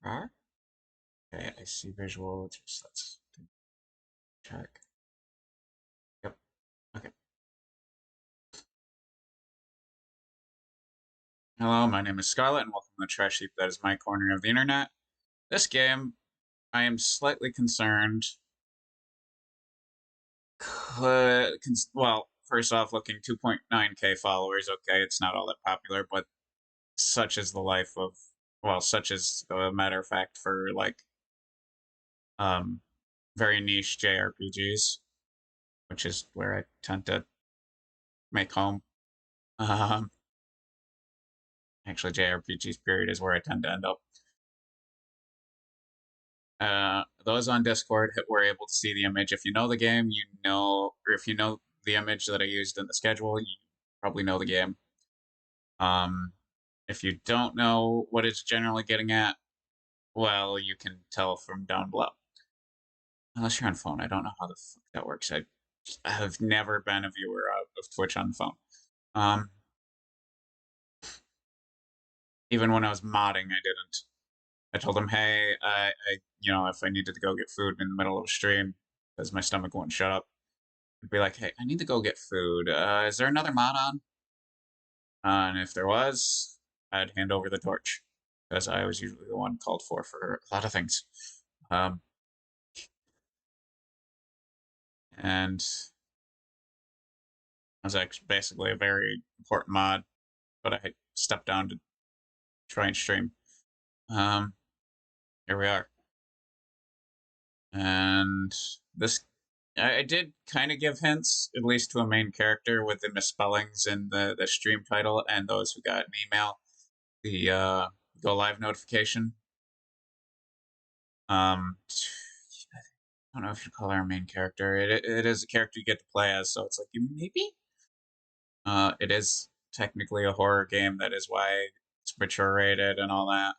Are? Okay, I see visual. Just let's check. Yep. Okay. Hello, my name is Scarlet, and welcome to the trash heap that is my corner of the internet. This game, I am slightly concerned. Well, first off, looking 2.9k followers. Okay, it's not all that popular, but such is the life of, well, such is a matter of fact for like, um, very niche JRPGs, which is where I tend to make home. Um, actually, JRPGs period is where I tend to end up. Those on Discord were able to see the image. If you know the game, you know, or if you know the image that I used in the schedule, you probably know the game. If you don't know what it's generally getting at, well, you can tell from down below. Unless you're on phone, I don't know how the fuck that works. I have never been a viewer of Twitch on the phone. Even when I was modding, I didn't. I told him, hey, if I needed to go get food in the middle of a stream because my stomach wouldn't shut up, I'd be like, hey, I need to go get food. Is there another mod on? And if there was, I'd hand over the torch because I was usually the one called for a lot of things. And I was actually basically a very important mod, but I stepped down to try and stream. Here we are. And this, I did kind of give hints, at least to a main character, with the misspellings in the stream title, and those who got an email, the go live notification. I don't know if you call her a main character. It is a character you get to play as, so it's like maybe. It is technically a horror game. That is why it's mature rated and all that.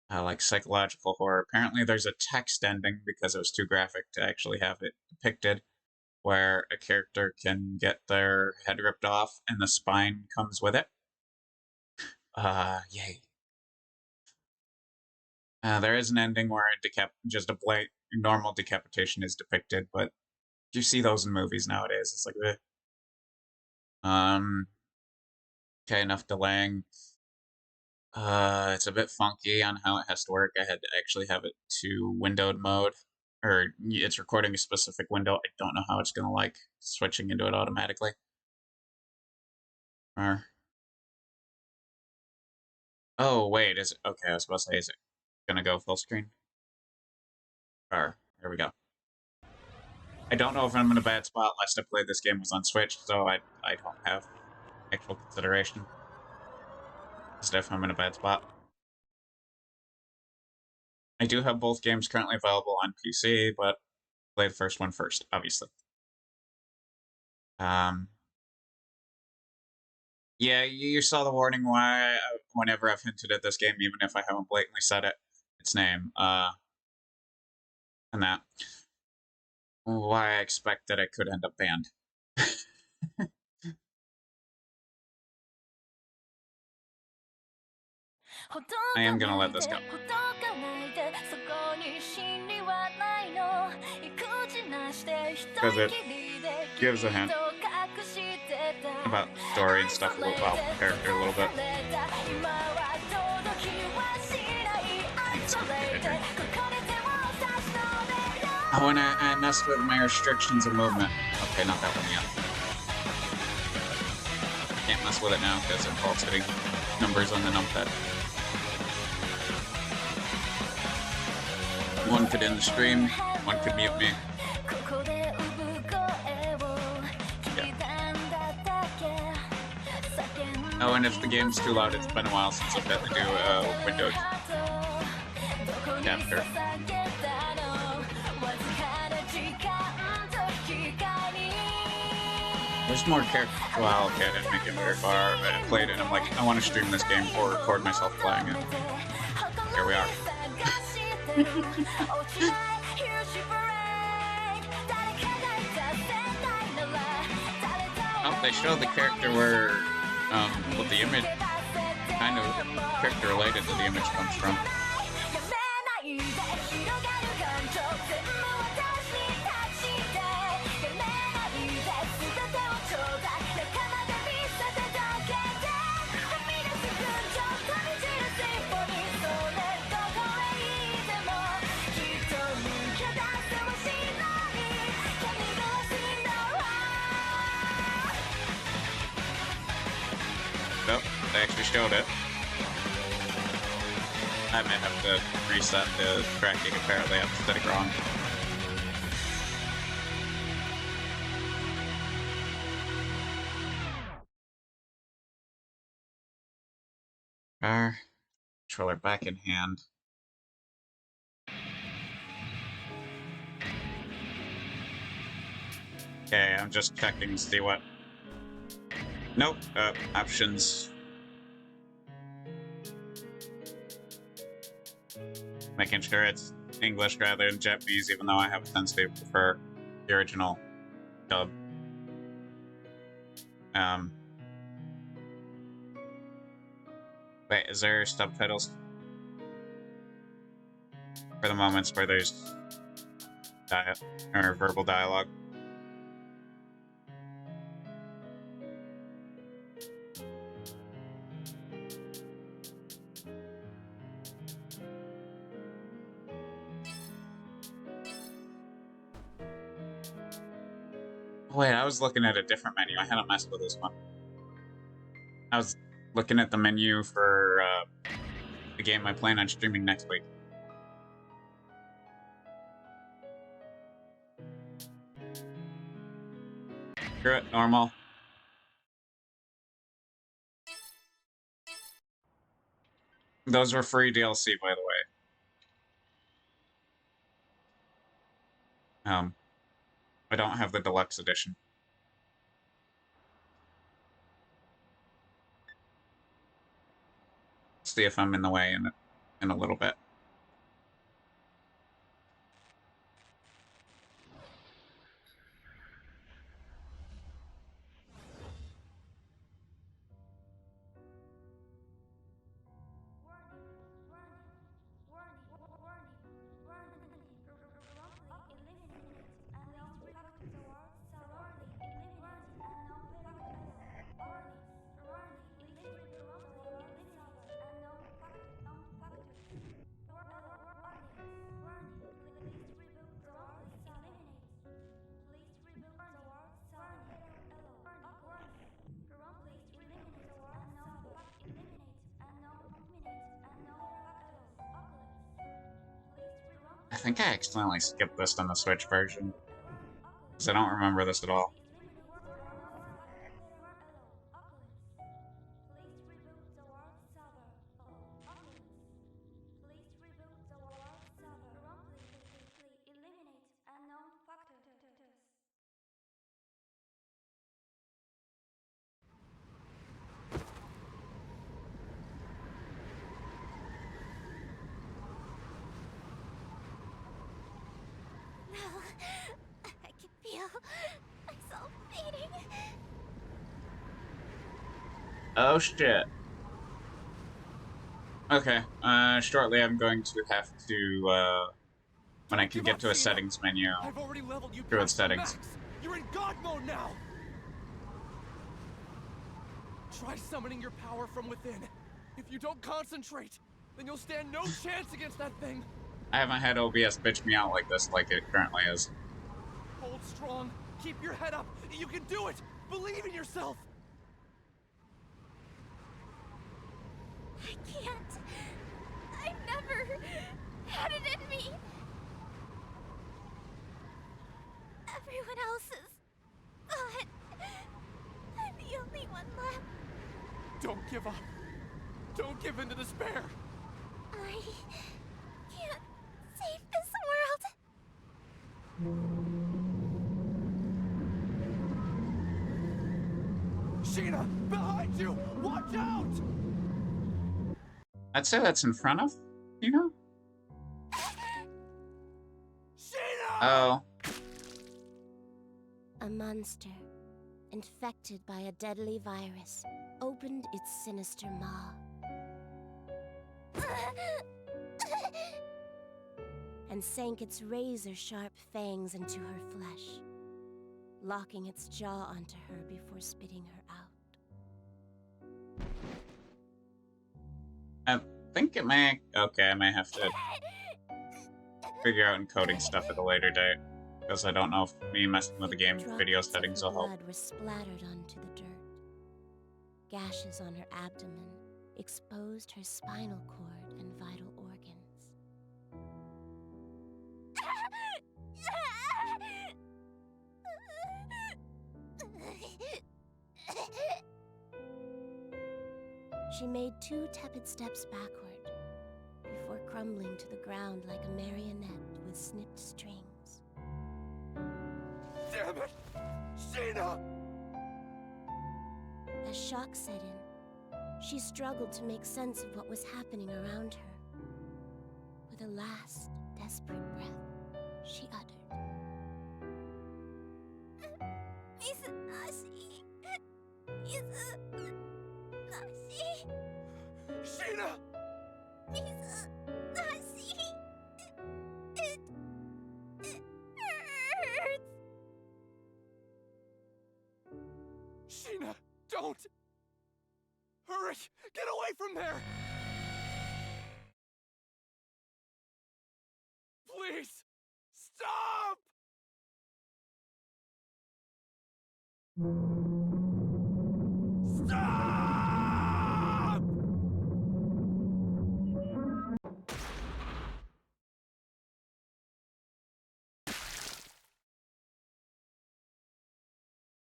Like psychological horror. Apparently, there's a text ending because it was too graphic to actually have it depicted, where a character can get their head ripped off and the spine comes with it. Yay. There is an ending where just a normal decapitation is depicted, but you see those in movies nowadays. It's like, eh. Okay, enough delaying. It's a bit funky on how it has to work. I had to actually have it to windowed mode, or it's recording a specific window. I don't know how it's gonna like switching into it automatically. Oh wait, is it okay? I was supposed to say, is it gonna go full screen? Here we go. I don't know if I'm in a bad spot. Last I played this game was on Switch, so I don't have actual consideration as to if I'm in a bad spot. I do have both games currently available on PC, but play the first one first, obviously. Yeah, you saw the warning why whenever I've hinted at this game, even if I haven't blatantly said its name, and that. Why I expect that I could end up banned. I am gonna let this go. Because it gives a hint about story and stuff, well, character a little bit. Oh, and I messed with my restrictions of movement. Okay, not that one yet. Can't mess with it now because it involves hitting numbers on the numpad. One could end the stream, one could mute me. Oh, and if the game's too loud, it's been a while since I've had to do a windowed chapter. There's more characters. Well, okay, I didn't make it very far, but I played it and I'm like, I want to stream this game or record myself playing it. Here we are. Oh, they showed the character where, with the image, kind of character related to the image comes from. Nope, they actually showed it. I may have to reset the tracking, apparently I'm setting wrong. Controller back in hand. Okay, I'm just checking to see what... Nope, options. Making sure it's English rather than Japanese, even though I have a tendency to prefer the original dub. Wait, is there subtitles for the moments where there's verbal dialogue? Wait, I was looking at a different menu. I hadn't messed with this one. I was looking at the menu for the game I plan on streaming next week. Screw it, normal. Those were free DLC, by the way. I don't have the deluxe edition. See if I'm in the way in a little bit. I think I accidentally skipped this on the Switch version, because I don't remember this at all. I can feel myself fading. Oh shit. Okay, shortly I'm going to have to, when I can get to a settings menu, go with settings. You're in God mode now! Try summoning your power from within. If you don't concentrate, then you'll stand no chance against that thing. I haven't had OBS bitch me out like this like it currently is. Hold strong. Keep your head up. You can do it. Believe in yourself. I can't. I never had it in me. Everyone else is gone. I'm the only one left. Don't give up. Don't give in to despair. I can't save this world. Sheena, behind you! Watch out! I'd say that's in front of, you know? Sheena! Oh. A monster, infected by a deadly virus, opened its sinister maw. and sank its razor-sharp fangs into her flesh, locking its jaw onto her before spitting her out. I think it may... Okay, I may have to figure out encoding stuff at a later date, because I don't know if me messing with the game video Droplets settings of will her help. blood were splattered onto the dirt. Gashes on her abdomen exposed her spinal cord and vital organs. She made 2 tepid steps backward before crumbling to the ground like a marionette with snipped strings. Damn it! Sheena! As shock set in, she struggled to make sense of what was happening around her. With a last, desperate breath, she uttered, "Izanashi. Izanashi. Sheena! Izanashi. It hurts." Sheena, don't! Hurry! Get away from there! Please! Stop! Stop!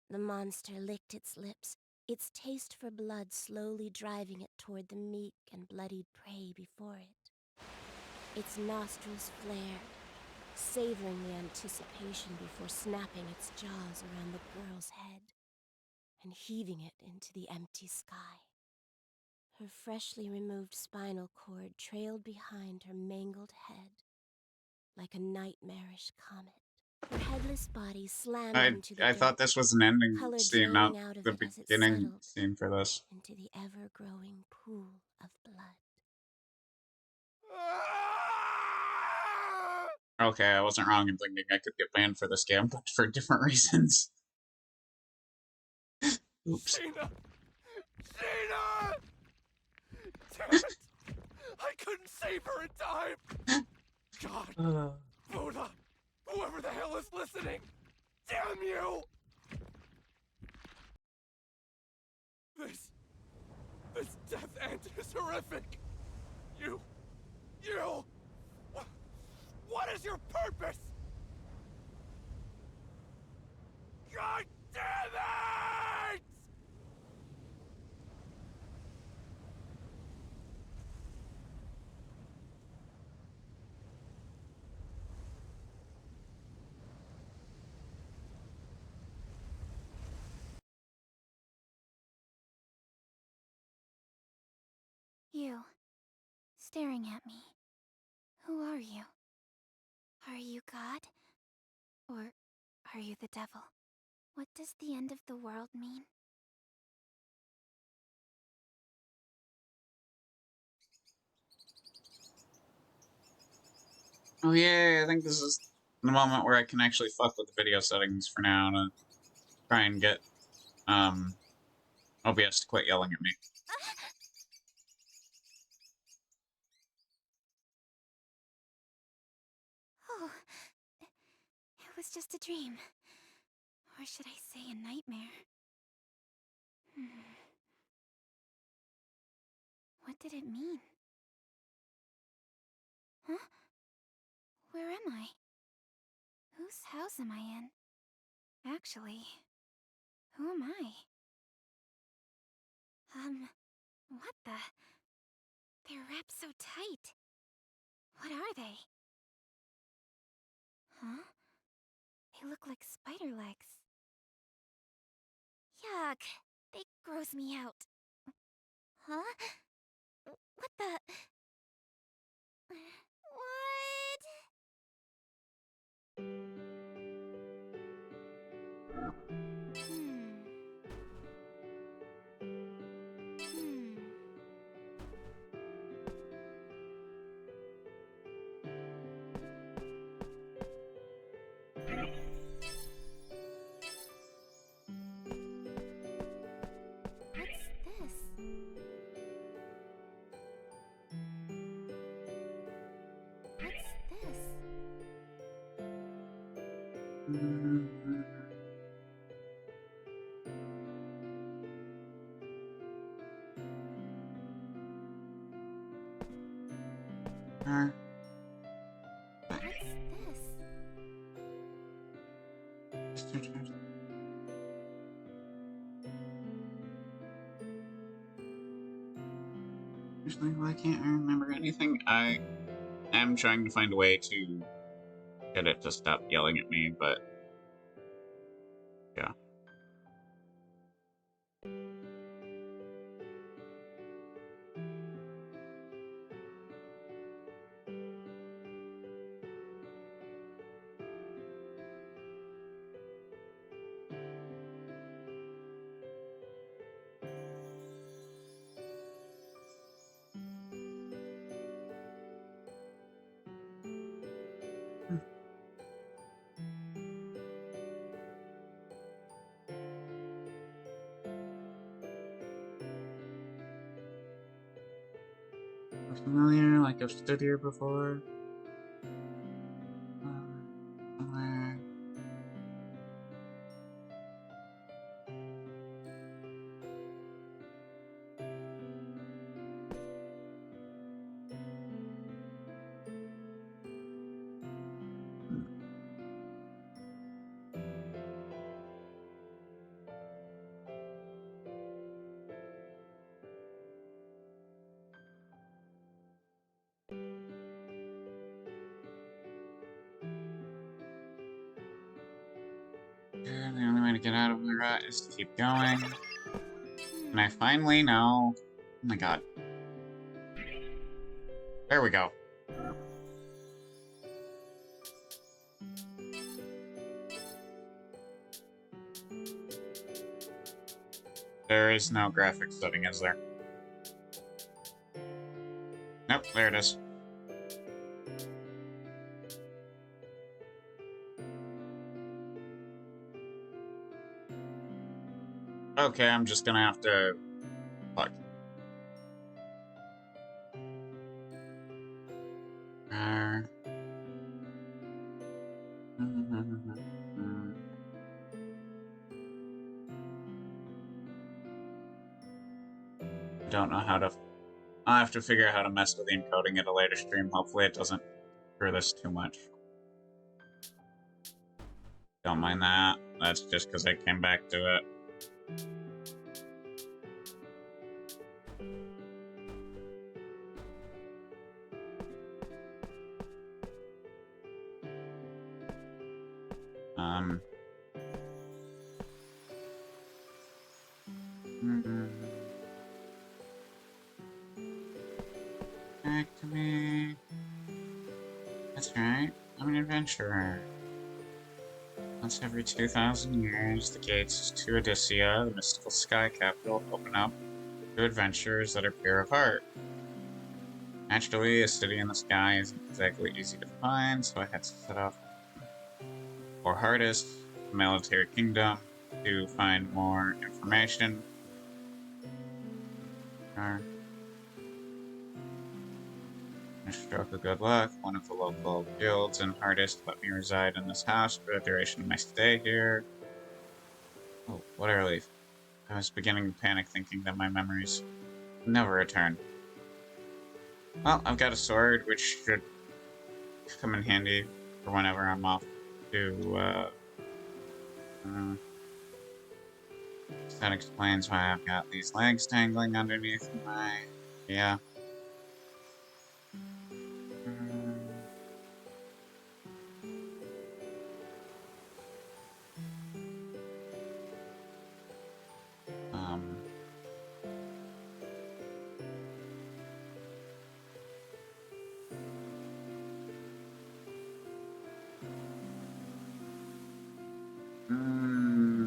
The monster licked its lips, its taste for blood slowly driving it toward the meek and bloodied prey before it. Its nostrils flared, savoring the anticipation before snapping its jaws around the girl's head and heaving it into the empty sky. Her freshly removed spinal cord trailed behind her mangled head like a nightmarish comet. Her headless body slammed into the I dirt, thought this was an ending color scene, not draining out of the it as it beginning settled scene for this. into the ever-growing pool of blood. Ah! Okay, I wasn't wrong in thinking I could get banned for this game, but for different reasons. Oops. Sheena! Sheena! Damn it! I couldn't save her in time! God! Buddha! Whoever the hell is listening! Damn you! This death end is horrific! You... What is your purpose? God damn it! You, staring at me. Who are you? Are you God? Or are you the devil? What does the end of the world mean? Oh yeah, I think this is the moment where I can actually fuck with the video settings for now to try and get OBS to quit yelling at me. Oh, it was just a dream. Or should I say a nightmare? What did it mean? Huh? Where am I? Whose house am I in? Actually, who am I? What the? They're wrapped so tight. What are they? Huh? They look like spider legs. Yuck! They gross me out. Huh? What the? What? Hmm. What's this? Usually, why can't I remember anything? I am trying to find a way to get it to stop yelling at me, but yeah. Familiar, like I've stood here before. Somewhere. Yeah, the only way to get out of the rut is to keep going. And I finally know. Oh my god. There we go. There is no graphics setting, is there? Nope, there it is. Okay, I'm just gonna have to... Fuck. Uh... I don't know how to... I'll have to figure out how to mess with the encoding at a later stream. Hopefully it doesn't screw this too much. Don't mind that. That's just because I came back to it. Um... Back to me. That's right. I'm an adventurer. Once every 2,000 years, the gates to Odysseia, the mystical sky capital, open up to adventurers that are pure of heart. Naturally, a city in the sky isn't exactly easy to find, so I had to set off for Hardest, the military kingdom, to find more information. A stroke of good luck, one of the local guilds in Hardest let me reside in this house for the duration of my stay here. Oh, what a relief. I was beginning to panic thinking that my memories would never return. Well, I've got a sword, which should come in handy for whenever I'm off to, that explains why I've got these legs dangling underneath my... Yeah.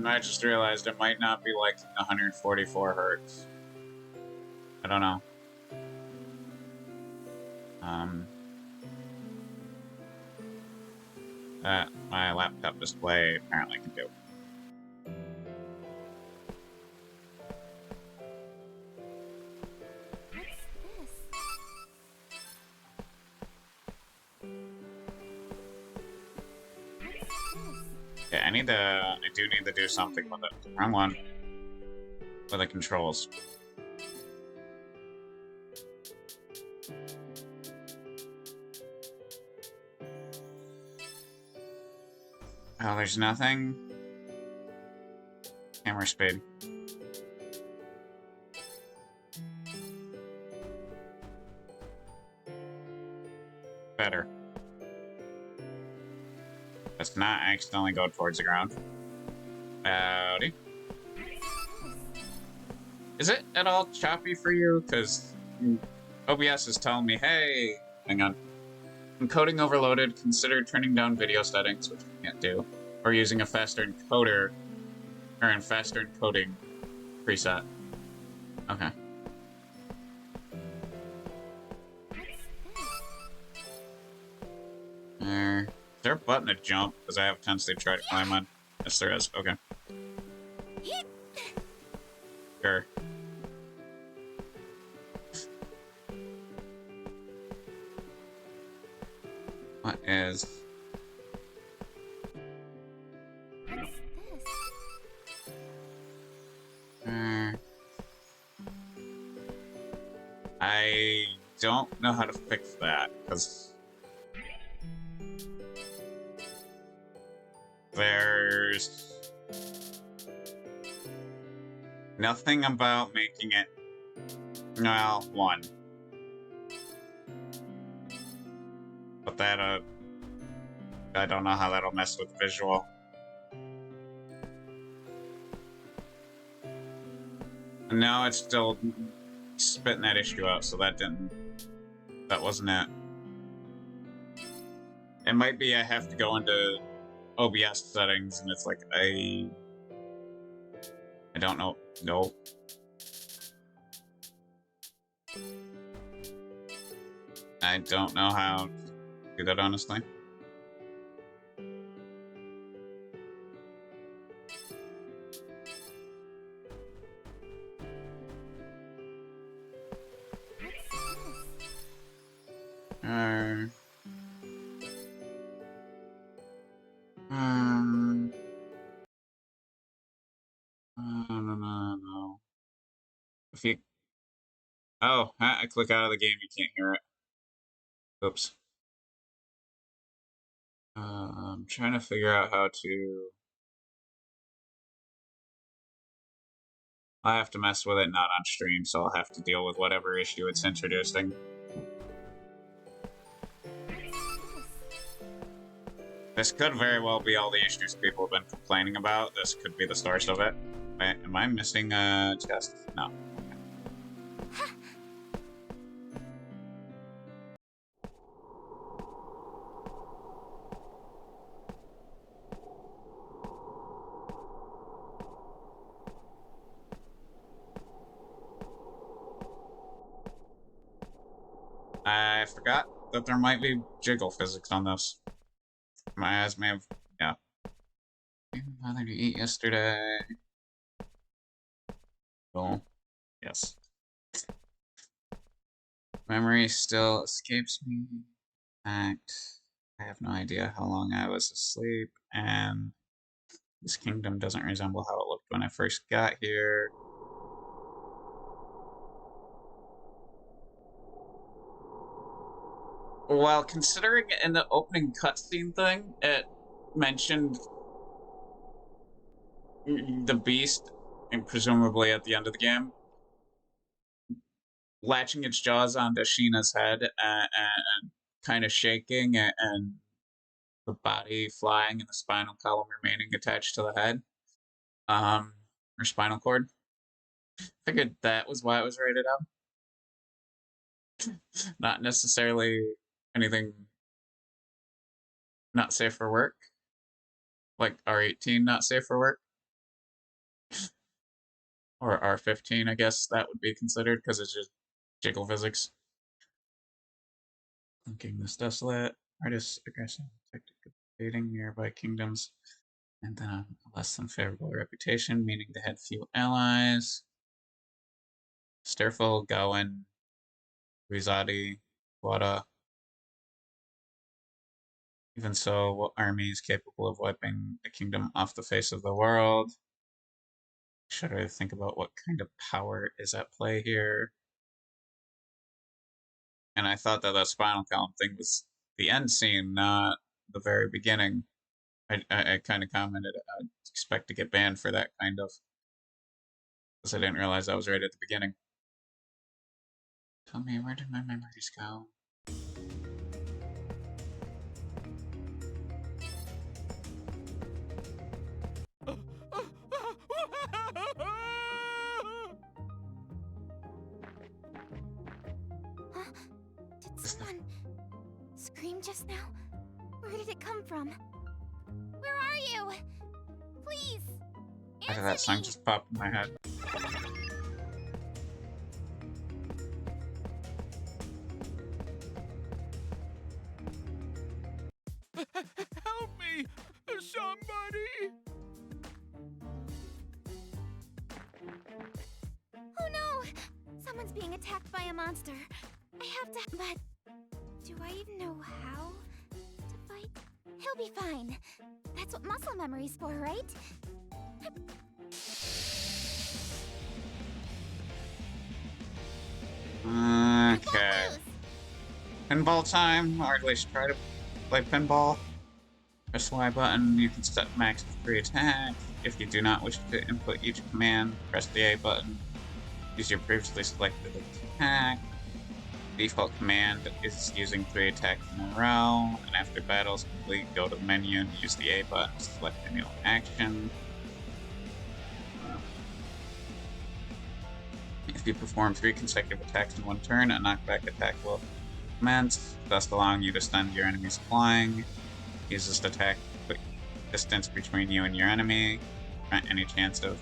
I just realized it might not be like 144 hertz. I don't know. That my laptop display apparently can do. What's this? Yeah, I do need to do something with it. Wrong one. With the controls. Oh, there's nothing. Camera speed. Better. Let's not accidentally go towards the ground. Howdy. Is it at all choppy for you? Because OBS is telling me, hey, hang on. Encoding overloaded, consider turning down video settings, which we can't do, or using a faster encoder, or in faster encoding preset. Okay. Is there a button to jump? Because I have tendency to try to climb on. Yes, there is. Okay. Sure. What is... I don't know how to fix that, because... There's... nothing about making it... Well, one. But that, I don't know how that'll mess with visual. No, it's still spitting that issue out, so that wasn't it. It might be I have to go into OBS settings, and it's like, I don't know. No. I don't know how to do that, honestly. No. If you... Oh, I click out of the game, you can't hear it. Oops. I'm trying to figure out how to... I have to mess with it, not on stream, so I'll have to deal with whatever issue it's introducing. This could very well be all the issues people have been complaining about. This could be the source of it. Wait, am I missing a chest? No. I forgot that there might be jiggle physics on this. My eyes may have... yeah. Didn't bother to eat yesterday. Cool. Yes. Memory still escapes me. In fact, I have no idea how long I was asleep, and this kingdom doesn't resemble how it looked when I first got here. Well, considering in the opening cutscene thing, it mentioned the beast, and presumably at the end of the game, latching its jaws onto Sheena's head and kind of shaking, and the body flying and the spinal column remaining attached to the head, or spinal cord. Figured that was why it was rated M. Not necessarily anything not safe for work, like R18 not safe for work, or R15, I guess that would be considered, because it's just jiggle physics. Linking this desolate, artist aggressive, invading nearby kingdoms, and then a less than favorable reputation, meaning they had few allies. Sterfel, Gawain, Rizadi, Wada. Even so, what army is capable of wiping a kingdom off the face of the world? Should I think about what kind of power is at play here? And I thought that spinal column thing was the end scene, not the very beginning. I kind of commented I'd expect to get banned for that kind of, because I didn't realize I was right at the beginning. Tell me, where did my memories go? Huh? Did someone scream just now? Where did it come from? Where are you? Please, Why did answer that song me! just pop in my head? Help me! Somebody! Oh no! Someone's being attacked by a monster. I have to, but do I even know how to fight? He'll be fine. That's what muscle memory's for, right? Okay. Pinball time, or at least try to play pinball. Press the Y button, you can set max to 3 attacks. If you do not wish to input each command, press the A button. Use your previously selected attack. Default command is using 3 attacks in a row, and after battle is complete, go to the menu and use the A button to select a new action. If you perform 3 consecutive attacks in one turn, a knockback attack will commence, thus allowing you to stun your enemies flying. Use this attack to put distance between you and your enemy, prevent any chance of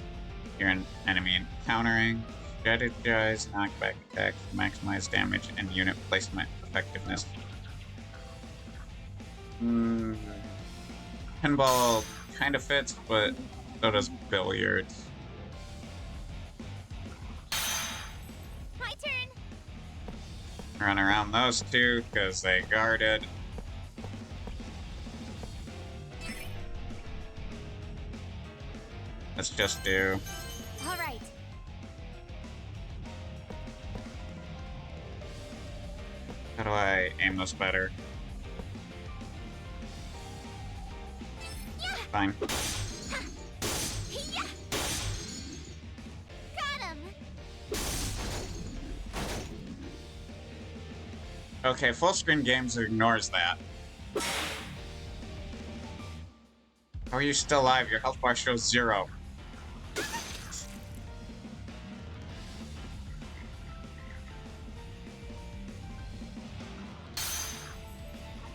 your enemy countering. Strategize knockback attacks to maximize damage and unit placement effectiveness. Pinball kind of fits, but so does billiards. My turn! Run around those two because they guarded. Let's just do. Alright. How do I aim this better? Yeah! Fine. Yeah! Got him! Okay, full screen games ignores that. How are you still alive? Your health bar shows 0.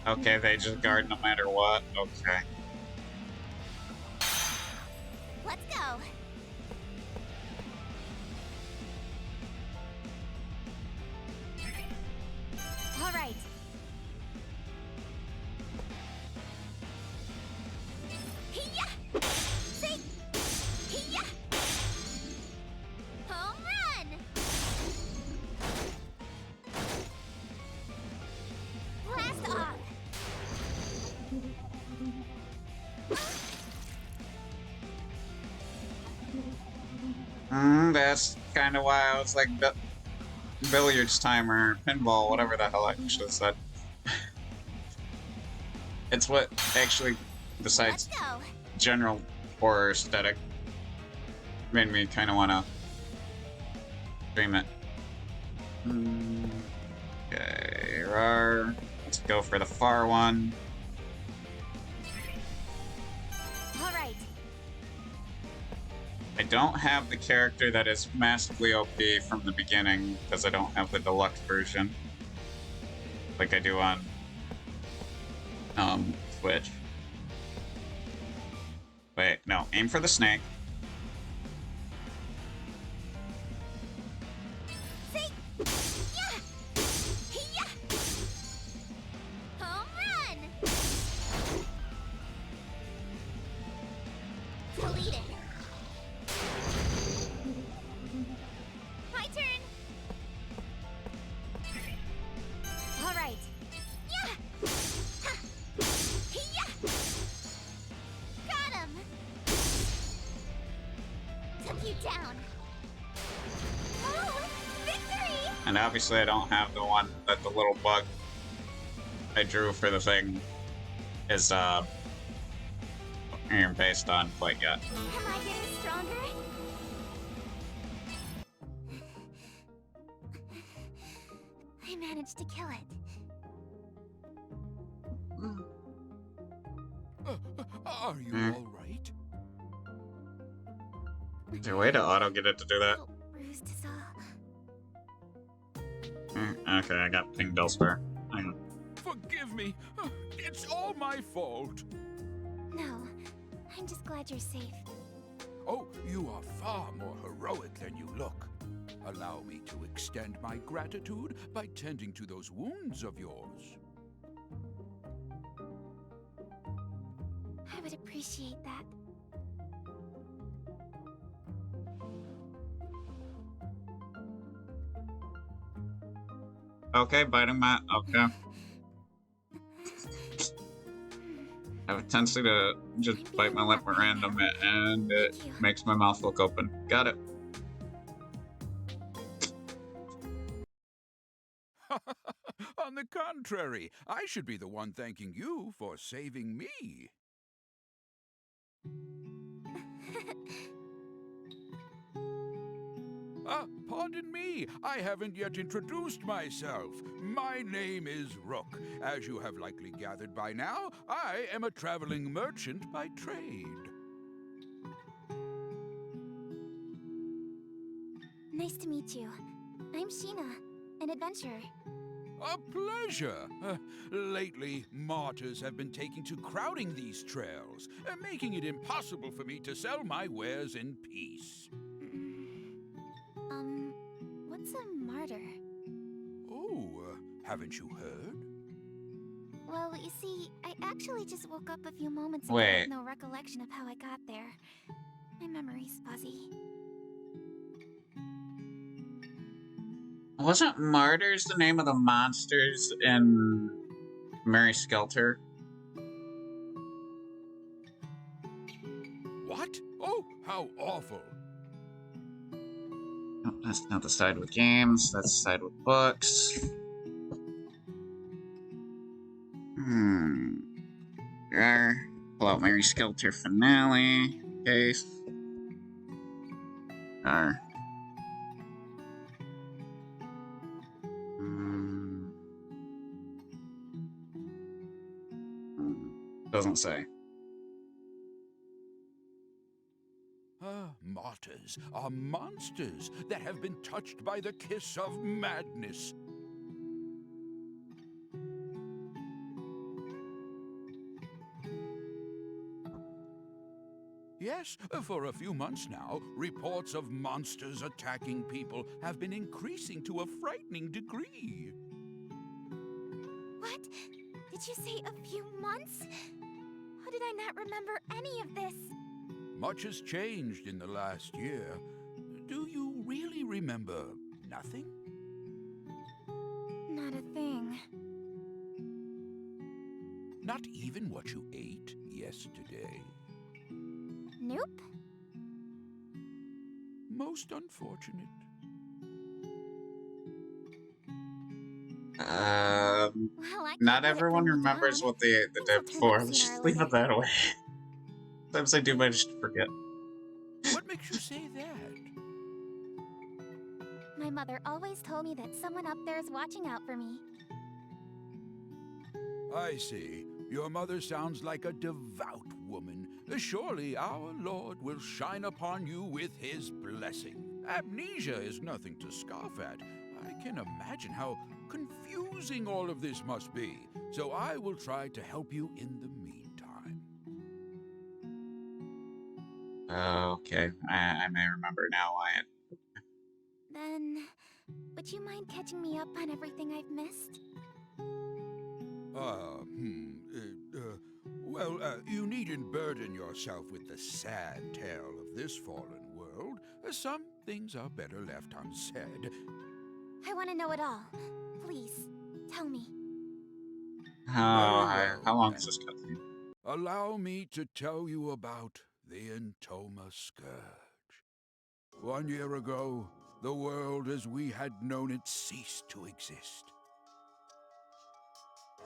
Okay, they just guard no matter what. Okay. Let's go! Alright. Hiya! See? Hiya! Home run! Blast off! That's kind of why I was like billiards time or pinball, whatever the hell I should have said. It's what actually, besides Let's go! general horror aesthetic, made me kind of want to stream it. Okay, rar. Let's go for the far one. Alright. I don't have the character that is massively OP from the beginning because I don't have the deluxe version like I do on Switch. Wait, no, aim for the snake. See? Yeah! Hiya! Home run! Delete it. My turn. All right. Yeah. Ha. And obviously I don't have the one that the little bug I drew for the thing is based on quite yet. Am I getting stronger? I managed to kill it. Are you all right? Is there a way to auto get it to do that? Little bruised is all. Okay, I got pinged elsewhere. Hang on. Forgive me. It's all my fault. No, I'm just glad you're safe. Oh, you are far more heroic than you look. Allow me to extend my gratitude by tending to those wounds of yours. I would appreciate that. Okay, biting my... Okay. I have a tendency to just bite my lip at random, and it makes my mouth look open. Got it. On the contrary, I should be the one thanking you for saving me. Pardon me, I haven't yet introduced myself. My name is Rook. As you have likely gathered by now, I am a traveling merchant by trade. Nice to meet you. I'm Sheena, an adventurer. A pleasure. Lately, martyrs have been taking to crowding these trails, making it impossible for me to sell my wares in peace. What's a martyr? Oh, haven't you heard? Well, you see, I actually just woke up a few moments ago Wait. with no recollection of how I got there. My memory's fuzzy. Wasn't Martyrs the name of the monsters in Mary Skelter? What? Oh, how awful. No, that's not the side with games, that's the side with books. There. Pull out Mary Skelter finale. Case. Doesn't say. Martyrs are monsters that have been touched by the kiss of madness. Yes, for a few months now, reports of monsters attacking people have been increasing to a frightening degree. What? Did you say a few months? How did I not remember any of this? Much has changed in the last year. Do you really remember nothing? Not a thing. Not even what you ate yesterday? Nope. Most unfortunate. Well, I Not can't let it everyone bring me remembers down. what they ate the Things day will turn before. up Let's sooner or just leave later. it that way. Sometimes I do manage to forget. What makes you say that? My mother always told me that someone up there is watching out for me. I see. Your mother sounds like a devout woman. Surely our Lord will shine upon you with his blessing. Amnesia is nothing to scoff at. I can imagine how confusing all of this must be. So I will try to help you in the meantime. Okay, I may remember now, Wyatt. Then, would you mind catching me up on everything I've missed? Well, you needn't burden yourself with the sad tale of this fallen world. Some things are better left unsaid. I want to know it all. Please, tell me. How well, long then. is this cutscene? Allow me to tell you about the Entoma Scourge. 1 year ago, The world as we had known it ceased to exist.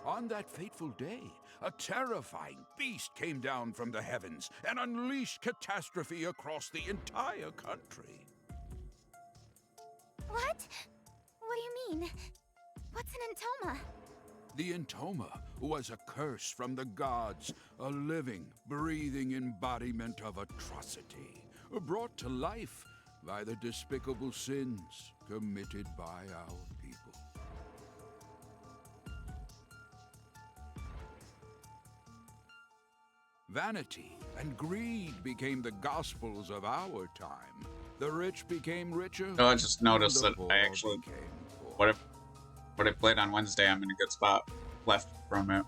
On that fateful day, a terrifying beast came down from the heavens and unleashed catastrophe across the entire country. What? What do you mean? What's an entoma? The entoma was a curse from the gods, a living, breathing embodiment of atrocity, brought to life by the despicable sins committed by our people. Vanity and greed became the gospels of our time. The rich became richer. No, I just noticed and the that poor I actually became poor. what I played on Wednesday, I'm in a good spot left from it.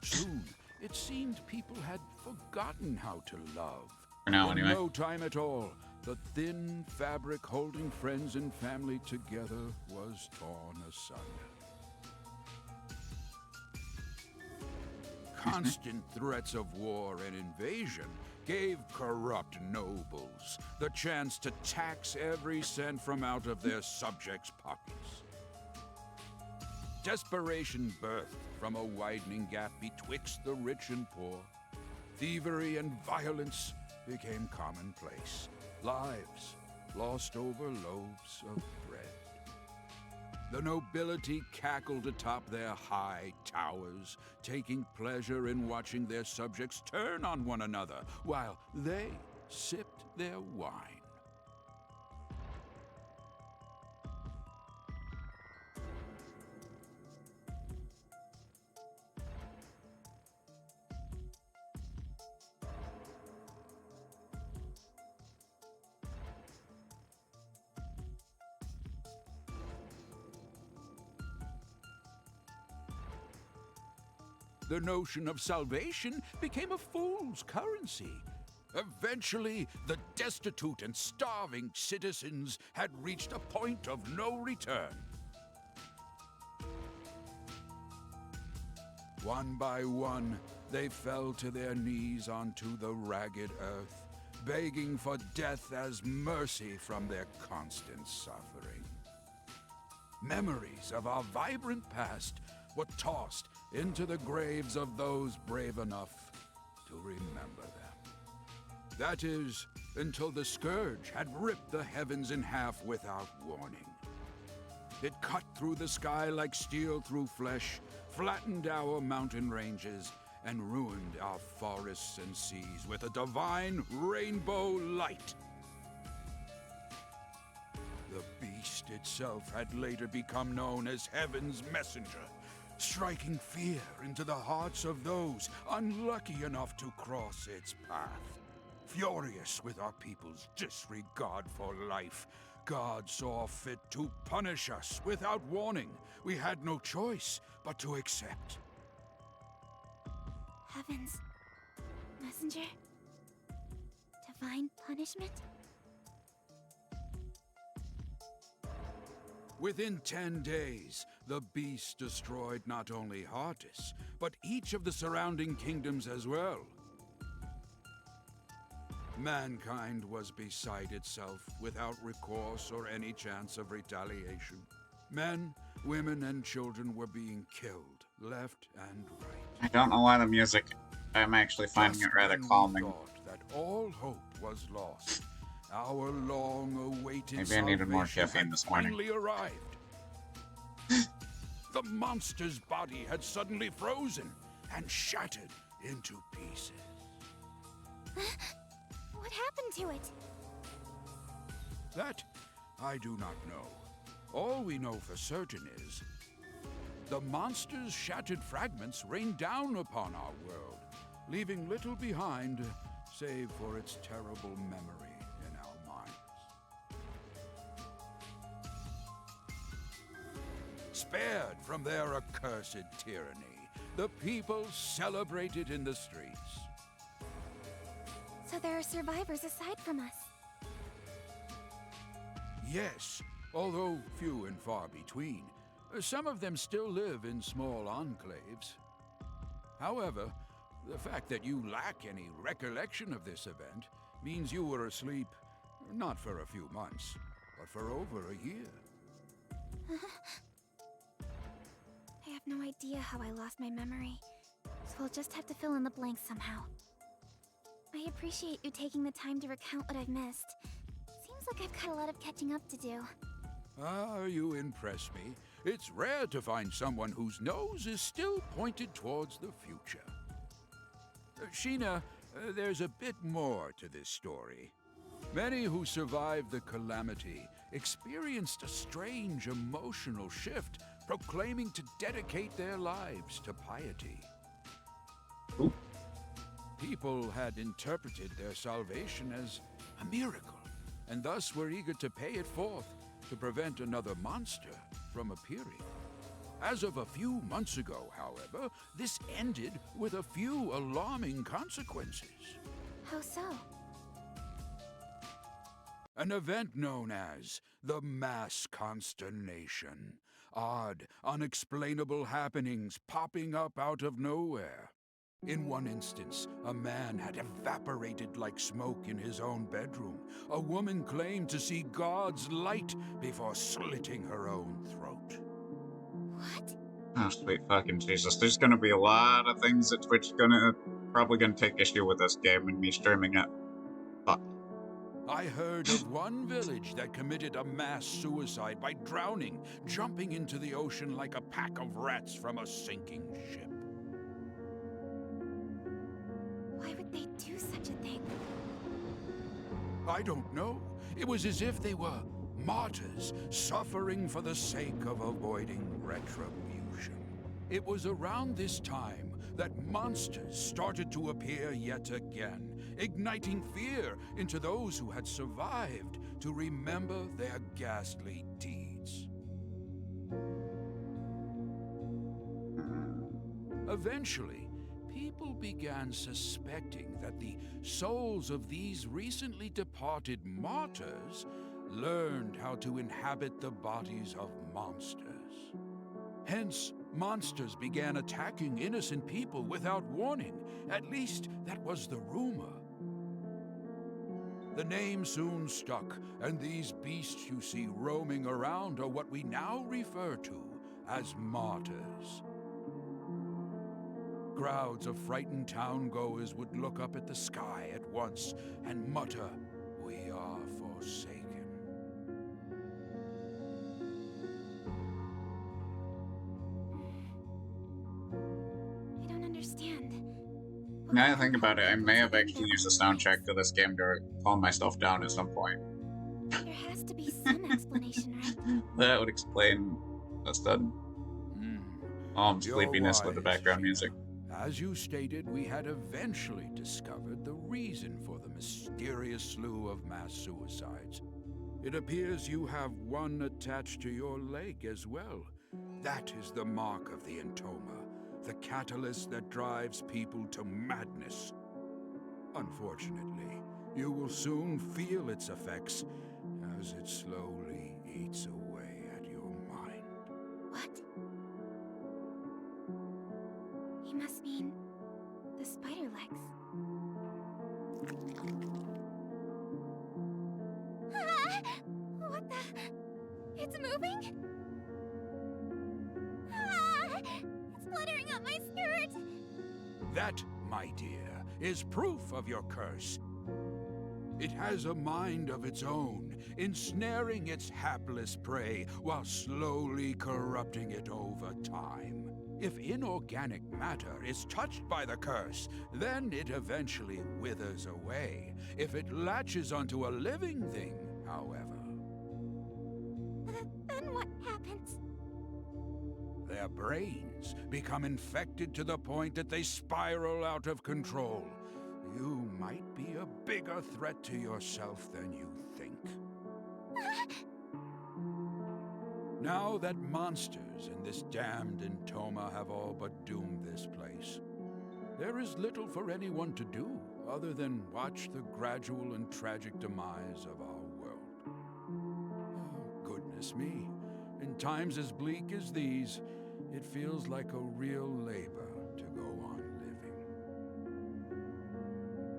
Soon, it seemed people had forgotten how to love. For now, In anyway. no time at all, the thin fabric holding friends and family together was torn asunder. Constant threats of war and invasion gave corrupt nobles the chance to tax every cent from out of their subjects' pockets. Desperation birthed from a widening gap betwixt the rich and poor. Thievery and violence became commonplace. Lives lost over loaves of bread. The nobility cackled atop their high towers, taking pleasure in watching their subjects turn on one another while they sipped their wine. The notion of salvation became a fool's currency. Eventually, the destitute and starving citizens had reached a point of no return. One by one, they fell to their knees onto the ragged earth, begging for death as mercy from their constant suffering. Memories of our vibrant past were tossed into the graves of those brave enough to remember them. That is, until the scourge had ripped the heavens in half without warning. It cut through the sky like steel through flesh, flattened our mountain ranges, and ruined our forests and seas with a divine rainbow light. The beast itself had later become known as Heaven's Messenger, striking fear into the hearts of those unlucky enough to cross its path. Furious with our people's disregard for life, God saw fit to punish us without warning. We had no choice but to accept. Heavens. Messenger? Divine punishment? Within 10 days, the beast destroyed not only Hardis, but each of the surrounding kingdoms as well. Mankind was beside itself, without recourse or any chance of retaliation. Men, women, and children were being killed, left and right. I don't know why the music, I'm actually finding it rather Just when we calming. thought that all hope was lost, our long-awaited Maybe I needed more salvation caffeine had this morning. finally arrived. The monster's body had suddenly frozen and shattered into pieces. What happened to it? That I do not know. All we know for certain is the monster's shattered fragments rained down upon our world, leaving little behind save for its terrible memory in our minds. Spared from their accursed tyranny, the people celebrated in the streets. So there are survivors aside from us. Yes, although few and far between. Some of them still live in small enclaves. However, the fact that you lack any recollection of this event means you were asleep, not for a few months, for over a year. I have no idea how I lost my memory, so I'll just have to fill in the blanks somehow. I appreciate you taking the time to recount what I've missed. Seems like I've got a lot of catching up to do. Ah, you impress me. It's rare to find someone whose nose is still pointed towards the future. Sheena, there's a bit more to this story. Many who survived the calamity experienced a strange emotional shift, proclaiming to dedicate their lives to piety. Ooh. People had interpreted their salvation as a miracle, and thus were eager to pay it forth to prevent another monster from appearing. As of a few months ago, however, this ended with a few alarming consequences. How so? An event known as the Mass Consternation. Odd, unexplainable happenings popping up out of nowhere. In one instance, a man had evaporated like smoke in his own bedroom. A woman claimed to see God's light before slitting her own throat. What? Oh, sweet fucking Jesus. There's gonna be a lot of things that Twitch probably gonna take issue with this game and me streaming it. Fuck. I heard of one village that committed a mass suicide by drowning, jumping into the ocean like a pack of rats from a sinking ship. Why would they do such a thing? I don't know. It was as if they were martyrs, suffering for the sake of avoiding retribution. It was around this time that monsters started to appear yet again, igniting fear into those who had survived to remember their ghastly deeds. Eventually, people began suspecting that the souls of these recently departed martyrs learned how to inhabit the bodies of monsters. Hence, monsters began attacking innocent people without warning. At least, that was the rumor. The name soon stuck, and these beasts you see roaming around are what we now refer to as martyrs. Crowds of frightened town-goers would look up at the sky at once and mutter, "We are forsaken." I don't understand. What Now could I think compel about it, I people may to have think actually that used a one soundtrack way? to this game to calm myself down at some point. There has to be some explanation, right? That would explain the sudden You're sleepiness with the wise, background Sheena. music. As you stated, we had eventually discovered the reason for the mysterious slew of mass suicides. It appears you have one attached to your leg as well. That is the mark of the entoma, the catalyst that drives people to madness. Unfortunately, you will soon feel its effects as it slowly eats away at your mind. What? He must mean the spider legs. Ah! What the? It's moving? Ah! It's fluttering up my skirt! That, my dear, is proof of your curse. It has a mind of its own, ensnaring its hapless prey while slowly corrupting it over time. If inorganic matter is touched by the curse, then it eventually withers away. If it latches onto a living thing, however, Then what happens? their brains become infected to the point that they spiral out of control. You might be a bigger threat to yourself than you think. Now that monsters in this damned entoma have all but doomed this place, there is little for anyone to do other than watch the gradual and tragic demise of our world. Oh, goodness me. In times as bleak as these, it feels like a real labor to go on living.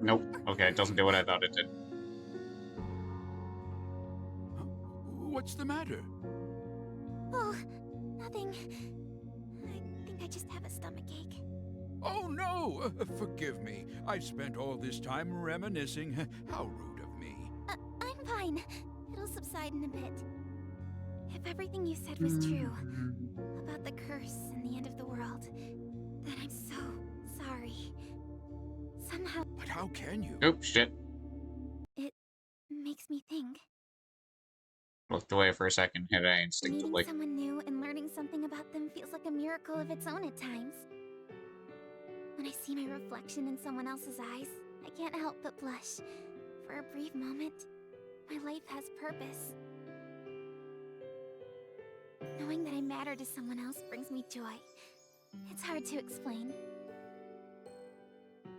Nope. Okay, it doesn't do what I thought it did. What's the matter? Oh, nothing. I think I just have a stomachache. Oh no! Forgive me. I've spent all this time reminiscing. How rude of me. I'm fine. It'll subside in a bit. If everything you said was true, about the curse and the end of the world, then I'm so sorry. Somehow, But how can you? Oh, shit. it makes me think. Looked away for a second, hit A Meeting instinctively. someone new and learning something about them feels like a miracle of its own at times. When I see my reflection in someone else's eyes, I can't help but blush. For a brief moment, my life has purpose. Knowing that I matter to someone else brings me joy. It's hard to explain.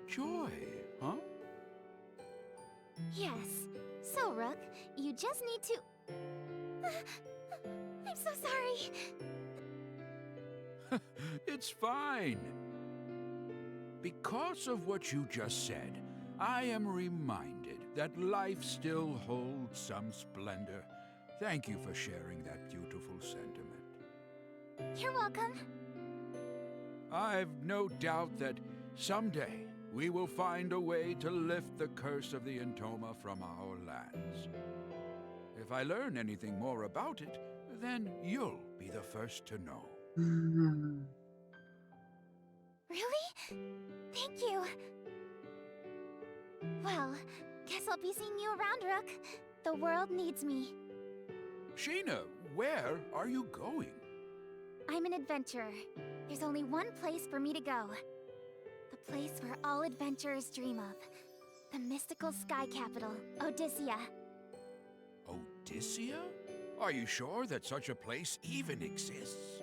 Joy, huh? Yes. So, Rook, you just need to... I'm so sorry. It's fine. Because of what you just said, I am reminded that life still holds some splendor. Thank you for sharing that beautiful sentiment. You're welcome. I've no doubt that someday we will find a way to lift the curse of the Entoma from our lands. If I learn anything more about it, then you'll be the first to know. Really? Thank you. Well, guess I'll be seeing you around, Rook. The world needs me. Sheena, where are you going? I'm an adventurer. There's only one place for me to go. The place where all adventurers dream of. The mystical sky capital, Odyssea. Odyssea? Are you sure that such a place even exists?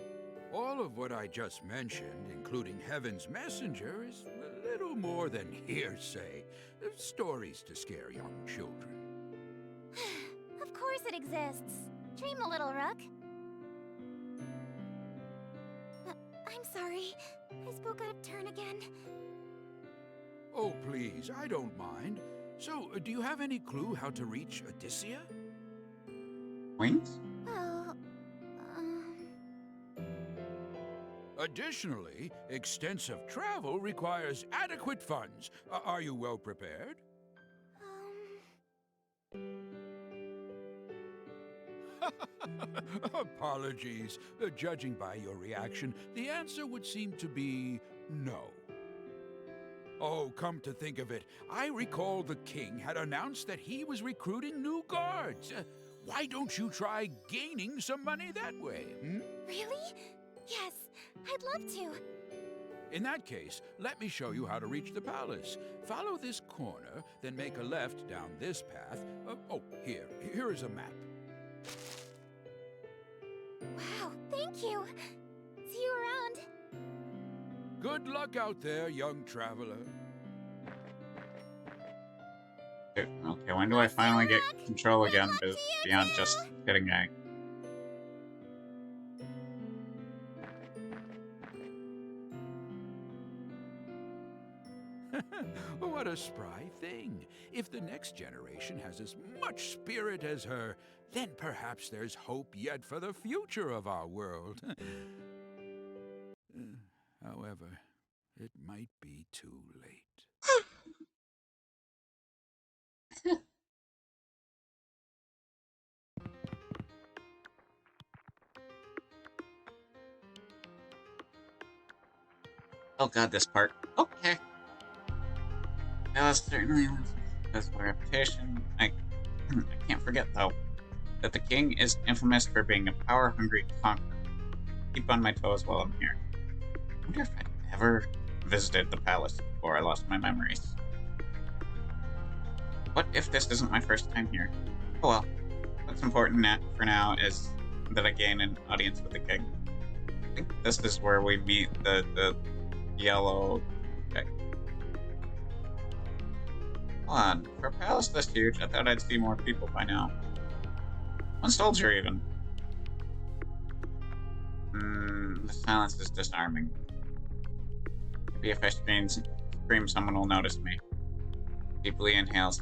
All of what I just mentioned, including Heaven's Messenger, is a little more than hearsay. Stories to scare young children. Of course it exists. Dream a little, Rook. I'm sorry. I spoke out of turn again. Oh, please, I don't mind. So, do you have any clue how to reach Odyssea? Wings? Well, Additionally, extensive travel requires adequate funds. Are you well prepared? Apologies. Judging by your reaction, the answer would seem to be no. Oh, come to think of it, I recall the king had announced that he was recruiting new guards. Why don't you try gaining some money that way, hmm? Really? Yes, I'd love to. In that case, let me show you how to reach the palace. Follow this corner, then make a left down this path. Here is a map. Wow, thank you. See you around. Good luck out there, young traveler. Okay, when do I finally get control again beyond just hitting A? What a spry thing. If the next generation has as much spirit as her, then perhaps there's hope yet for the future of our world. However, it might be too late. Oh god, this part. Okay. That was certainly was my reputation. I can't forget, though, that the king is infamous for being a power-hungry conqueror. Keep on my toes while I'm here. I wonder if I've ever visited the palace before I lost my memories. What if this isn't my first time here? Oh well. What's important for now is that I gain an audience with the king. I think this is where we meet the yellow... Okay. Hold on. For a palace this huge, I thought I'd see more people by now. One soldier, even. The silence is disarming. Maybe if I scream, someone will notice me. Deeply inhales.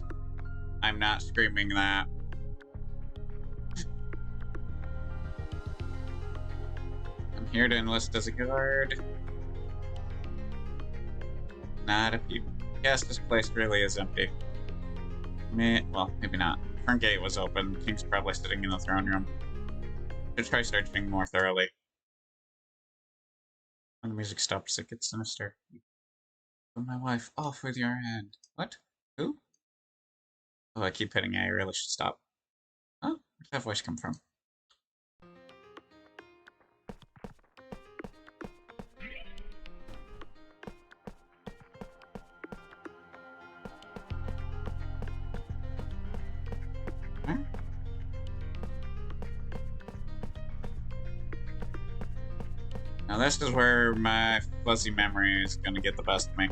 I'm not screaming that. Here to enlist as a guard. Not if you guess this place really is empty. Well, maybe not. Front gate was open. The king's probably sitting in the throne room. Should try searching more thoroughly. When the music stops, it gets sinister. Put my wife off with your hand. What? Who? Oh, I keep hitting A. I really should stop. Oh, where did that voice come from? Huh? Now this is where my fuzzy memory is gonna get the best of me.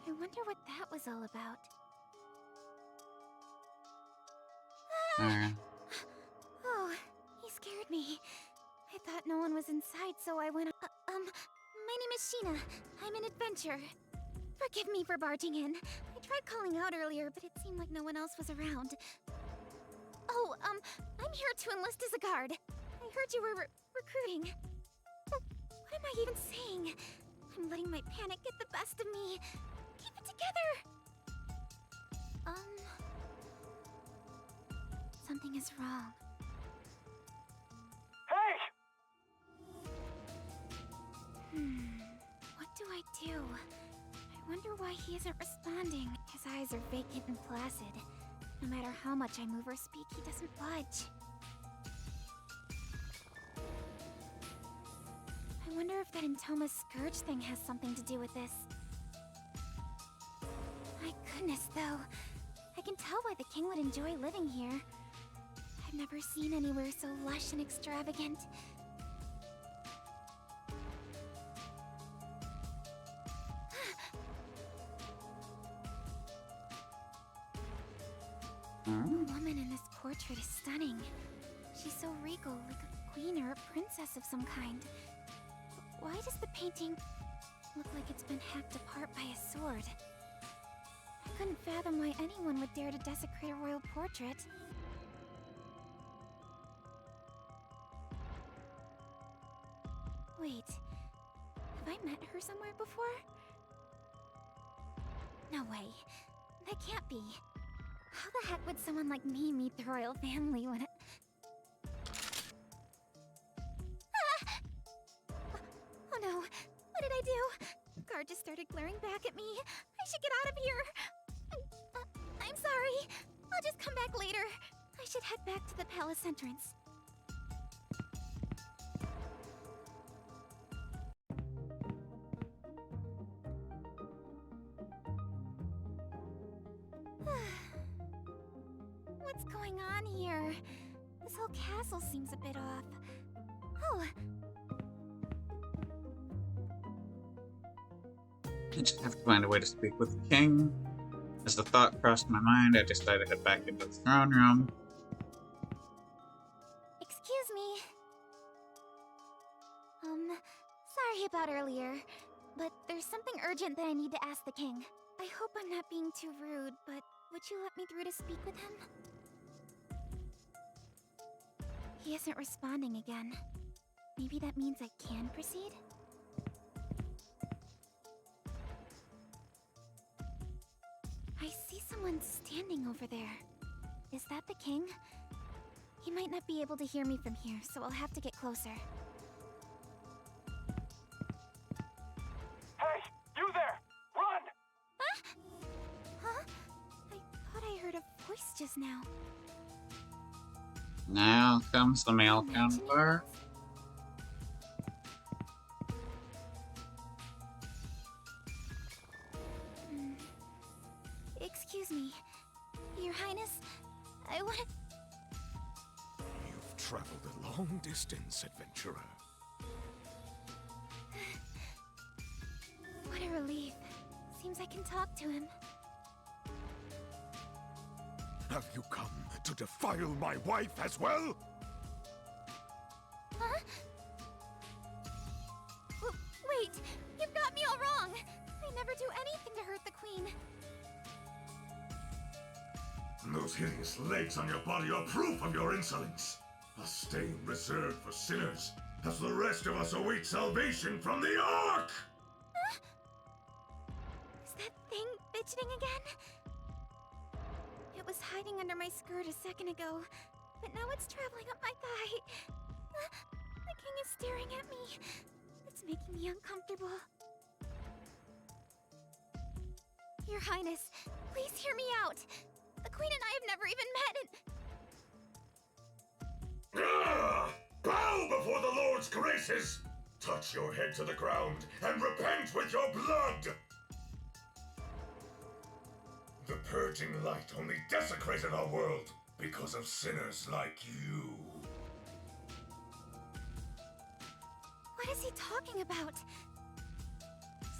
I wonder what that was all about. Oh, he scared me. I thought no one was inside, so I went. My name is Sheena. I'm an adventurer. Forgive me for barging in. I tried calling out earlier, but it seemed like no one else was around. Oh, I'm here to enlist as a guard. I heard you were recruiting. What am I even saying? I'm letting my panic get the best of me. Keep it together! Something is wrong. Hey! What do I do? I wonder why he isn't responding. His eyes are vacant and placid. No matter how much I move or speak, he doesn't budge. I wonder if that Intoma Scourge thing has something to do with this. My goodness, though. I can tell why the king would enjoy living here. I've never seen anywhere so lush and extravagant. The woman in this portrait is stunning. She's so regal, like a queen or a princess of some kind. Why does the painting look like it's been hacked apart by a sword? I couldn't fathom why anyone would dare to desecrate a royal portrait. Wait, have I met her somewhere before? No way. That can't be. How the heck would someone like me meet the royal family when it... Oh no, what did I do? The guard just started glaring back at me. I should get out of here. I'm sorry. I'll just come back later. I should head back to the palace entrance. What's going on here? This whole castle seems a bit off. Oh. I just have to find a way to speak with the king. As the thought crossed my mind, I decided to head back into the throne room. Excuse me. Sorry about earlier, but there's something urgent that I need to ask the king. I hope I'm not being too rude, but would you let me through to speak with him? He isn't responding again. Maybe that means I can proceed? I see someone standing over there. Is that the king? He might not be able to hear me from here, so I'll have to get closer. Hey! You there! Run! Huh? I thought I heard a voice just now. Now comes the male Imagining counselor. Excuse me. Your Highness, I want... You've traveled a long distance, adventurer. What a relief. Seems I can talk to him. Have you come to defile my wife as well? Wait! You've got me all wrong! I never do anything to hurt the Queen. Those hideous legs on your body are proof of your insolence. A stain reserved for sinners, as the rest of us await salvation from the Ark! Is that thing fidgeting again? It was hiding under my skirt a second ago, but now it's traveling up my thigh. The king is staring at me. It's making me uncomfortable. Your Highness, please hear me out. The Queen and I have never even met Bow before the Lord's graces! Touch your head to the ground and repent with your blood! The purging light only desecrated our world because of sinners like you. What is he talking about?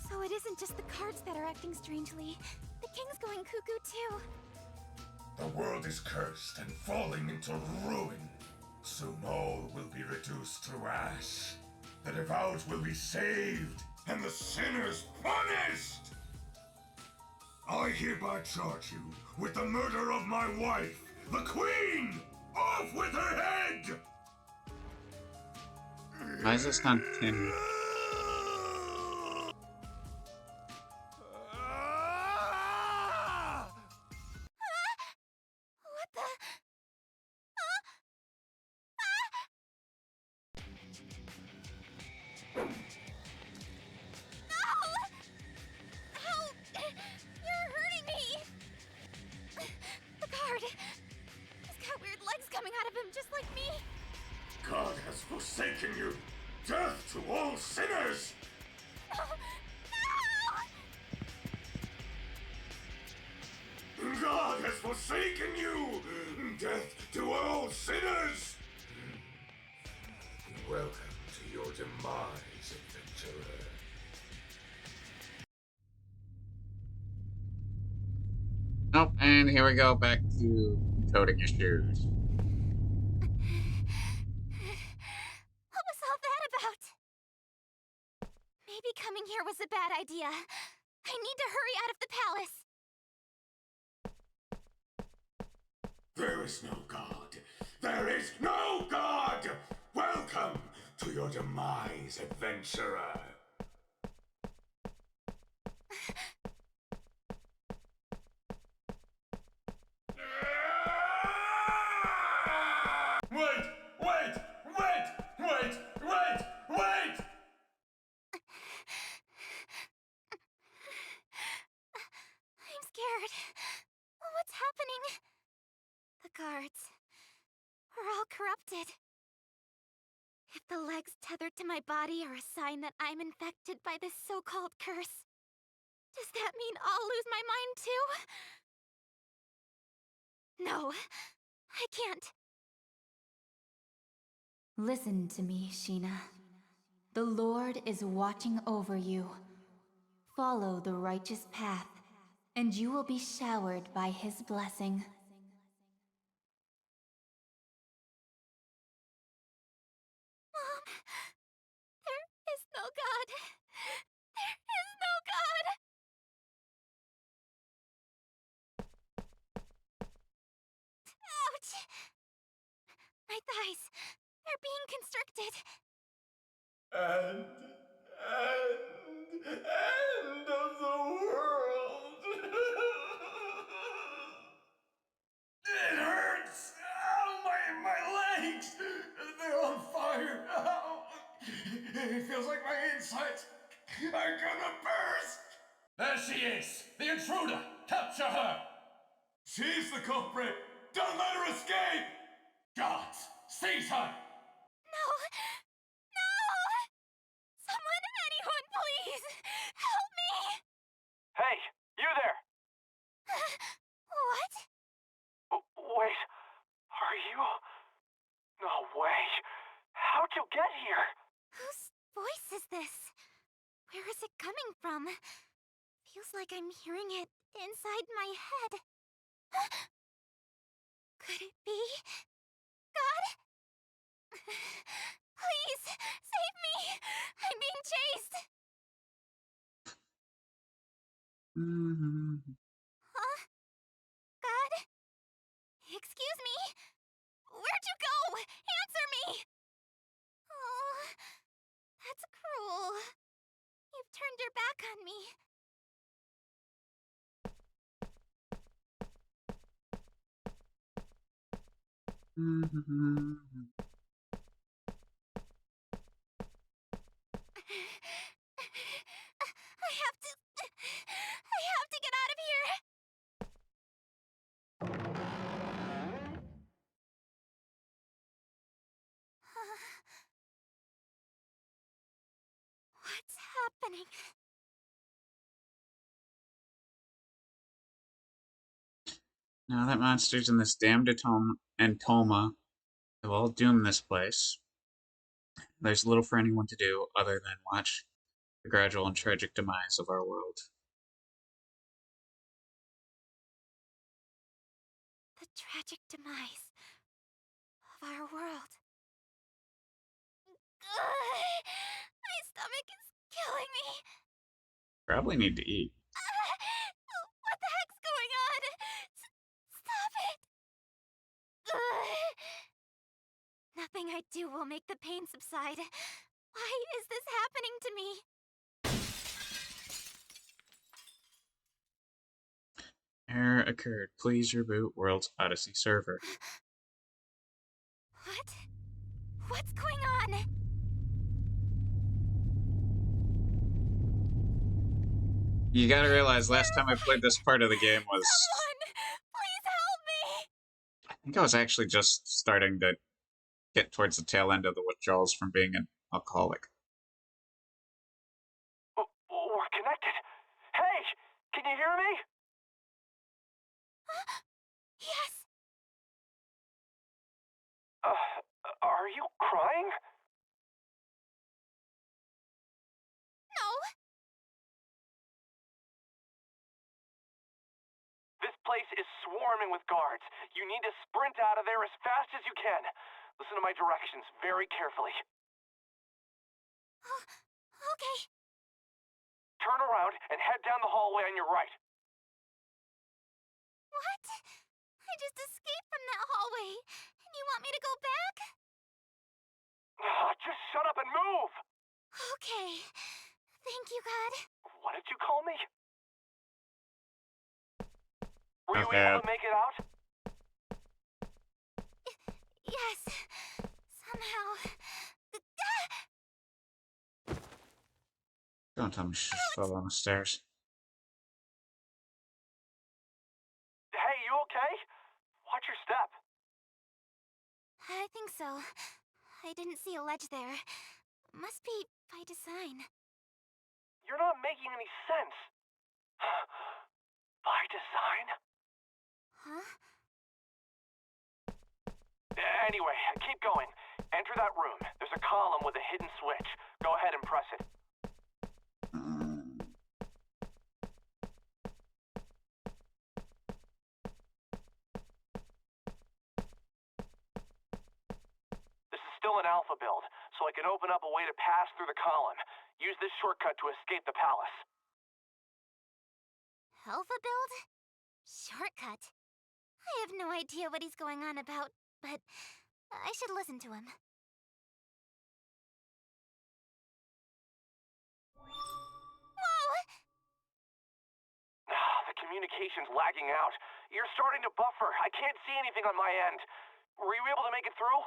So it isn't just the cards that are acting strangely. The king's going cuckoo too. The world is cursed and falling into ruin. Soon all will be reduced to ash. The devout will be saved, and the sinners punished! I hereby charge you with the murder of my wife, the Queen! Off with her head! Why is this not continuing? What the? No! Ow! You're hurting me! The guard! He's got weird legs coming out of him just like me! God has forsaken you! Death to all sinners! No! God has forsaken you! Death to all sinners! Welcome to your demise, adventurer. Nope, and here we go back to toting your shoes. What was all that about? Maybe coming here was a bad idea. I need to hurry out of the palace. There is no God. There is no God! Welcome to your demise, adventurer. Wait! Wait! Wait! Wait! Wait! Wait! I'm scared. What's happening? The guards are all corrupted. If the legs tethered to my body are a sign that I'm infected by this so-called curse, does that mean I'll lose my mind too? No, I can't. Listen to me, Sheena. The Lord is watching over you. Follow the righteous path, and you will be showered by his blessing. Mom, there is no God. There is no God. Ouch! My thighs, they're being constricted. End of the world. It hurts. Ow, my legs. They're on fire. Ow. It feels like my insides are gonna burst. There she is! The intruder! Capture her! She's the culprit. Don't let her escape. Guards! Seize her! No! No! Someone, anyone, please! Help me! Hey! You there! What? Wait. Are you? No way. How'd you get here? Whose voice is this? Where is it coming from? Feels like I'm hearing it inside my head. Could it be? God? Please, save me! I'm being chased! Huh? God? Excuse me? Where'd you go? Answer me! Oh, that's cruel. You've turned your back on me. I have to get out of here! What's happening? Now that monsters in this damned Antoma have all doomed this place, there's little for anyone to do other than watch the gradual and tragic demise of our world. The tragic demise of our world. Ugh, my stomach is killing me. Probably need to eat. What the heck's going on? Stop it! Ugh. Nothing I do will make the pain subside. Why is this happening to me? Error occurred. Please reboot World's Odyssey server. What? What's going on? You gotta realize, last time I played this part of the game was... Someone! Please help me! I think I was actually just starting to get towards the tail end of the withdrawals from being an alcoholic. Oh, we're connected. Hey, can you hear me? Yes! Are you crying? No! This place is swarming with guards. You need to sprint out of there as fast as you can. Listen to my directions very carefully. Oh, okay. Turn around and head down the hallway on your right. What? I just escaped from that hallway, and you want me to go back? Just shut up and move! Okay. Thank you, God. What did you call me? Were you Okay. able to make it out? Yes. Somehow. Don't tell me she just fell down the stairs. Hey, you okay? Watch your step. I think so. I didn't see a ledge there. Must be by design. You're not making any sense. By design? Huh? Anyway, keep going. Enter that room. There's a column with a hidden switch. Go ahead and press it. This is still an alpha build, so I can open up a way to pass through the column. Use this shortcut to escape the palace. Alpha build? Shortcut? I have no idea what he's going on about, but I should listen to him. Whoa! The communication's lagging out. You're starting to buffer. I can't see anything on my end. Were you able to make it through?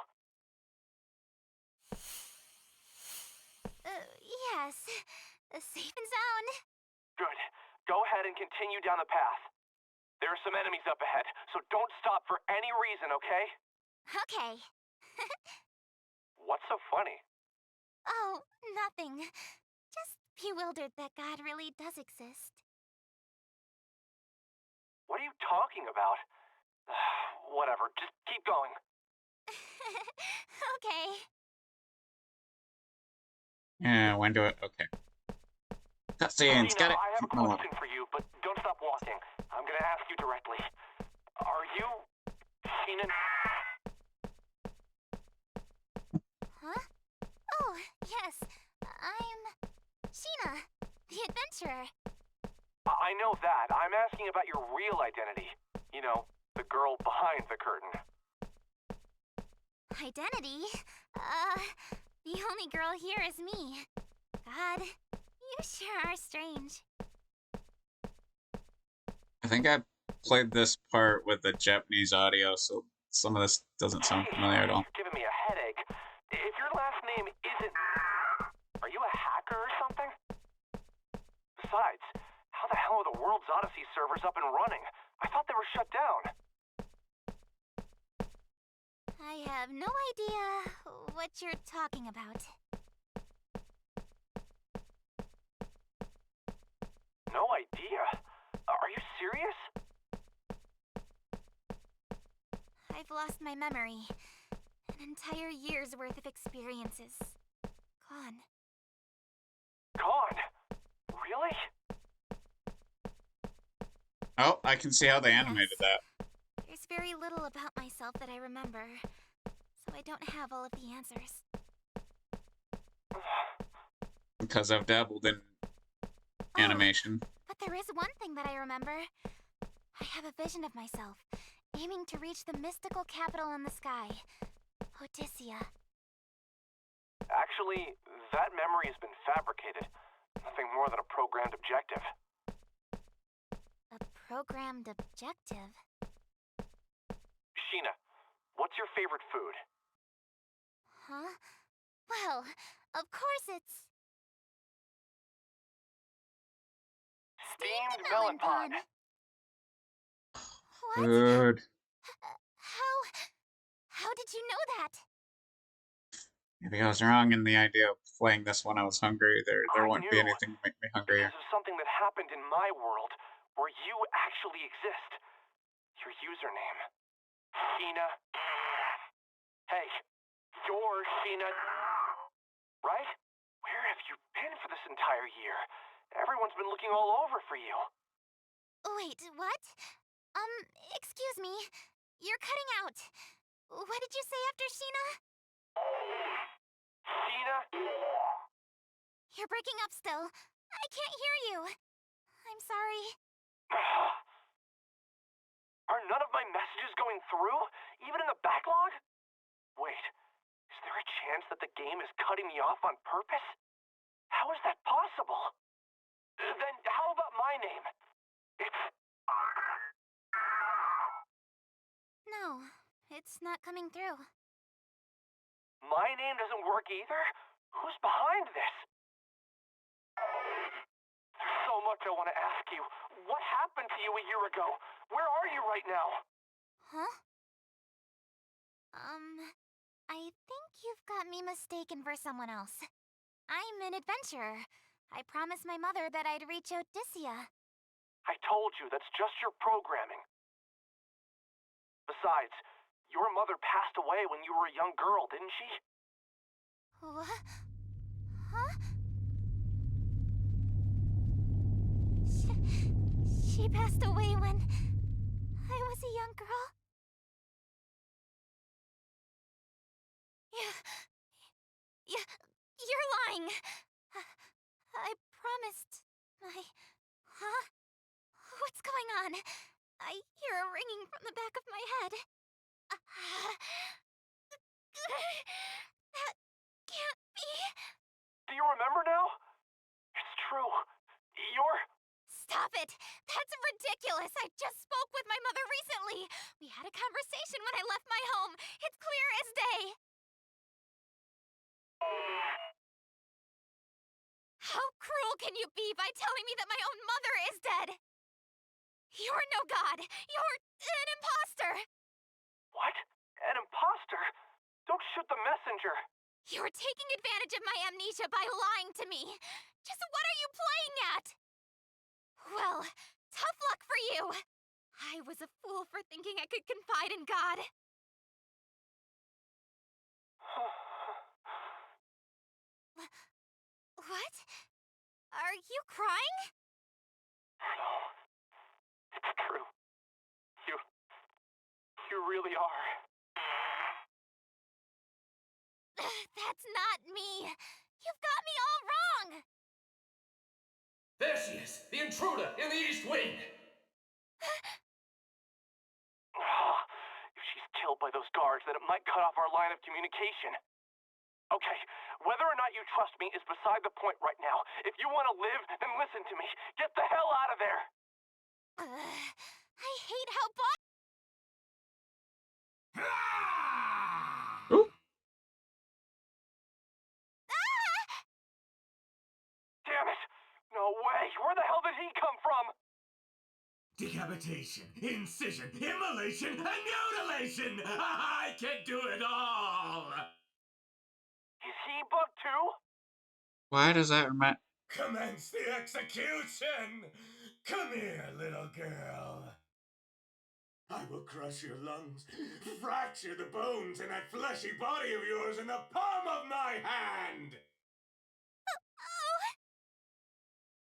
Yes. Safe and sound. Good. Go ahead and continue down the path. There are some enemies up ahead, so don't stop for any reason, okay? Okay. What's so funny? Oh, nothing. Just bewildered that God really does exist. What are you talking about? Whatever, just keep going. Okay. Yeah, when do it? Okay. Cutscenes, got it. I have a Oh, well. question for you, but don't stop walking. I'm gonna ask you directly. Are you... Shinan... Huh? Oh, yes. I'm... Sheena, the adventurer. I know know that. I'm asking about your real identity. You know, the girl behind the curtain. Identity? The only girl here is me. God, you sure are strange. I think I played this part with the Japanese audio, so some of this doesn't sound familiar at all. You're giving me a headache. If your last name isn't... Are you a hacker or something? Besides, how the hell are the World's Odyssey servers up and running? I thought they were shut down. I have no idea what you're talking about. No idea? Are you serious? I've lost my memory. An entire year's worth of experiences. Gone. Gone? Really? Oh, I can see how they animated Yes. that. There's very little about myself that I remember, so I don't have all of the answers. Because I've dabbled in animation. But there is one thing that I remember. I have a vision of myself, aiming to reach the mystical capital in the sky, Odyssia. Actually, that memory has been fabricated. Nothing more than a programmed objective. A programmed objective? Sheena, what's your favorite food? Huh? Well, of course it's... Steamed melon pod. What? Good. How did you know that? Maybe I was wrong in the idea of playing this when I was hungry. There I wouldn't be knew. anything to make me hungrier. Because of something that happened in my world, where you actually exist. Your username. Sheena. Hey, you're Sheena. Right? Where have you been for this entire year? Everyone's been looking all over for you. Wait, what? Excuse me. You're cutting out. What did you say after Sheena? Sheena? You're breaking up still. I can't hear you. I'm sorry. Are none of my messages going through? Even in the backlog? Wait, is there a chance that the game is cutting me off on purpose? How is that possible? Then how about my name? It's... No, it's not coming through. My name doesn't work either? Who's behind this? There's so much I want to ask you. What happened to you a year ago? Where are you right now? Huh? I think you've got me mistaken for someone else. I'm an adventurer. I promised my mother that I'd reach Odyssia. I told you, that's just your programming. Besides, your mother passed away when you were a young girl, didn't she? What? Huh? She passed away when I was a young girl? You're lying! I promised my... Huh? What's going on? I hear a ringing from the back of my head. That can't be... Do you remember now? It's true. You're... Stop it! That's ridiculous! I just spoke with my mother recently! We had a conversation when I left my home! It's clear as day! How cruel can you be by telling me that my own mother is dead? You're no god! You're an imposter! What? An imposter? Don't shoot the messenger! You're taking advantage of my amnesia by lying to me! Just what are you playing at? Well, tough luck for you! I was a fool for thinking I could confide in God. What? Are you crying? No. It's true. You really are. That's not me. You've got me all wrong. There she is, the intruder in the East Wing! If she's killed by those guards, then it might cut off our line of communication. Okay, whether or not you trust me is beside the point right now. If you want to live, then listen to me. Get the hell out of there! I hate how Ooh. Damn it! No way! Where the hell did he come from? Decapitation, incision, immolation, and mutilation! I can do it all! Is he bugged too? Why does that remind? Commence the execution! Come here, little girl. I will crush your lungs, fracture the bones in that fleshy body of yours in the palm of my hand!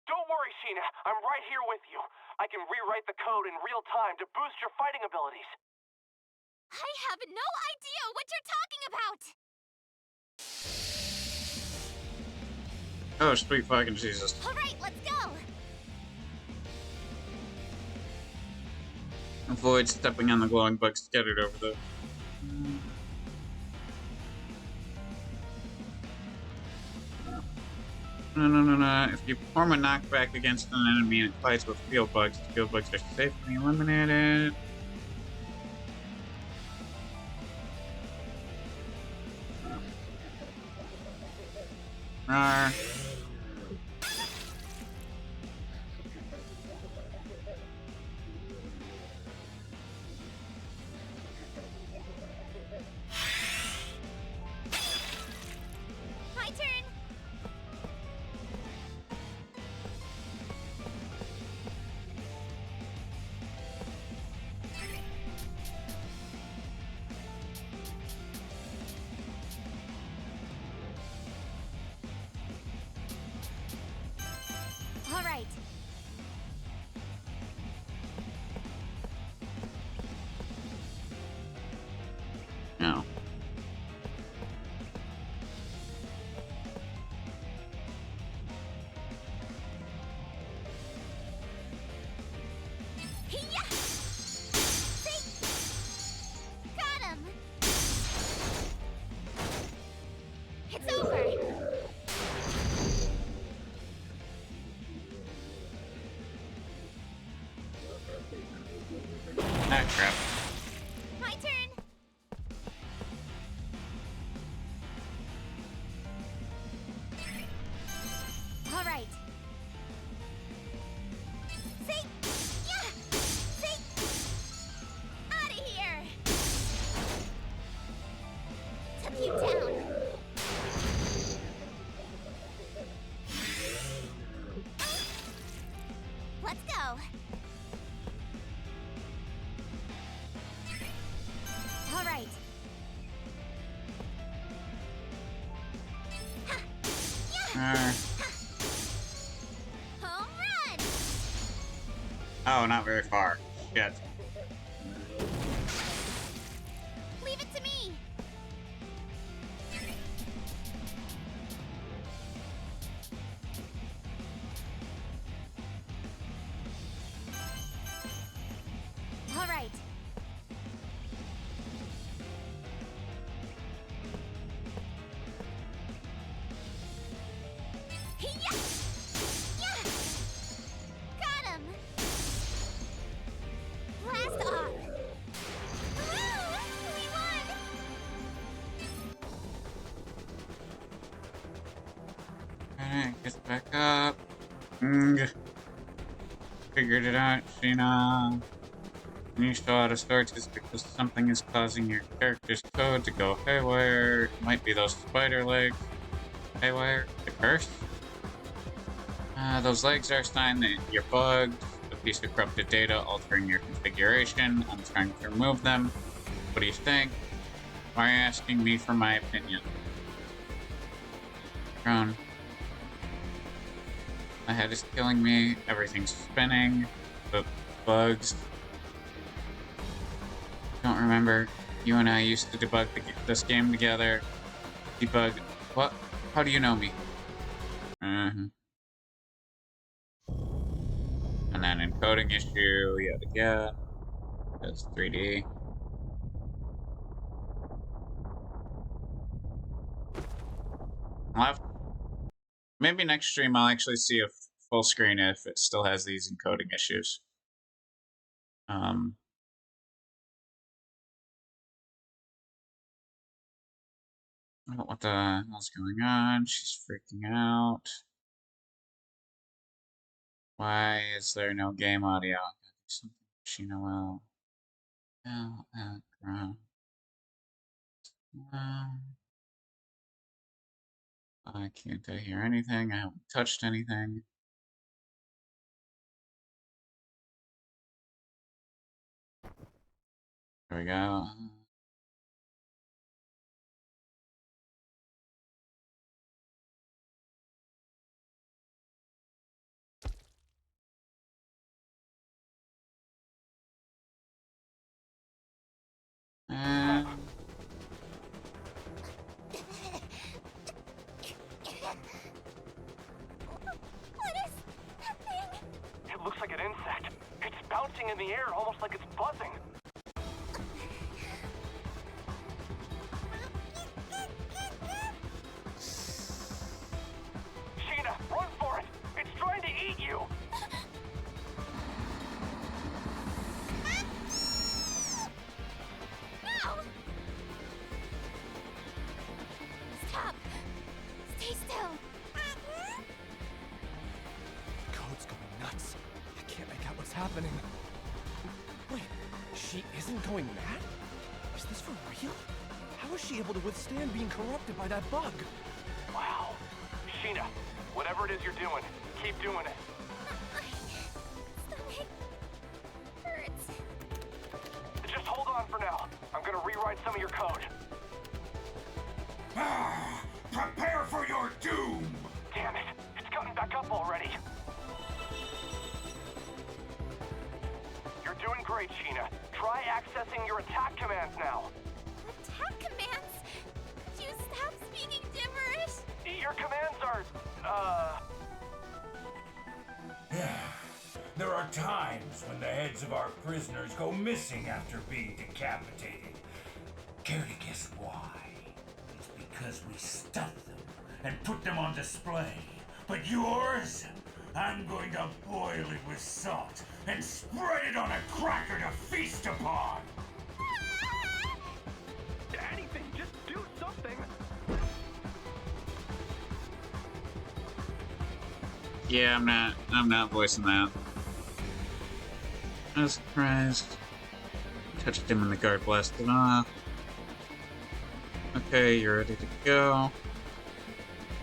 Don't worry, Sheena. I'm right here with you. I can rewrite the code in real time to boost your fighting abilities. I have no idea what you're talking about! Oh, sweet fucking Jesus. Alright, let's go! Avoid stepping on the glowing bugs scattered over the... No. If you perform a knockback against an enemy and it fights with field bugs, the field bugs are safely eliminated. Rawr. My turn! Alright. No. Hiya! See? Got him! It's over! Ah, crap. My turn! Alright. See? Yeah! See? Out of here! Took you down! Let's go! Alright. Ha! Yeah! Home run! Oh, not very far. Shit. Leave it to me! Alright. Hiya! Yeah! Got him! Blast off! We won! Alright, get back up. Figured it out, Sheena. When you show out of sorts, it's because something is causing your character's code to go haywire. It might be those spider legs. Haywire? The curse? Those legs are a sign that you're bugged. A piece of corrupted data altering your configuration. I'm trying to remove them. What do you think? Why are you asking me for my opinion? Drone. My head is killing me. Everything's spinning. The bugs. Don't remember. You and I used to debug this game together. Debug. What? How do you know me? And then encoding issue yet again. That's 3D. I'll have, maybe next stream I'll actually see a full screen if it still has these encoding issues. What the hell's going on? She's freaking out. Why is there no game audio? Something she know well. I can't hear anything. I haven't touched anything. There we go. And What is that thing? It looks like an insect. It's bouncing in the air, almost like it's buzzing. Sheena, run for it! It's trying to eat you! No! Stop! Stay still! Code's going nuts. I can't make out what's happening. Wait, she isn't going mad? Is this for real? How is she able to withstand being corrupted by that bug? Wow. Sheena, whatever it is you're doing, keep doing it. My stomach hurts. Just hold on for now. I'm gonna rewrite some of your code. Prepare for your doom! Damn it, it's gotten back up already. You're doing great, Sheena. Try accessing your attack commands now. Attack commands? Could you stop speaking gibberish? Your commands are, There are times when the heads of our prisoners go missing after being decapitated. Care to guess why? It's because we stuff them and put them on display. But yours? I'm going to boil it with salt and spread it on a cracker to feast upon! anything, just do something. yeah, I'm not voicing that. I was surprised. Touched him and the guard blasted off. Okay, you're ready to go.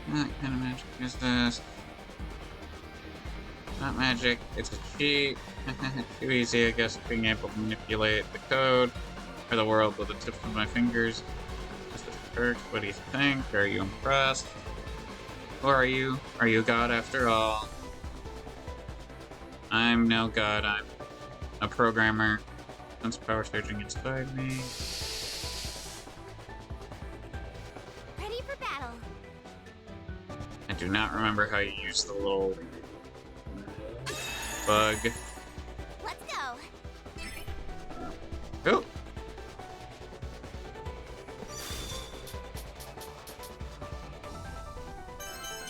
What kind of magic is this? Not magic, it's a cheat. Too easy, I guess, being able to manipulate the code or the world with the tips of my fingers. This is perks. What do you think? Are you impressed? Or are you? Are you God after all? I'm no God, I'm a programmer. Sense power surging inside me. Ready for battle. I do not remember how you use the little bug. Let's go. Oh!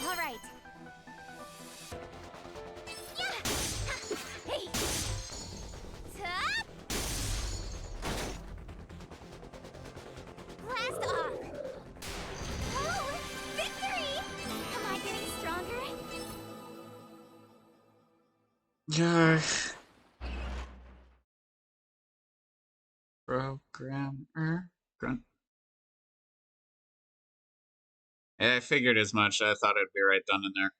All right. Yeah. Hey. Top. Blast off. Oh, victory! Am I getting stronger? Yeah. Programmer? Grunt. Yeah, I figured as much. I thought it'd be right done in there.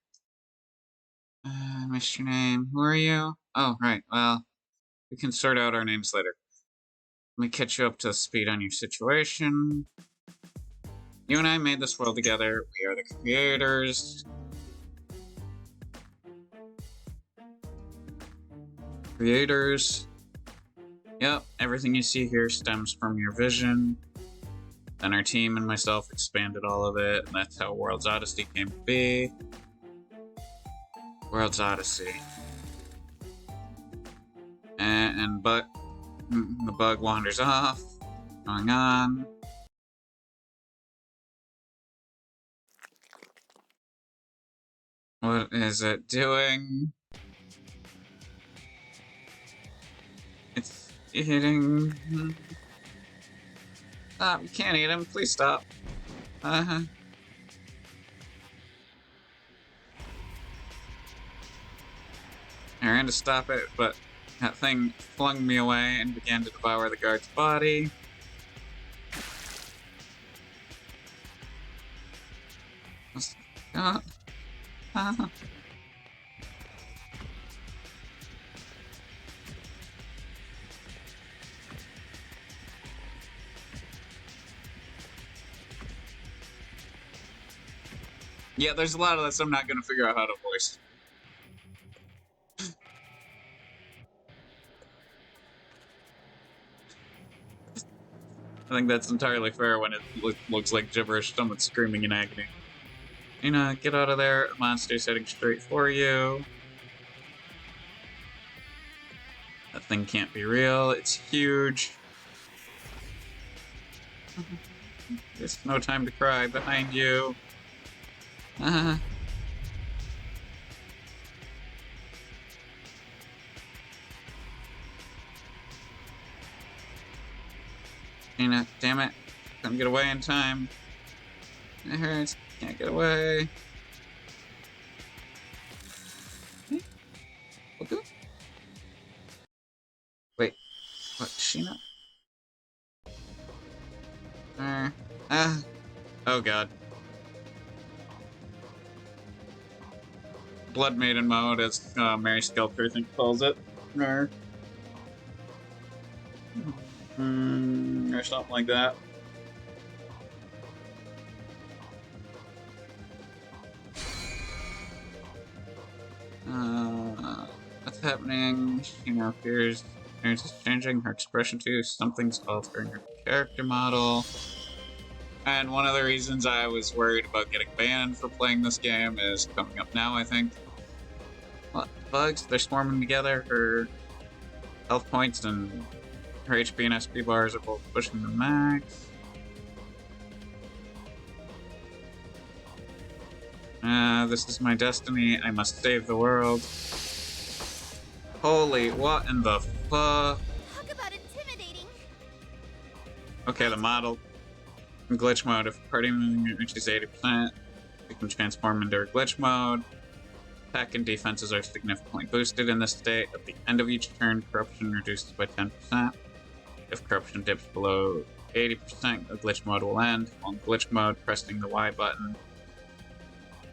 I missed your name. Who are you? Oh, right. Well, we can sort out our names later. Let me catch you up to speed on your situation. You and I made this world together. We are the creators. Yep, everything you see here stems from your vision. Then our team and myself expanded all of it, and that's how World's Odyssey came to be. World's Odyssey. And but the bug wanders off. Going on. What is it doing? It's eating. Stop! You can't eat him. Please stop. Trying to stop it, but that thing flung me away and began to devour the guard's body. God. Yeah, there's a lot of this I'm not gonna figure out how to voice. I think that's entirely fair when it looks like gibberish, someone screaming in agony. Get out of there. A monster's heading straight for you. That thing can't be real. It's huge. There's no time to cry. Behind you. Damn it. Couldn't get away in time. It hurts. Can't get away. Okay. Wait. What? Sheena? Oh god. Blood Maiden mode, as Mary Skelter, I think, calls it. Or something like that. What's happening? Fears is changing her expression too. Something's altering her character model. And one of the reasons I was worried about getting banned for playing this game is coming up now, I think. What? Bugs? They're swarming together. Her health points and her HP and SP bars are both pushing the max. This is my destiny. I must save the world. Holy, what in the fuck? Talk about intimidating. Okay, the model. In glitch mode, if party movement reaches 80%, you can transform into a glitch mode. Attack and defenses are significantly boosted in this state. At the end of each turn, corruption reduces by 10%. If corruption dips below 80%, the glitch mode will end. On glitch mode, pressing the Y button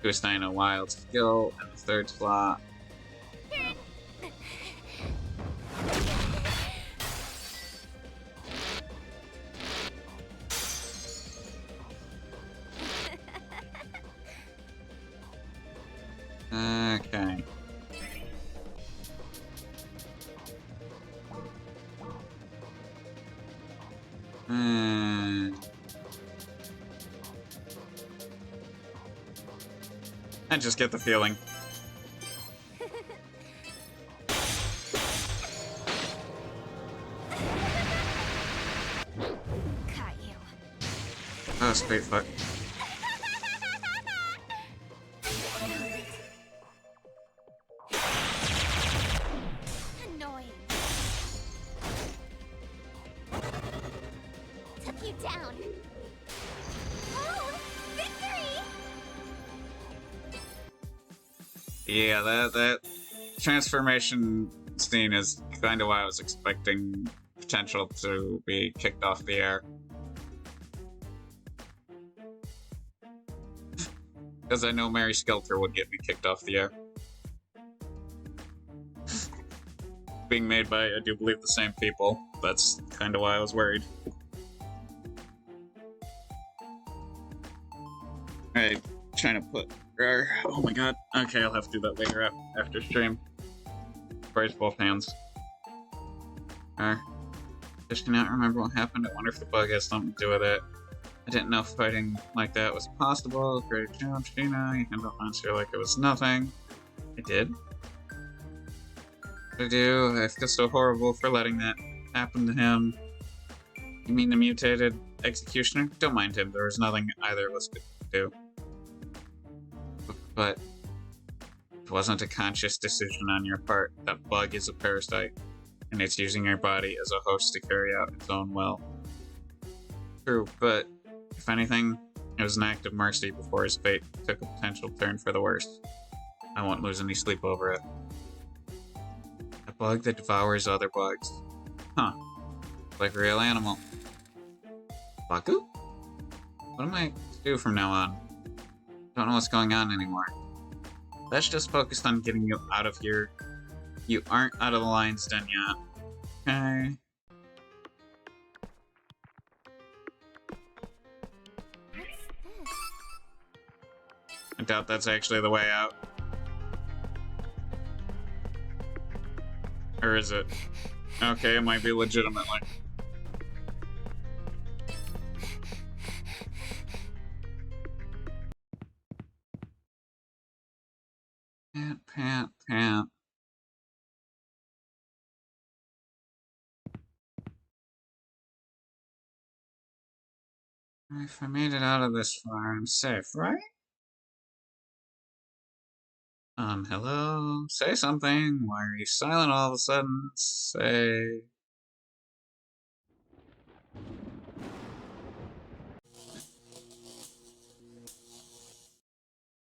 to assign a wild skill in the third slot. Okay. I just get the feeling. Caught you. Oh, straight fuck. Annoying. Took you down. Oh, victory! Yeah, that transformation scene is kind of why I was expecting potential to be kicked off the air. Because I know Mary Skelter would get me kicked off the air. Being made by, I do believe, the same people. That's kind of why I was worried. Alright, trying to put... Oh my god. Okay, I'll have to do that later after stream. Praise both hands. Just cannot remember what happened. I wonder if the bug has something to do with it. I didn't know fighting like that was possible. Great job, Sheena. You handled the monster like it was nothing. I did. I do. I feel so horrible for letting that happen to him. You mean the mutated executioner? Don't mind him. There was nothing either of us could do. But it wasn't a conscious decision on your part. That bug is a parasite, and it's using your body as a host to carry out its own will. True, but if anything, it was an act of mercy before his fate took a potential turn for the worse. I won't lose any sleep over it. A bug that devours other bugs. Huh. Like a real animal. Baku? What am I to do from now on? Don't know what's going on anymore. Let's just focus on getting you out of here. You aren't out of the lion's den yet. Okay. What's this? I doubt that's actually the way out. Or is it? Okay, it might be legitimately. Pant, pant, pant. If I made it out of this far, I'm safe, right? Hello? Say something. Why are you silent all of a sudden? Say...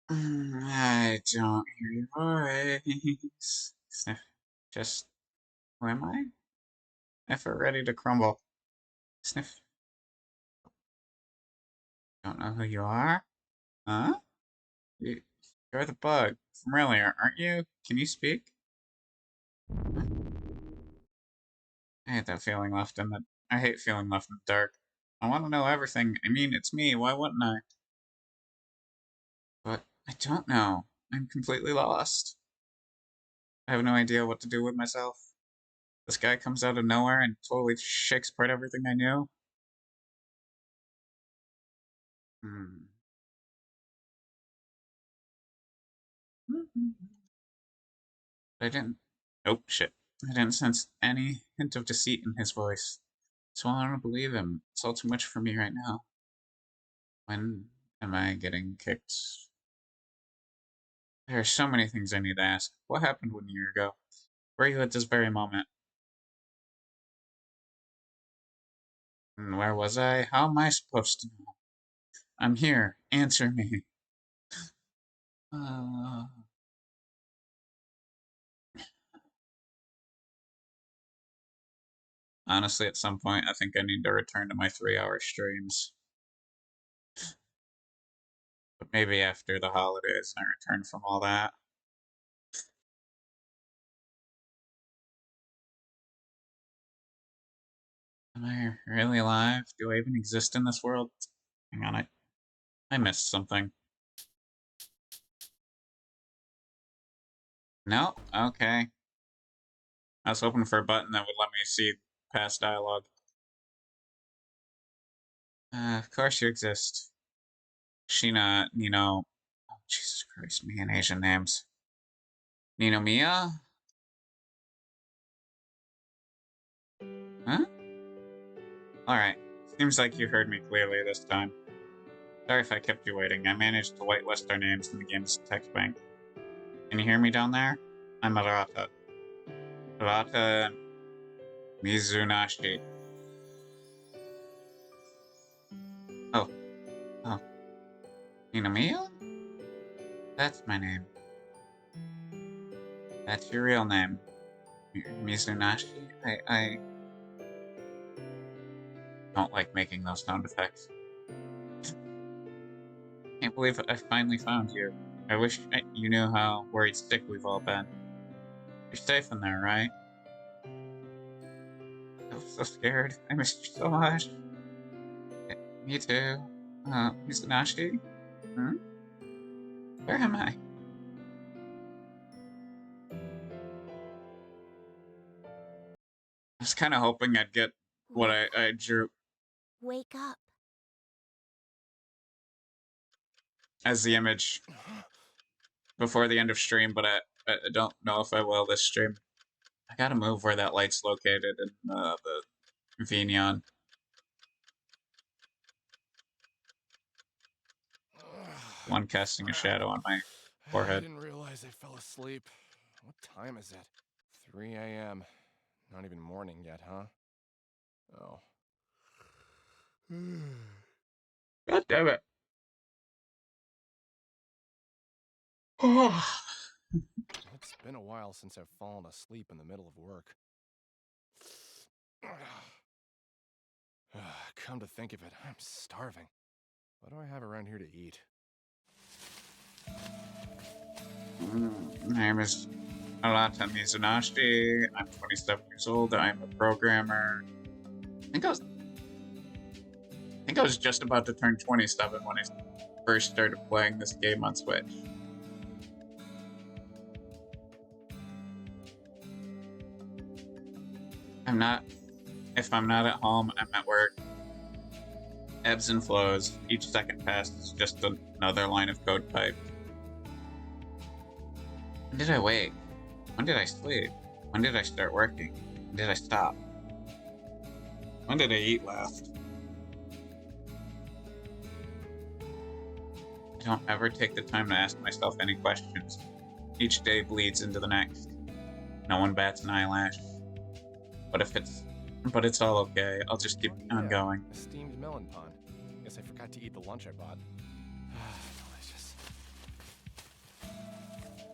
I don't hear your voice. Sniff. Just... Who am I? Effort ready to crumble. Sniff. Don't know who you are? Huh? You're the bug from earlier, aren't you? Can you speak? Huh? I hate that feeling left in the... I hate feeling left in the dark. I want to know everything. I mean, it's me. Why wouldn't I? But I don't know. I'm completely lost. I have no idea what to do with myself. This guy comes out of nowhere and totally shakes apart everything I knew. Hmm. I didn't... Oh, shit. I didn't sense any hint of deceit in his voice. So I don't believe him. It's all too much for me right now. When am I getting kicked? There are so many things I need to ask. What happened 1 year ago? Where are you at this very moment? And where was I? How am I supposed to know? I'm here. Answer me. Uh, Honestly, at some point, I think I need to return to my 3-hour streams. But maybe after the holidays and I return from all that. Am I really alive? Do I even exist in this world? Hang on, I missed something. No? Okay. I was hoping for a button that would let me see past dialogue. Of course you exist. Sheena, Nino... Oh, Jesus Christ, me and Asian names. Nino Mia? Huh? Alright. Seems like you heard me clearly this time. Sorry if I kept you waiting. I managed to whitelist our names in the game's text bank. Can you hear me down there? I'm Arata. Arata Mizunashi. Oh. Oh. Ninomiya? That's my name. That's your real name. Mizunashi? I don't like making those sound effects. Can't believe I finally found you. I wish you knew how worried sick we've all been. You're safe in there, right? I was so scared. I missed you so much. Me too. Mizunashi? Hmm? Where am I? I was kind of hoping I'd get what I drew Wake up. as the image before the end of stream, but I don't know if I will this stream. I gotta move where that light's located in the Vignon. One casting a shadow on my I forehead. didn't realize I fell asleep. What time is it? 3 a.m. Not even morning yet, huh? Oh. God damn it. It's been a while since I've fallen asleep in the middle of work. Come to think of it, I'm starving. What do I have around here to eat? My name is Alata Mizunashi. I'm 27 years old. I'm a programmer. I think I was just about to turn 27 when I first started playing this game on Switch. If I'm not at home, I'm at work. Ebbs and flows. Each second passed is just another line of code typed. When did I wake? When did I sleep? When did I start working? When did I stop? When did I eat last? I don't ever take the time to ask myself any questions. Each day bleeds into the next. No one bats an eyelash. But it's all okay. I'll just keep on going. A steamed melon pond. Guess I forgot to eat the lunch I bought. Delicious.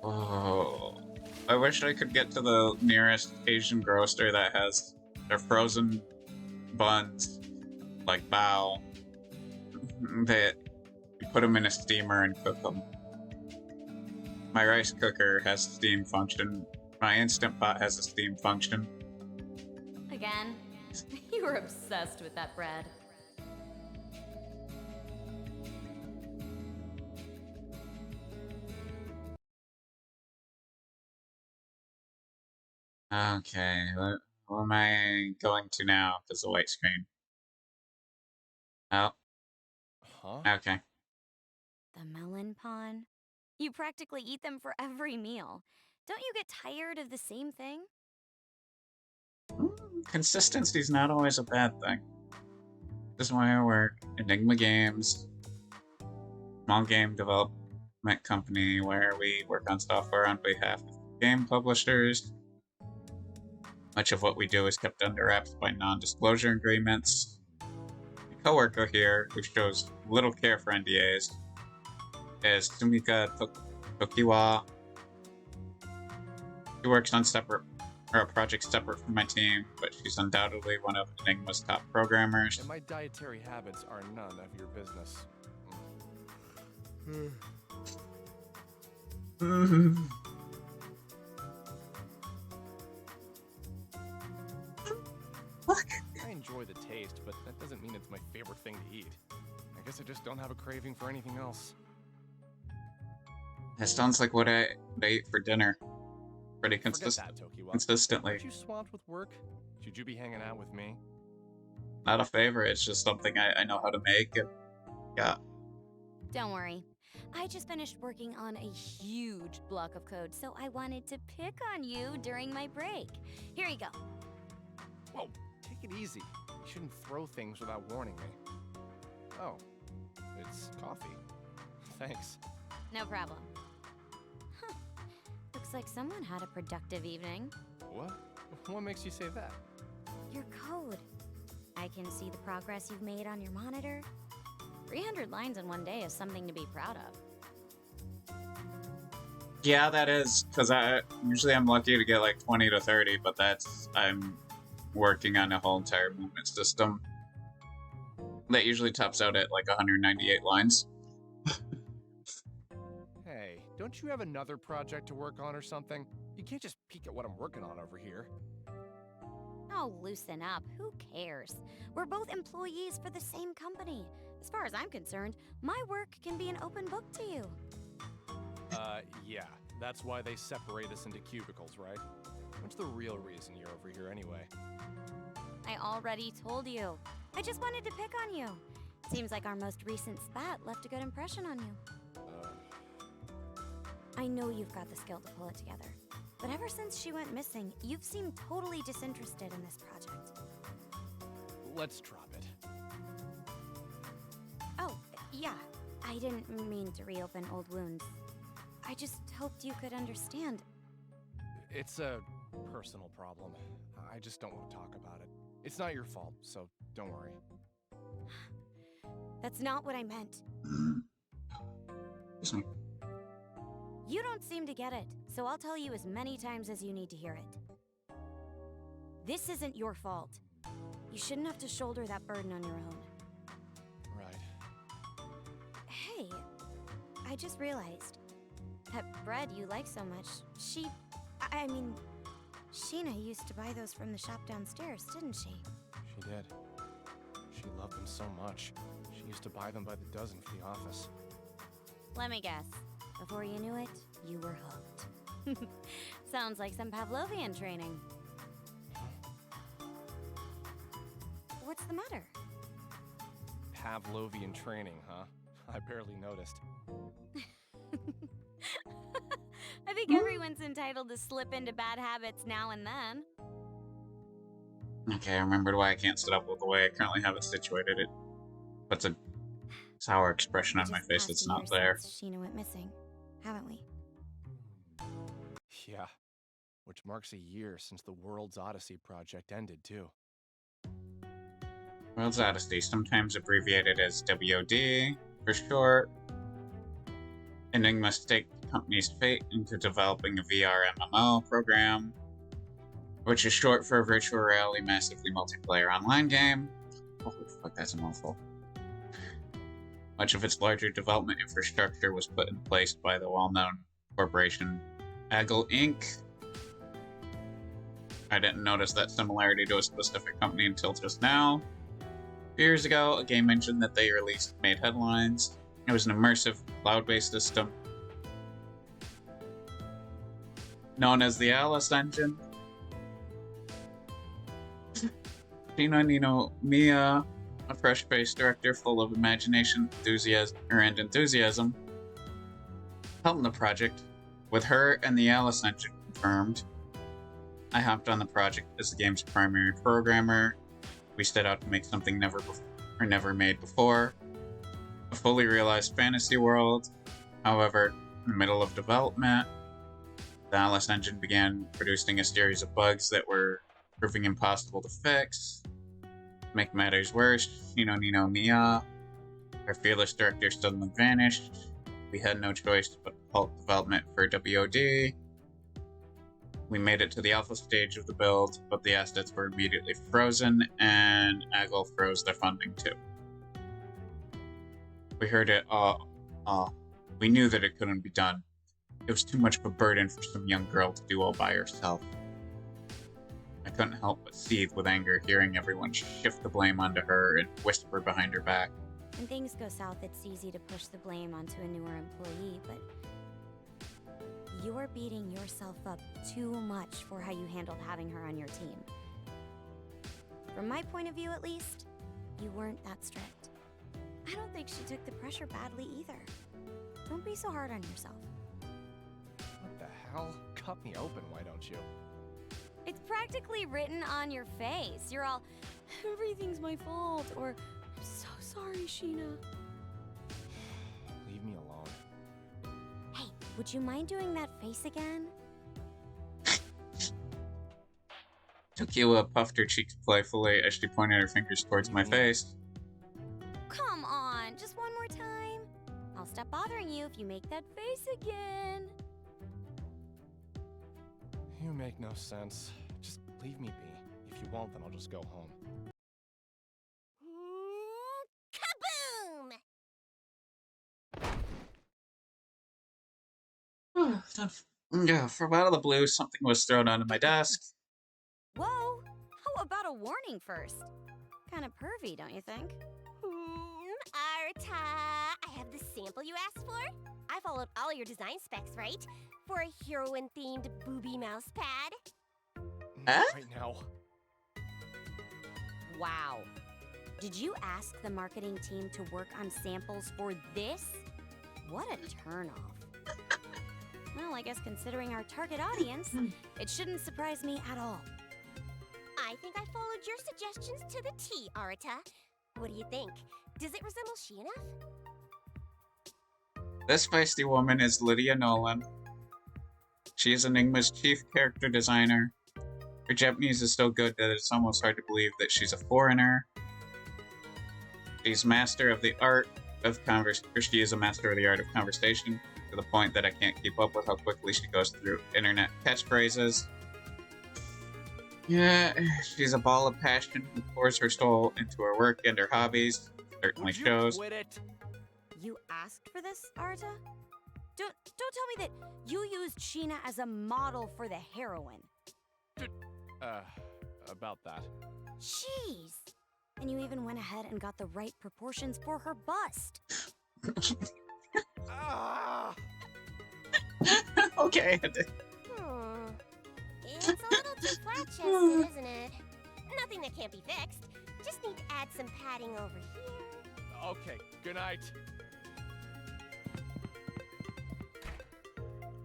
Oh, I wish I could get to the nearest Asian grocer that has their frozen buns, like bao, that you put them in a steamer and cook them. My rice cooker has a steam function. My Instant Pot has a steam function. Again? You were obsessed with that bread. Okay, what am I going to now? Because the white screen. Oh, Huh? okay. The melon pond? You practically eat them for every meal. Don't you get tired of the same thing? Consistency is not always a bad thing. This is why I work. Enigma Games, small game development company where we work on software on behalf of game publishers. Much of what we do is kept under wraps by non-disclosure agreements. My coworker here, who shows little care for NDAs, is Sumika Tokiwa. She works on a project separate from my team, but she's undoubtedly one of Enigma's top programmers. And my dietary habits are none of your business. I enjoy the taste, but that doesn't mean it's my favorite thing to eat. I guess I just don't have a craving for anything else. That sounds like what I ate for dinner. Pretty Forget that, Tokiwa. consistently. Aren't you swamped with work? Should you be hanging out with me? Not a favorite, it's just something I know how to make. And yeah. Don't worry. I just finished working on a huge block of code, so I wanted to pick on you during my break. Here you go. Whoa, take it easy. You shouldn't throw things without warning me. Oh, it's coffee. Thanks. No problem. Huh. Looks like someone had a productive evening. What? What makes you say that? Your code. I can see the progress you've made on your monitor. 300 lines in one day is something to be proud of. Yeah, that is, because I'm lucky to get like 20 to 30, but I'm working on a whole entire movement system that usually tops out at like 198 lines. Hey, don't you have another project to work on or something? You can't just peek at what I'm working on over here. Oh, loosen up. Who cares? We're both employees for the same company. As far as I'm concerned, my work can be an open book to you. Yeah. That's why they separate us into cubicles, right? What's the real reason you're over here anyway? I already told you. I just wanted to pick on you. Seems like our most recent spat left a good impression on you. I know you've got the skill to pull it together, but ever since she went missing, you've seemed totally disinterested in this project. Let's drop it. Oh, yeah. I didn't mean to reopen old wounds. I just hoped you could understand. It's a personal problem. I just don't want to talk about it. It's not your fault, so don't worry. That's not what I meant. Excuse me. You don't seem to get it, so I'll tell you as many times as you need to hear it. This isn't your fault. You shouldn't have to shoulder that burden on your own. Right. Hey, I just realized that bread you like so much, I mean, Sheena used to buy those from the shop downstairs, didn't she? She did. She loved them so much. She used to buy them by the dozen for the office. Let me guess. Before you knew it, you were hooked. Sounds like some Pavlovian training. What's the matter? Pavlovian training, huh? I barely noticed. I think everyone's entitled to slip into bad habits now and then. Okay, I remembered why I can't sit up with the way I currently have it situated. It puts a sour expression on my face that's not there. Sheena went missing, haven't we? Yeah. Which marks a year since the World's Odyssey project ended, too. World's Odyssey, sometimes abbreviated as WOD for short. Enigma staked the company's fate into developing a VR MMO program, which is short for a virtual reality massively multiplayer online game. Holy fuck, that's a mouthful. Much of its larger development infrastructure was put in place by the well-known corporation Agile Inc. I didn't notice that similarity to a specific company until just now. A few years ago, a game engine that they released made headlines. It was an immersive, cloud-based system known as the Alice Engine. Shinanigans, a fresh-faced director full of imagination, enthusiasm, helped in the project. With her and the Alice Engine confirmed, I hopped on the project as the game's primary programmer. We set out to make something never made before. A fully realized fantasy world. However, in the middle of development, the Alice Engine began producing a series of bugs that were proving impossible to fix. To make matters worse, Mia, our fearless director, suddenly vanished. We had no choice but to halt development for WOD. We made it to the alpha stage of the build, but the assets were immediately frozen, and Agile froze their funding too. We heard it, we knew that it couldn't be done. It was too much of a burden for some young girl to do all by herself. I couldn't help but seethe with anger hearing everyone shift the blame onto her and whisper behind her back. When things go south, it's easy to push the blame onto a newer employee, but you're beating yourself up too much for how you handled having her on your team. From my point of view, at least, you weren't that strict. I don't think she took the pressure badly either. Don't be so hard on yourself. What the hell? Cut me open, why don't you? It's practically written on your face. You're all, everything's my fault, or I'm so sorry, Sheena. Leave me alone. Hey, would you mind doing that face again? Tequila puffed her cheeks playfully as she pointed her fingers towards my face. Come on, just one more time. I'll stop bothering you if you make that face again. You make no sense. Just leave me be. If you won't, then I'll just go home. Kaboom! Yeah, from out of the blue, something was thrown onto my desk. Whoa! How about a warning first? Kinda pervy, don't you think? Arta, I have the sample you asked for. I followed all your design specs, right? For a heroine-themed booby mouse pad. Not right now. Wow. Did you ask the marketing team to work on samples for this? What a turnoff. Well, I guess considering our target audience, it shouldn't surprise me at all. I think I followed your suggestions to the T, Arita. What do you think? Does it resemble Sheena? This feisty woman is Lydia Nolan. She is Enigma's chief character designer. Her Japanese is so good that it's almost hard to believe that she's a foreigner. She's master of the art of she is a master of the art of conversation, to the point that I can't keep up with how quickly she goes through internet catchphrases. Yeah, she's a ball of passion who pours her soul into her work and her hobbies. Certainly Would you shows. quit it? You asked for this, Arta? Don't tell me that you used Sheena as a model for the heroine. About that. Jeez. And you even went ahead and got the right proportions for her bust. Ah! Okay. It's a little too flat-chested, isn't it? Nothing that can't be fixed. Just need to add some padding over here. Okay, good night.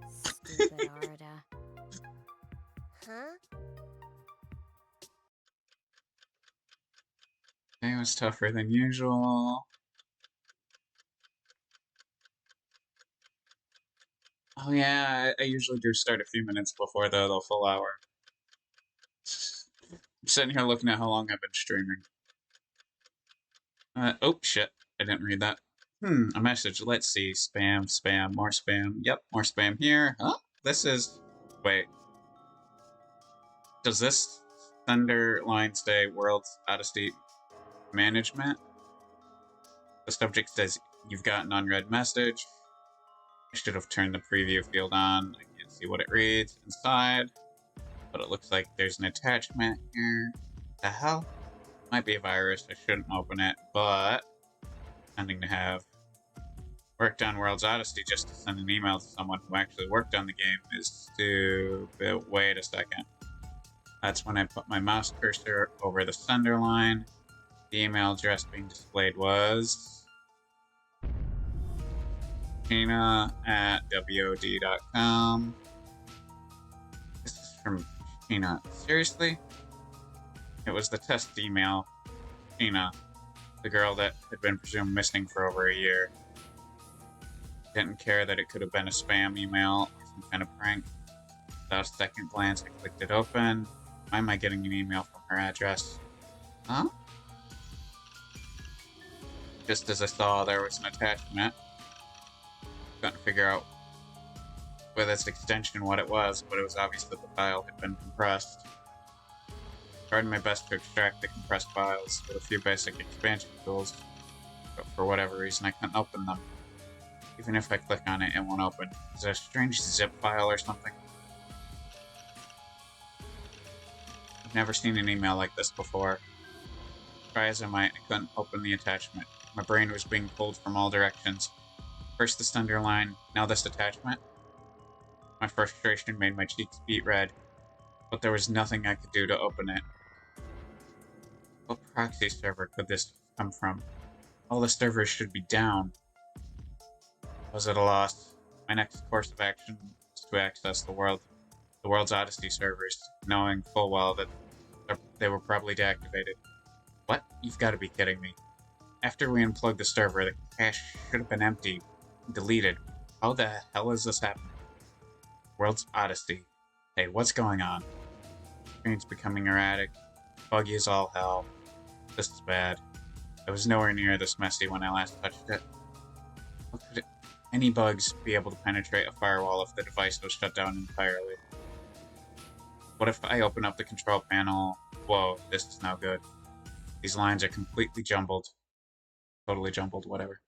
Stupid Arta. Huh? It was tougher than usual. Oh yeah, I usually do start a few minutes before the full hour. I'm sitting here looking at how long I've been streaming. Oh shit, I didn't read that. A message. Let's see. Spam, spam, more spam. Yep, more spam here. Huh? This is... Wait. Does this underline say World's Odyssey Management? The subject says, you've got an unread message. I should have turned the preview field on. I can't see what it reads inside. But it looks like there's an attachment here. The hell? Might be a virus. I shouldn't open it, but... Ending to have worked on World's Odyssey just to send an email to someone who actually worked on the game is stupid. Wait a second. That's when I put my mouse cursor over the sender line. The email address being displayed was Sheena@wod.com. This is from Sheena. Seriously? It was the test email. Sheena, the girl that had been presumed missing for over a year. Didn't care that it could have been a spam email or some kind of prank. Without a second glance, I clicked it open. Why am I getting an email from her address? Huh? Just as I saw there was an attachment. Couldn't figure out with its extension what it was, but it was obvious that the file had been compressed. Tried my best to extract the compressed files with a few basic expansion tools, but for whatever reason I couldn't open them. Even if I click on it, it won't open. Is it a strange zip file or something? I've never seen an email like this before. Try as I might, I couldn't open the attachment. My brain was being pulled from all directions. First this underline, now this attachment. My frustration made my cheeks beat red, but there was nothing I could do to open it. What proxy server could this come from? All the servers should be down. I was at a loss. My next course of action was to access the World's Odyssey servers, knowing full well that they were probably deactivated. What? You've got to be kidding me. After we unplugged the server, the cache should have been empty, deleted. How the hell is this happening? World's Odyssey. Hey, what's going on? Screen's becoming erratic. Buggy as all hell. This is bad. I was nowhere near this messy when I last touched it. How could any bugs be able to penetrate a firewall if the device was shut down entirely? What if I open up the control panel? Whoa, this is no good. These lines are completely jumbled. Totally jumbled, whatever.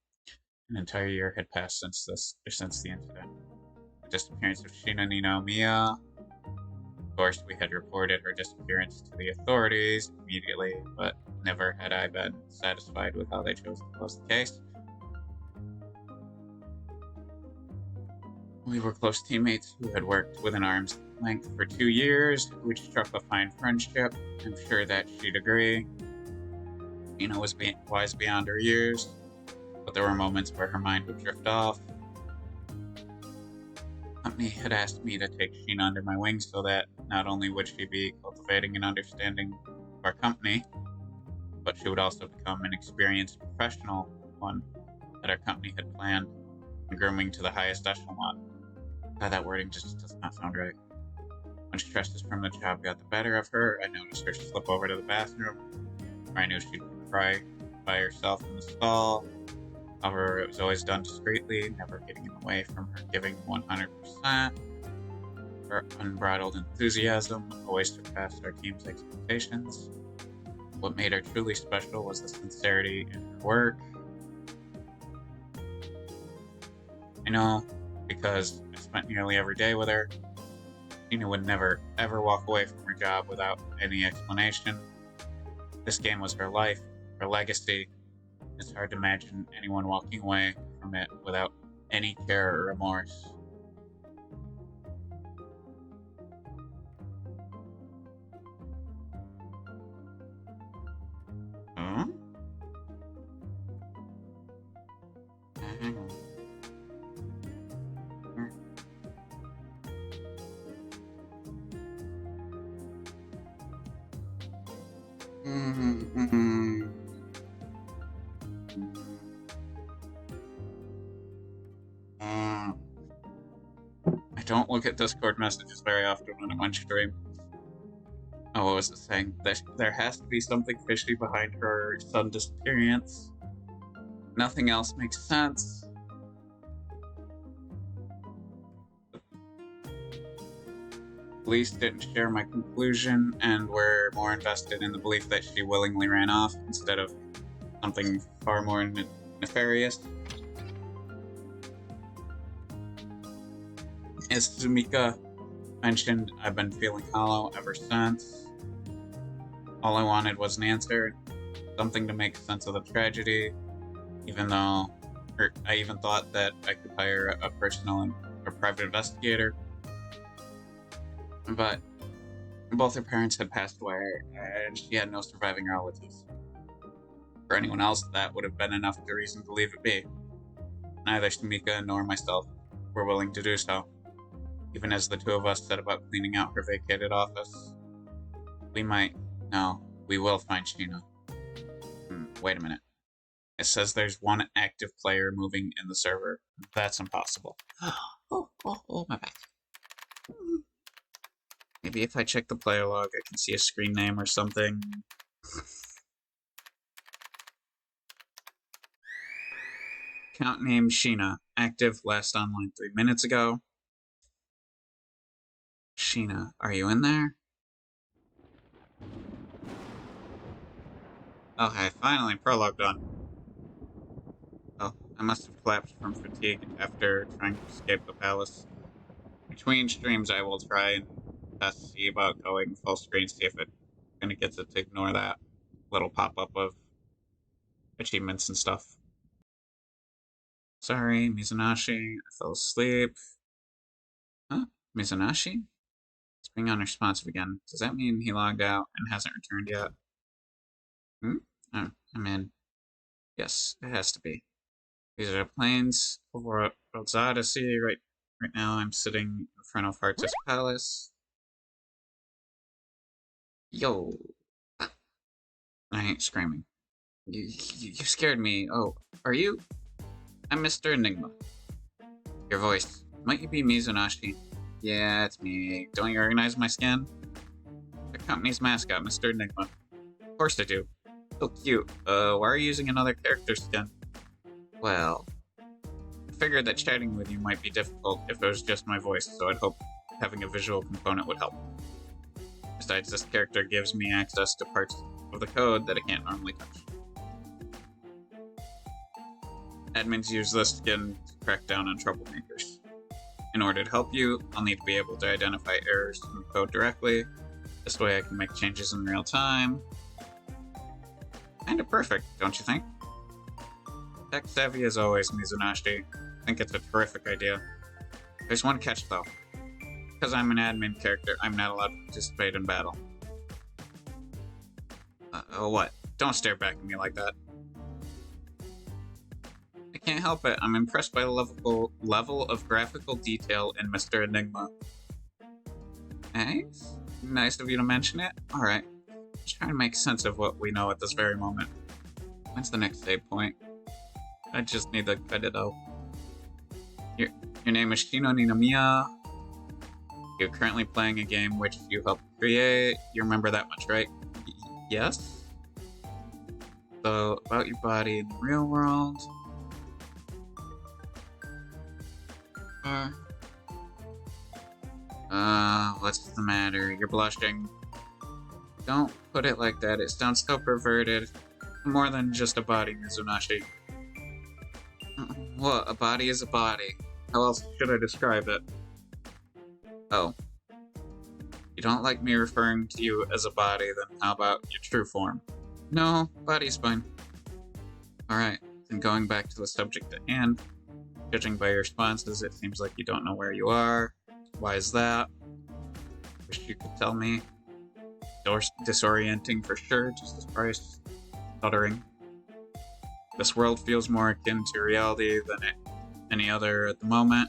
An entire year had passed since the incident. The disappearance of Shinanigans Mia. Of course, we had reported her disappearance to the authorities immediately, but never had I been satisfied with how they chose to close the case. We were close teammates who had worked within arm's length for 2 years, which struck a fine friendship. I'm sure that she'd agree. Tina was wise beyond her years, but there were moments where her mind would drift off. Company had asked me to take Sheena under my wing so that not only would she be cultivating an understanding of our company, but she would also become an experienced professional one that our company had planned and grooming to the highest echelon. God, that wording just does not sound right. When stresses from the job got the better of her, I noticed her slip over to the bathroom, where I knew she'd cry by herself in the stall. However, it was always done discreetly, never getting in the way from her giving 100%. Her unbridled enthusiasm always surpassed our team's expectations. What made her truly special was the sincerity in her work. I know, because I spent nearly every day with her. Sheena would never, ever walk away from her job without any explanation. This game was her life, her legacy. It's hard to imagine anyone walking away from it without any care or remorse. Huh? Hang on. I don't look at Discord messages very often when I'm on stream. Oh, what was it saying? There has to be something fishy behind her sudden disappearance. Nothing else makes sense. Police didn't share my conclusion and were more invested in the belief that she willingly ran off instead of something far more nefarious. As Sumika mentioned, I've been feeling hollow ever since. All I wanted was an answer, something to make sense of the tragedy, I even thought that I could hire a private investigator. But both her parents had passed away, and she had no surviving relatives. For anyone else, that would have been enough of a reason to leave it be. Neither Sumika nor myself were willing to do so. Even as the two of us set about cleaning out her vacated office. We will find Sheena. Wait a minute. It says there's one active player moving in the server. That's impossible. Oh, my back. Maybe if I check the player log, I can see a screen name or something. Account name Sheena. Active last online 3 minutes ago. Sheena, are you in there? Okay, finally, prologue done. Oh, I must have collapsed from fatigue after trying to escape the palace. Between streams, I will try and see about going full screen, see if it kind of gets it to ignore that little pop-up of achievements and stuff. Sorry, Mizunashii, I fell asleep. Huh? Mizunashii? It's being unresponsive again. Does that mean he logged out and hasn't returned yet? Oh, I'm in. Yes, it has to be. These are the plains over World's Odyssey. Right now I'm sitting in front of Heart's Palace. Yo! I ain't screaming. You scared me. Oh, are you? I'm Mr. Enigma. Your voice. Might you be Mizunashii? Yeah, it's me. Don't you recognize my skin? The company's mascot, Mr. Enigma. Of course I do. So cute. Why are you using another character's skin? Well, I figured that chatting with you might be difficult if it was just my voice, so I'd hope having a visual component would help. Besides, this character gives me access to parts of the code that I can't normally touch. Admins use this skin to crack down on troublemakers. In order to help you, I'll need to be able to identify errors in the code directly. This way I can make changes in real time. Kinda perfect, don't you think? Tech savvy as always, Mizunashii. I think it's a terrific idea. There's one catch though. Because I'm an admin character, I'm not allowed to participate in battle. What? Don't stare back at me like that. I can't help it. I'm impressed by the level of graphical detail in Mr. Enigma. Thanks. Nice of you to mention it. Alright. Just trying to make sense of what we know at this very moment. When's the next save point? I just need to cut it out. Your name is Shino Ninomiya. You're currently playing a game which you helped create. You remember that much, right? Yes? So, about your body in the real world. What's the matter? You're blushing. Don't put it like that. It sounds so perverted. More than just a body, Mizunashi. What? A body is a body. How else should I describe it? Oh. You don't like me referring to you as a body, then how about your true form? No, body's fine. Alright, then going back to the subject at hand. Judging by your responses, it seems like you don't know where you are. Why is that? Wish you could tell me. Disorienting for sure, just as Bryce. Stuttering. This world feels more akin to reality than any other at the moment.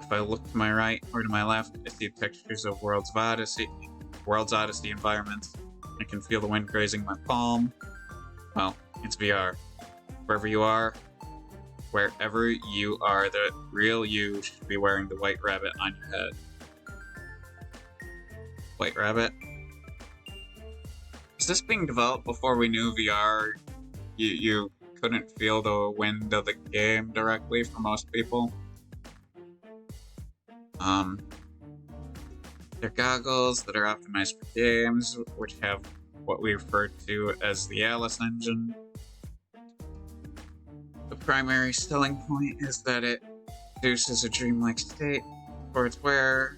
If I look to my right or to my left, I see textures of World's Odyssey environments. I can feel the wind grazing my palm. Well, it's VR. Wherever you are, the real you should be wearing the white rabbit on your head. White rabbit? Is this being developed before we knew VR? You couldn't feel the wind of the game directly for most people. They're goggles that are optimized for games, which have what we refer to as the Alice engine. The primary selling point is that it produces a dreamlike state for its wearer.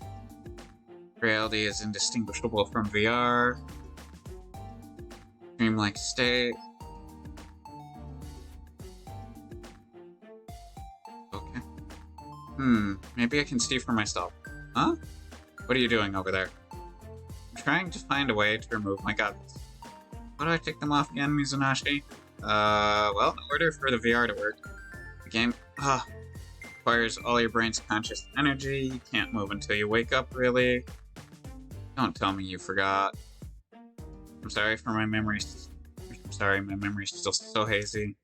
Reality is indistinguishable from VR. Dreamlike state. Okay. Maybe I can see for myself. Huh? What are you doing over there? I'm trying to find a way to remove my goggles. How do I take them off again, Mizunashi? Well, in order for the VR to work, the game, requires all your brain's conscious energy. You can't move until you wake up, really. Don't tell me you forgot. I'm sorry, my memory's still so hazy.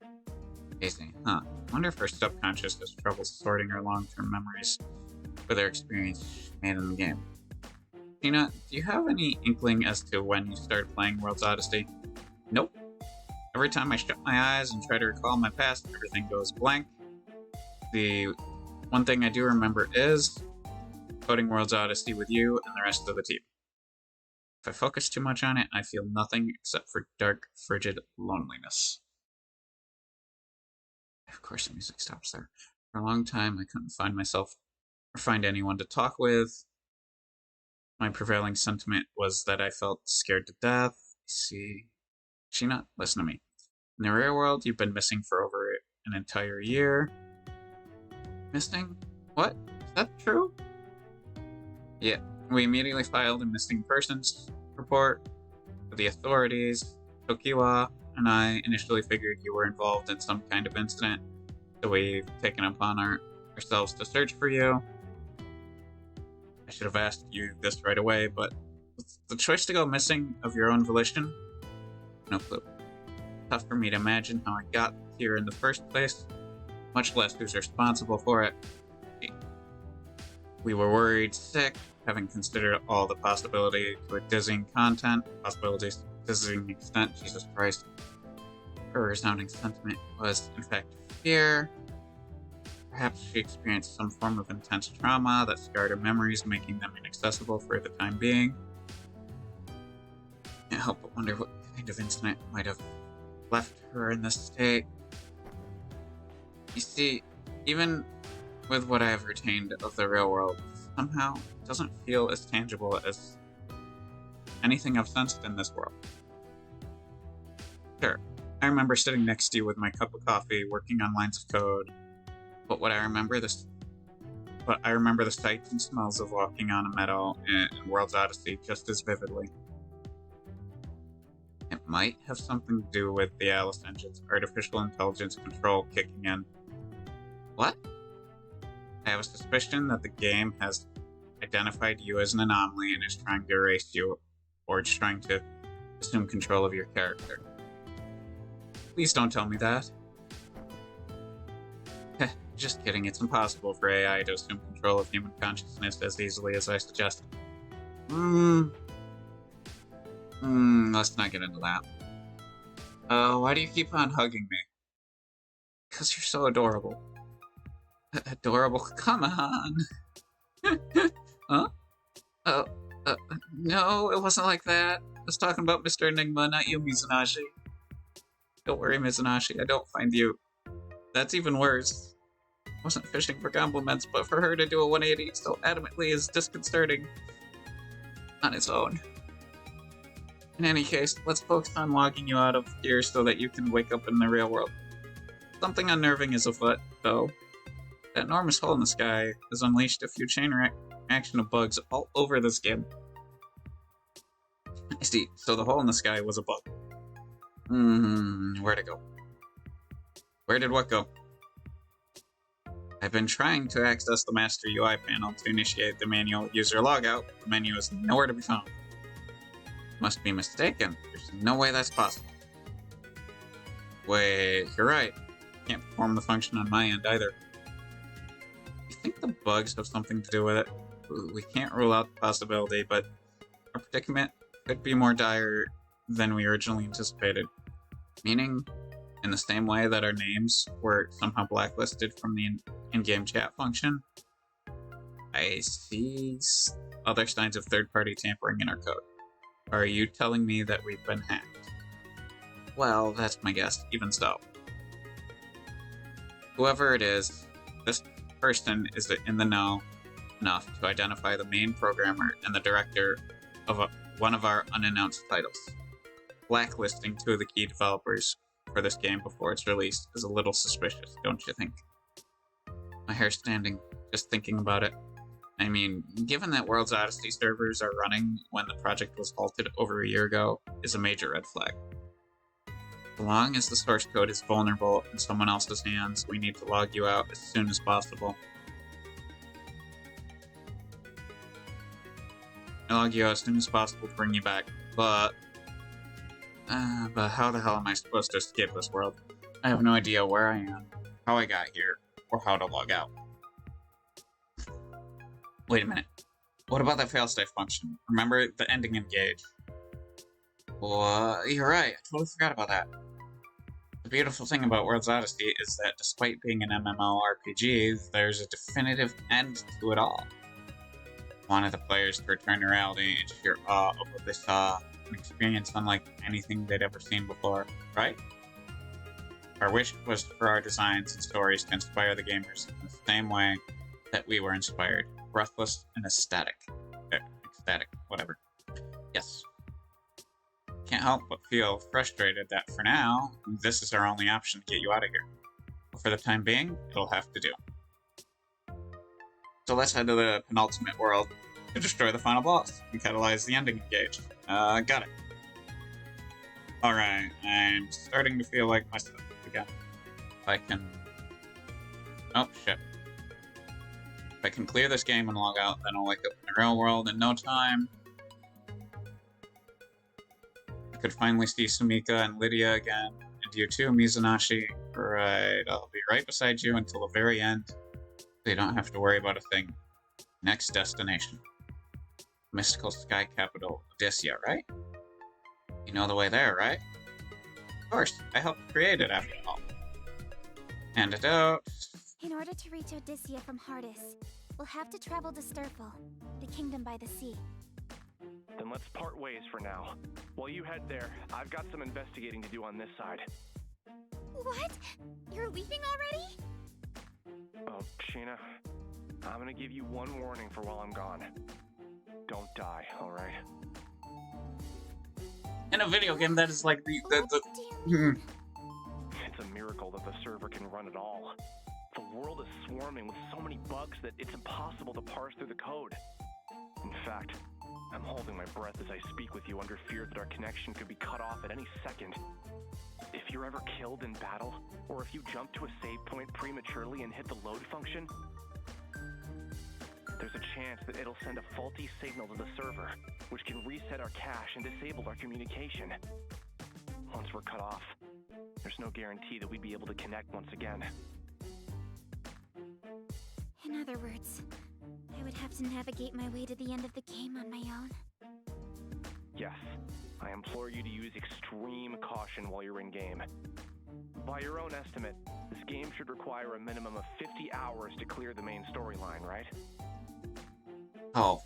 Hazy, huh. I wonder if her subconscious has trouble sorting her long-term memories for their experience made in the game. Tina, do you have any inkling as to when you started playing World's Odyssey? Nope. Every time I shut my eyes and try to recall my past, everything goes blank. The one thing I do remember is coding World's Odyssey with you and the rest of the team. If I focus too much on it, I feel nothing except for dark, frigid loneliness. Of course, the music stops there. For a long time, I couldn't find myself or find anyone to talk with. My prevailing sentiment was that I felt scared to death. See, Sheena, listen to me. In the real world, you've been missing for over an entire year. Missing? What? Is that true? Yeah, we immediately filed a missing persons report with the authorities. Tokiwa and I initially figured you were involved in some kind of incident, so we've taken upon ourselves to search for you. I should have asked you this right away, but the choice to go missing of your own volition? No clue. Tough for me to imagine how I got here in the first place, much less who's responsible for it. We were worried sick, having considered all the possibility to a dizzying possibilities to a dizzying extent, Jesus Christ. Her resounding sentiment was, in fact, fear. Perhaps she experienced some form of intense trauma that scarred her memories, making them inaccessible for the time being. Can't help but wonder what kind of incident might have left her in this state. You see, even with what I have retained of the real world, somehow it doesn't feel as tangible as anything I've sensed in this world. Sure, I remember sitting next to you with my cup of coffee, working on lines of code, but I remember the sights and smells of walking on a meadow in World's Odyssey just as vividly. It might have something to do with the Alice engine's artificial intelligence control kicking in. What? I have a suspicion that the game has identified you as an anomaly and is trying to erase you, or it's trying to assume control of your character. Please don't tell me that. Just kidding, it's impossible for AI to assume control of human consciousness as easily as I suggested. Let's not get into that. Why do you keep on hugging me? Because you're so adorable. Adorable? Come on! Huh? No, it wasn't like that. I was talking about Mr. Enigma, not you, Mizunagi. Don't worry, Mizunagi, I don't find you. That's even worse. I wasn't fishing for compliments, but for her to do a 180 so adamantly is disconcerting on its own. In any case, let's focus on logging you out of here so that you can wake up in the real world. Something unnerving is afoot, though. That enormous hole in the sky has unleashed a few chain reaction of bugs all over this game. I see, so the hole in the sky was a bug. Where'd it go? Where did what go? I've been trying to access the Master UI panel to initiate the manual user logout, but the menu is nowhere to be found. Must be mistaken. There's no way that's possible. Wait, you're right. Can't perform the function on my end either. You think the bugs have something to do with it? We can't rule out the possibility, but our predicament could be more dire than we originally anticipated. Meaning, in the same way that our names were somehow blacklisted from the in-game chat function, I see other signs of third-party tampering in our code. Are you telling me that we've been hacked? Well, that's my guess, even so. Whoever it is, this person is in the know enough to identify the main programmer and the director of one of our unannounced titles. Blacklisting two of the key developers for this game before it's released is a little suspicious, don't you think? My hair's standing, just thinking about it. I mean, given that World's Odyssey servers are running when the project was halted over a year ago, is a major red flag. As long as the source code is vulnerable in someone else's hands, we need to log you out as soon as possible. Log you out as soon as possible to bring you back, but how the hell am I supposed to escape this world? I have no idea where I am, how I got here, or how to log out. Wait a minute. What about that failsafe function? Remember the ending engage? Well, you're right. I totally forgot about that. The beautiful thing about World's Odyssey is that despite being an MMORPG, there's a definitive end to it all. I wanted the players to return to reality and sheer awe of what they saw, an experience unlike anything they'd ever seen before, right? Our wish was for our designs and stories to inspire the gamers in the same way that we were inspired. Breathless and ecstatic. Whatever. Yes. Can't help but feel frustrated that for now, this is our only option to get you out of here. But for the time being, it'll have to do. So let's head to the penultimate world to destroy the final boss and catalyze the ending engage. Got it. Alright, I'm starting to feel like myself again. If I can... Oh, shit. If I can clear this game and log out, then I'll wake up in the real world in no time. I could finally see Sumika and Lydia again, and you too, Mizunagi. Right, I'll be right beside you until the very end, so you don't have to worry about a thing. Next destination. Mystical Sky Capital, Odyssia, right? You know the way there, right? Of course, I helped create it after all. Antidote. In order to reach Odyssia from Hardis, we'll have to travel to Sturful, the kingdom by the sea. Then let's part ways for now. While you head there, I've got some investigating to do on this side. What? You're leaving already? Oh, Sheena, I'm gonna give you one warning for while I'm gone. Don't die, alright? In a video game, that is like the What do you mean? It's a miracle that the server can run at all. The world is swarming with so many bugs that it's impossible to parse through the code. In fact, I'm holding my breath as I speak with you under fear that our connection could be cut off at any second. If you're ever killed in battle, or if you jump to a save point prematurely and hit the load function, there's a chance that it'll send a faulty signal to the server, which can reset our cache and disable our communication. Once we're cut off, there's no guarantee that we'd be able to connect once again. In other words, I would have to navigate my way to the end of the game on my own. Yes, I implore you to use extreme caution while you're in-game. By your own estimate, this game should require a minimum of 50 hours to clear the main storyline, right? Oh.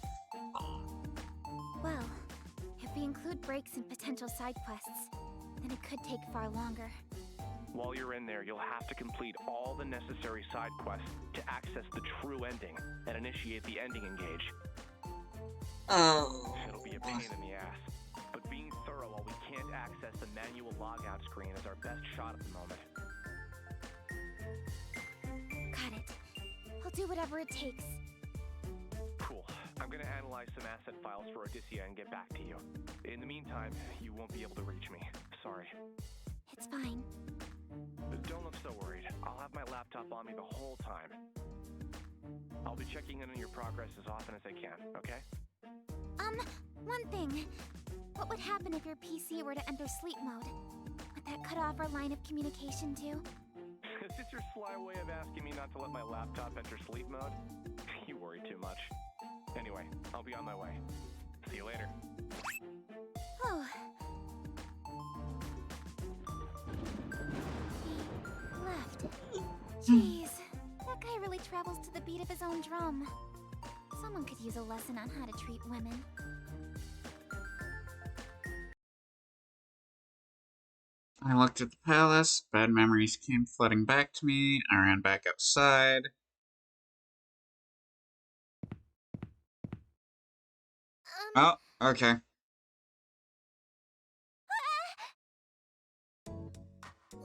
Well, if we include breaks and potential side quests, then it could take far longer. While you're in there, you'll have to complete all the necessary side quests to access the true ending and initiate the ending engage. Oh. It'll be a pain in the ass, but being thorough while we can't access the manual logout screen is our best shot at the moment. Got it. I'll do whatever it takes. Cool. I'm gonna analyze some asset files for Odysseia and get back to you. In the meantime, you won't be able to reach me. Sorry. It's fine. Don't look so worried. I'll have my laptop on me the whole time. I'll be checking in on your progress as often as I can, okay? One thing. What would happen if your PC were to enter sleep mode? Would that cut off our line of communication too? Is this your sly way of asking me not to let my laptop enter sleep mode? You worry too much. Anyway, I'll be on my way. See you later. Oh. He left. Jeez. That guy really travels to the beat of his own drum. Someone could use a lesson on how to treat women. I looked at the palace. Bad memories came flooding back to me. I ran back outside. Oh, okay.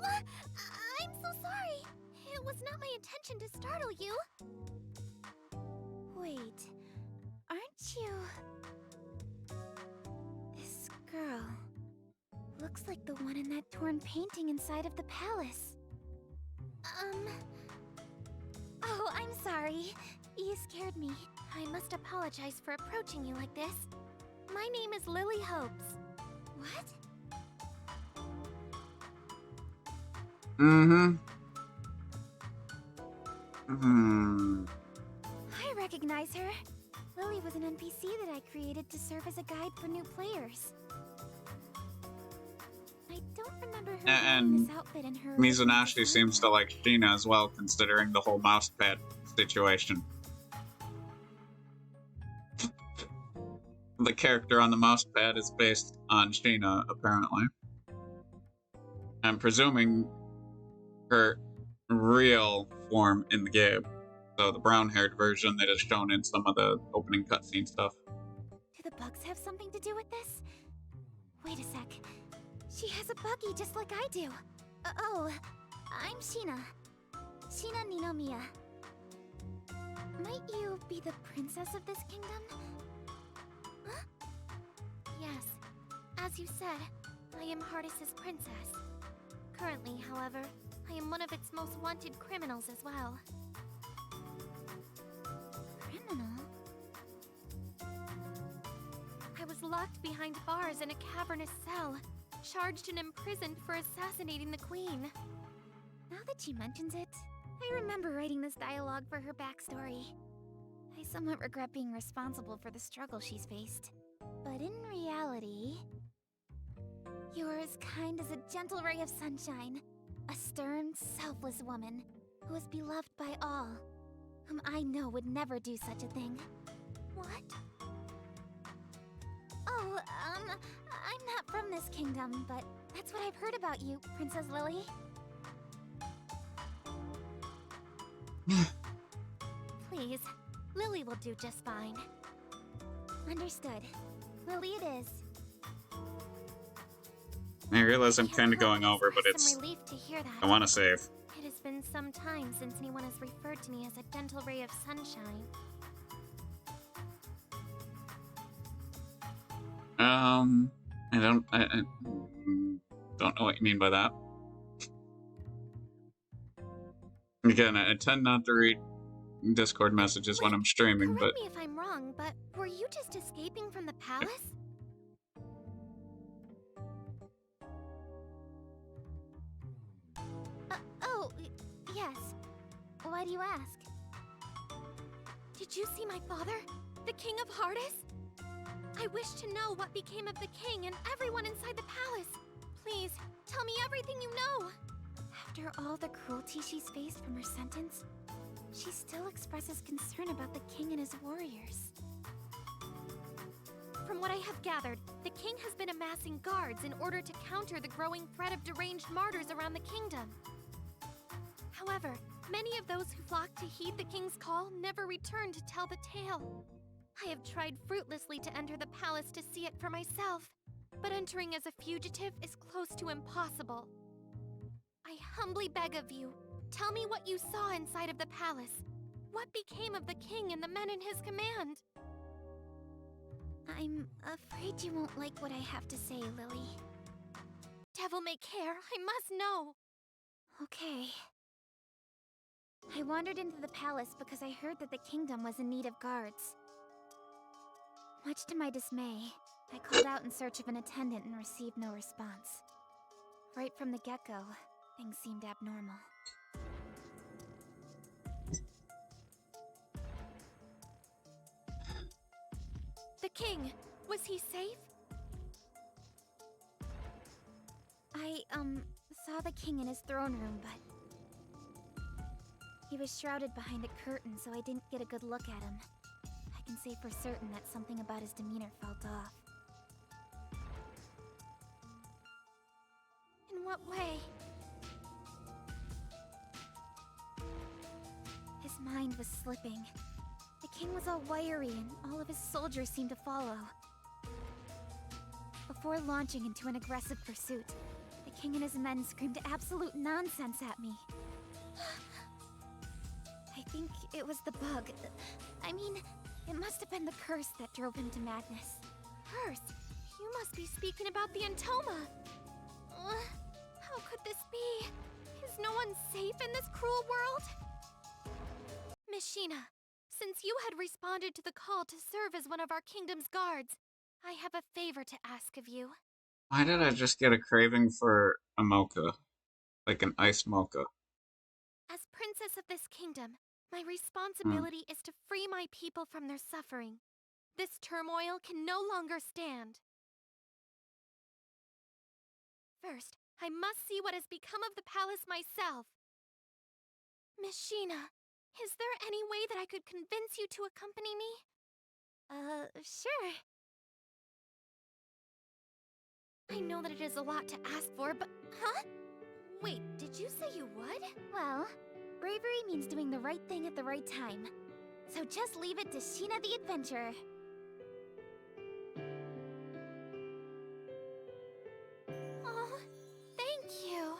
I'm so sorry. It was not my intention to startle you. Wait, aren't you... This girl looks like the one in that torn painting inside of the palace. Oh, I'm sorry. You scared me. I must apologize for approaching you like this. My name is Lily Hopes. What? I recognize her. Lily was an NPC that I created to serve as a guide for new players. I don't remember her wearing this outfit in her original Mizunashii design. seems to like Sheena as well, considering the whole mousepad situation. The character on the mousepad is based on Sheena, apparently. I'm presuming her real form in the game. So the brown-haired version that is shown in some of the opening cutscene stuff. Do the bugs have something to do with this? Wait a sec. She has a buggy just like I do. Oh, I'm Sheena. Sheena Ninomiya. Might you be the princess of this kingdom? Huh? Yes. As you said, I am Hardis's princess. Currently, however, I am one of its most wanted criminals as well. Criminal? I was locked behind bars in a cavernous cell, charged and imprisoned for assassinating the queen. Now that she mentions it, I remember writing this dialogue for her backstory. I somewhat regret being responsible for the struggle she's faced. But in reality, you're as kind as a gentle ray of sunshine. A stern, selfless woman who is beloved by all, whom I know would never do such a thing. What? Oh, I'm not from this kingdom, but that's what I've heard about you, Princess Lily. Please, Lily will do just fine. Understood. Lily it is. I realize I'm can't kind of help going but over, but express it's... some relief to hear that. I want to save. It has been some time since anyone has referred to me as a gentle ray of sunshine. I don't know what you mean by that. Again, I tend not to read Discord messages when I'm streaming, Correct but me if I'm wrong, but were you just escaping from the palace? Oh, yes. Why do you ask? Did you see my father? The King of Hardis? I wish to know what became of the king and everyone inside the palace. Please, tell me everything you know. After all the cruelty she's faced from her sentence, she still expresses concern about the king and his warriors. From what I have gathered, the king has been amassing guards in order to counter the growing threat of deranged martyrs around the kingdom. However, many of those who flocked to heed the king's call never returned to tell the tale. I have tried fruitlessly to enter the palace to see it for myself, but entering as a fugitive is close to impossible. I humbly beg of you, tell me what you saw inside of the palace. What became of the king and the men in his command? I'm afraid you won't like what I have to say, Lily. Devil may care, I must know. Okay. I wandered into the palace because I heard that the kingdom was in need of guards. Much to my dismay, I called out in search of an attendant and received no response. Right from the get-go, things seemed abnormal. The king, was he safe? I, saw the king in his throne room, but he was shrouded behind a curtain, so I didn't get a good look at him. I can say for certain that something about his demeanor felt off. In what way? His mind was slipping. The king was all wiry, and all of his soldiers seemed to follow. Before launching into an aggressive pursuit, the king and his men screamed absolute nonsense at me. I think it was the bug. I mean, it must have been the curse that drove him to madness. Curse? You must be speaking about the Antoma. How could this be? Is no one safe in this cruel world? Miss Sheena, since you had responded to the call to serve as one of our kingdom's guards, I have a favor to ask of you. why did I just get a craving for a mocha? Like an iced mocha. As princess of this kingdom, my responsibility is to free my people from their suffering. This turmoil can no longer stand. First, I must see what has become of the palace myself. Miss Sheena, is there any way that I could convince you to accompany me? Sure. I know that it is a lot to ask for, but... Huh? Wait, did you say you would? Well, bravery means doing the right thing at the right time. So just leave it to Sheena the Adventurer. Oh, thank you.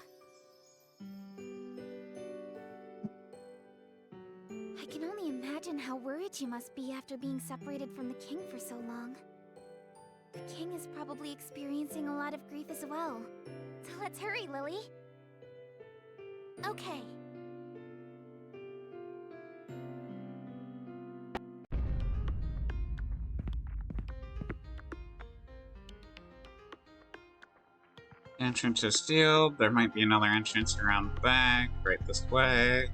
I can only imagine how worried you must be after being separated from the king for so long. The king is probably experiencing a lot of grief as well. So let's hurry, Lily. Okay. Entrance is sealed. There might be another entrance around the back, right this way.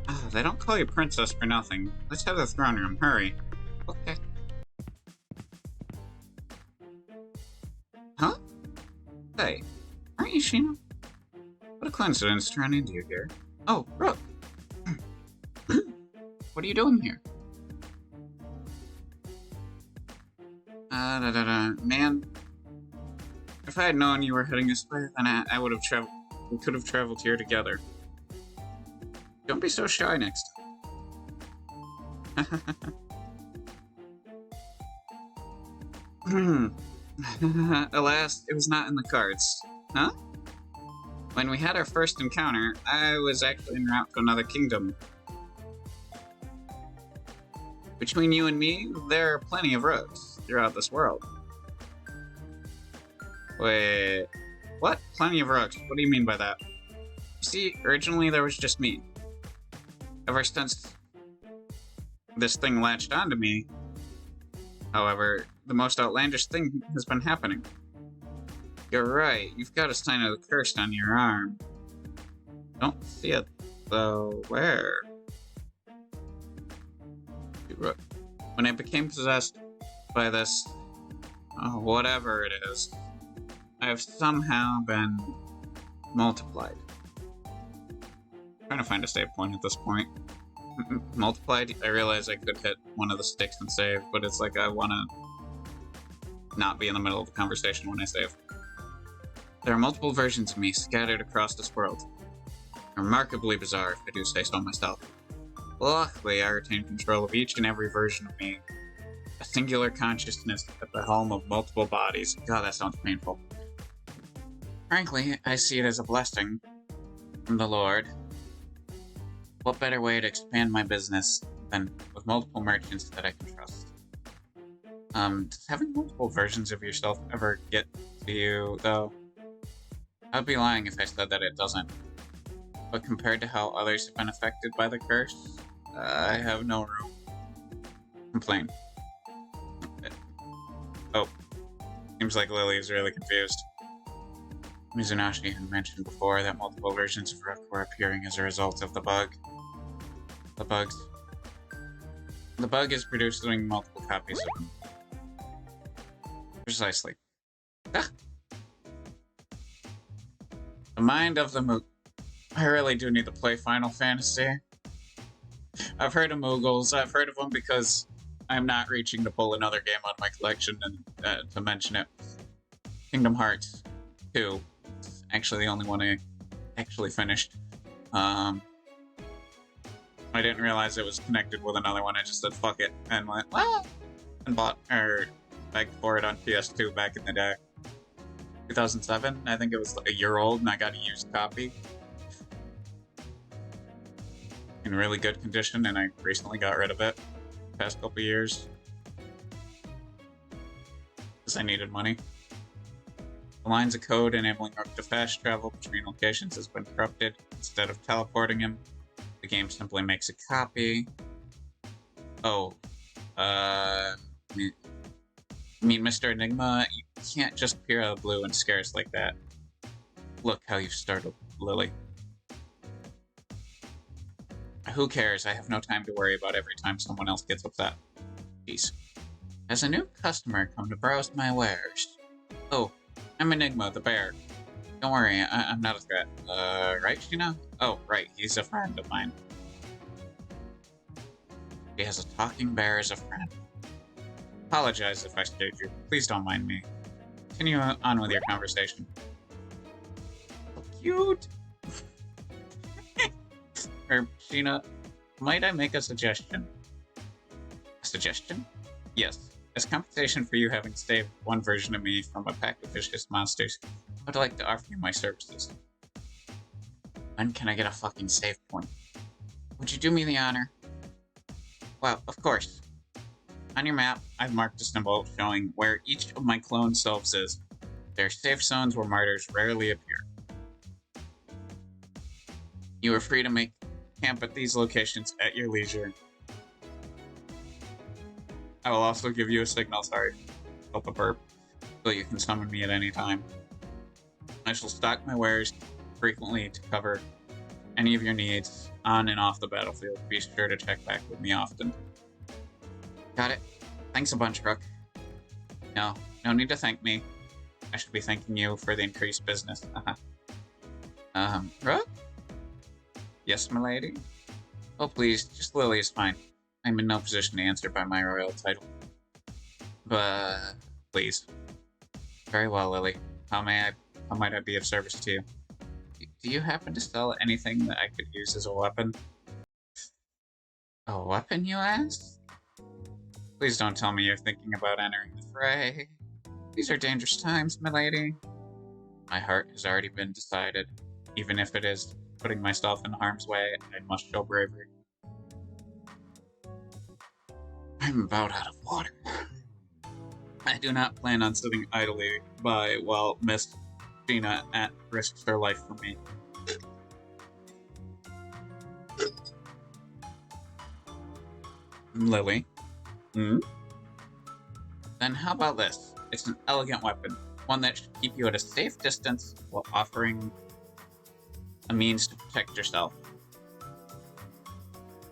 Oh, they don't call you princess for nothing. Let's have the throne room. Hurry. Okay. Huh? Hey, aren't you Sheena? What a coincidence to run into you here. Oh, Brooke. What are you doing here? Man. If I had known you were heading this way, then I would have traveled. We could have traveled here together. Don't be so shy next time. Alas, it was not in the cards. Huh? When we had our first encounter, I was actually en route to another kingdom. Between you and me, there are plenty of roads. throughout this world. Wait, what? Plenty of rugs. What do you mean by that? You see, originally there was just me. Ever since this thing latched onto me, however, the most outlandish thing has been happening. You're right, you've got a sign of the curse on your arm. Don't see it, though. Where? When I became possessed by this, whatever it is, I have somehow been multiplied. I'm trying to find a save point at this point. Multiplied? I realize I could hit one of the sticks and save, but it's like I want to not be in the middle of the conversation when I save. There are multiple versions of me scattered across this world. Remarkably bizarre, if I do say so myself. Luckily, I retain control of each and every version of me. A singular consciousness at the helm of multiple bodies. God, that sounds painful. Frankly, I see it as a blessing from the Lord. What better way to expand my business than with multiple merchants that I can trust? Does having multiple versions of yourself ever get to you, though? I'd be lying if I said that it doesn't. But compared to how others have been affected by the curse, I have no room to complain. Oh, seems like Lily is really confused. Mizunashi had mentioned before that multiple versions of Rook were appearing as a result of the bug. The bug is producing multiple copies of them. Precisely. Ah! The mind of the Moog. I really do need to play Final Fantasy. I've heard of Moogles. I've heard of them because I'm not reaching to pull another game out of my collection and to mention it. Kingdom Hearts 2. It's actually the only one I actually finished. I didn't realize it was connected with another one. I just said fuck it and went, well, and begged for it on PS2 back in the day. 2007, I think it was like a year old, and I got a used copy. In really good condition, and I recently got rid of it the past couple years. Because I needed money. The lines of code enabling Rook to fast travel between locations has been corrupted. Instead of teleporting him, the game simply makes a copy. Oh. I mean, Mr. Enigma, you can't just appear out of the blue and scare us like that. Look how you've startled Lily. Who cares? I have no time to worry about every time someone else gets upset. Jeez. Has a new customer come to browse my wares? Oh, I'm Enigma, the bear. Don't worry, I'm not a threat. Right, Sheena? Oh, right, he's a friend of mine. He has a talking bear as a friend. Apologize if I scared you. Please don't mind me. Continue on with your conversation. So cute! Sheena, might I make a suggestion? A suggestion? Yes. As compensation for you having saved one version of me from a pack of vicious monsters, I'd like to offer you my services. When can I get a fucking save point? Would you do me the honor? Well, of course. On your map, I've marked a symbol showing where each of my clone selves is. They're safe zones where martyrs rarely appear. You are free to make camp at these locations at your leisure. I will also give you a signal, sorry, help a burp, so you can summon me at any time. I shall stock my wares frequently to cover any of your needs on and off the battlefield. Be sure to check back with me often. Got it. Thanks a bunch, Rook. No need to thank me. I should be thanking you for the increased business. Rook? Yes, milady? Oh, please, just Lily is fine. I'm in no position to answer by my royal title. But, please. Very well, Lily. How might I be of service to you? Do you happen to sell anything that I could use as a weapon? A weapon, you ask? Please don't tell me you're thinking about entering the fray. These are dangerous times, milady. My heart has already been decided. Even if it is putting myself in harm's way, I must show bravery. I'm about out of water. I do not plan on sitting idly by while Miss Gina risks her life for me. Lily. Hmm? Then how about this? It's an elegant weapon, one that should keep you at a safe distance while offering a means to protect yourself.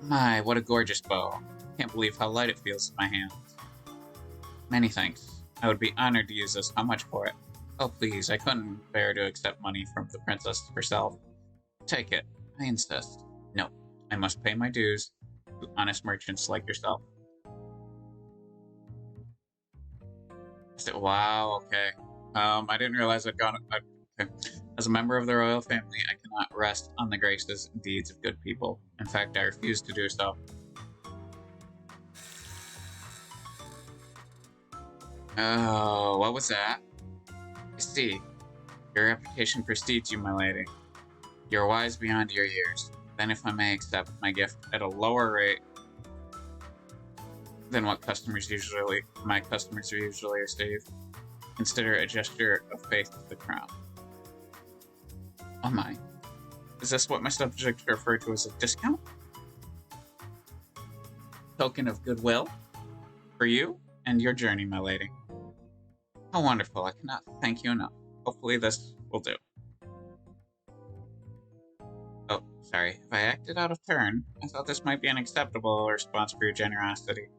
My, what a gorgeous bow. Can't believe how light it feels in my hands. Many thanks. I would be honored to use this. How much for it? Oh please, I couldn't bear to accept money from the princess herself. Take it. I insist. No, I must pay my dues to honest merchants like yourself. Wow, okay. I didn't realize I'd gone... Okay. As a member of the royal family, I cannot rest on the graces and deeds of good people. In fact, I refuse to do so. Oh, what was that? I see. Your reputation precedes you, my lady. You're wise beyond your years. Then if I may accept my gift at a lower rate than what my customers usually receive, consider a gesture of faith to the crown. Oh my. Is this what my subjects refer to as a discount? Token of goodwill? For you and your journey, my lady. How wonderful. I cannot thank you enough. Hopefully this will do. Oh, sorry. If I acted out of turn, I thought this might be an acceptable response for your generosity.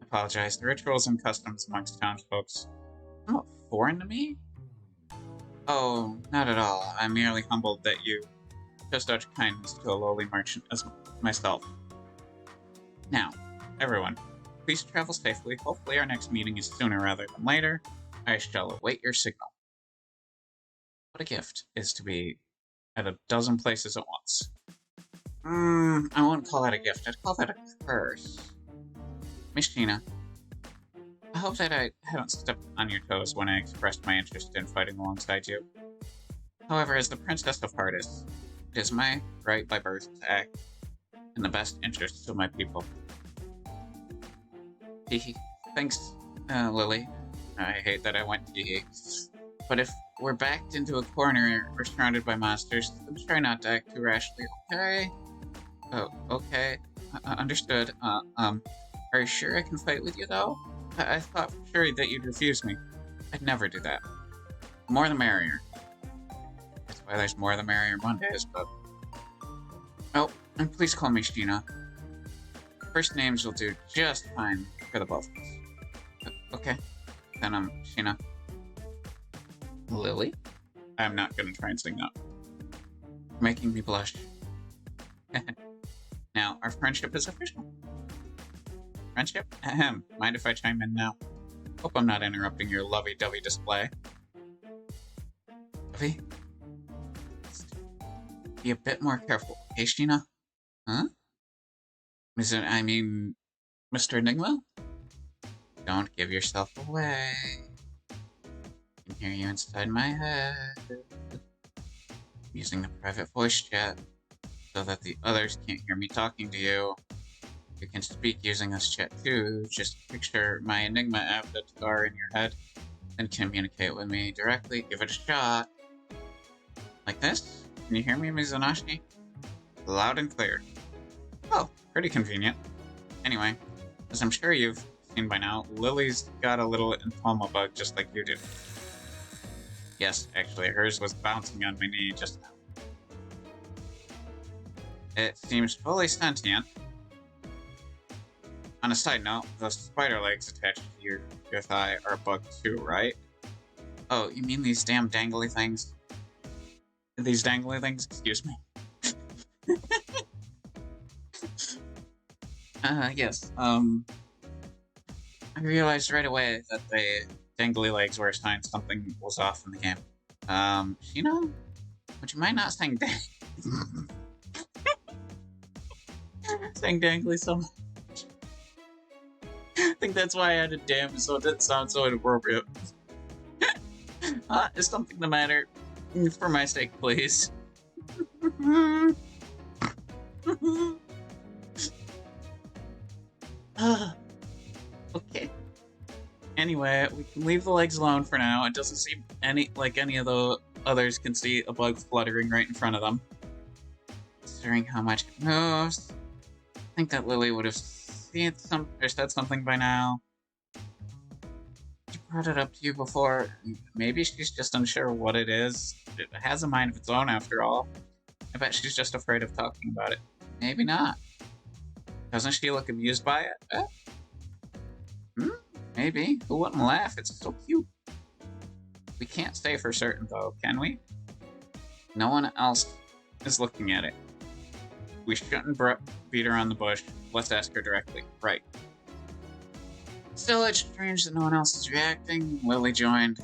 I apologize. The rituals and customs amongst townsfolk somewhat foreign to me? Oh, not at all. I'm merely humbled that you show such kindness to a lowly merchant as myself. Now, everyone, please travel safely. Hopefully our next meeting is sooner rather than later. I shall await your signal. What a gift is to be at a dozen places at once. I wouldn't call that a gift. I'd call that a curse. Miss Gina, I hope that I haven't stepped on your toes when I expressed my interest in fighting alongside you. However, as the Princess of Hardis, it is my right by birth to act in the best interests of my people. Hehe. Thanks, Lily. I hate that I went hehe. But if we're backed into a corner or surrounded by monsters, then try not to act too rashly, okay? Oh, okay. Understood. Are you sure I can fight with you, though? I thought for sure that you'd refuse me. I'd never do that. The more the merrier. That's why there's more the merrier Mondays, but... Oh, and please call me Sheena. First names will do just fine for the both of us. Okay. Then I'm Sheena. Lily? I'm not gonna try and sing that. Making me blush. Now, our friendship is official. Friendship? Ahem. Mind if I chime in now? Hope I'm not interrupting your lovey-dovey display. Lovey? Be a bit more careful, okay, Sheena? Huh? I mean, Mr. Enigma? Don't give yourself away. I can hear you inside my head. I'm using the private voice chat so that the others can't hear me talking to you. You can speak using this chat too. Just picture my Enigma avatar in your head and communicate with me directly. Give it a shot. Like this? Can you hear me, Mizunashiki? Loud and clear. Oh, pretty convenient. Anyway, as I'm sure you've seen by now, Lily's got a little Impalma bug just like you do. Yes, actually, hers was bouncing on my knee just now. It seems fully sentient. On a side note, the spider legs attached to your thigh are bugged too, right? Oh, you mean these damn dangly things? These dangly things? Excuse me. Yes, I realized right away that the dangly legs were a sign something was off in the game. Sheena? Would you mind not saying saying dangly so much? I think that's why I added damn, so it didn't sound so inappropriate. Is something the matter? For my sake, please. Okay. Anyway, we can leave the legs alone for now. It doesn't seem like any of the others can see a bug fluttering right in front of them. Considering how much it moves, I think that Lily would have seen or said something by now. She brought it up to you before. Maybe she's just unsure what it is. It has a mind of its own, after all. I bet she's just afraid of talking about it. Maybe not. Doesn't she look amused by it? Maybe. Who wouldn't laugh? It's so cute. We can't say for certain, though, can we? No one else is looking at it. We shouldn't beat around the bush. Let's ask her directly. Right. Still, it's strange that no one else is reacting. Lily joined.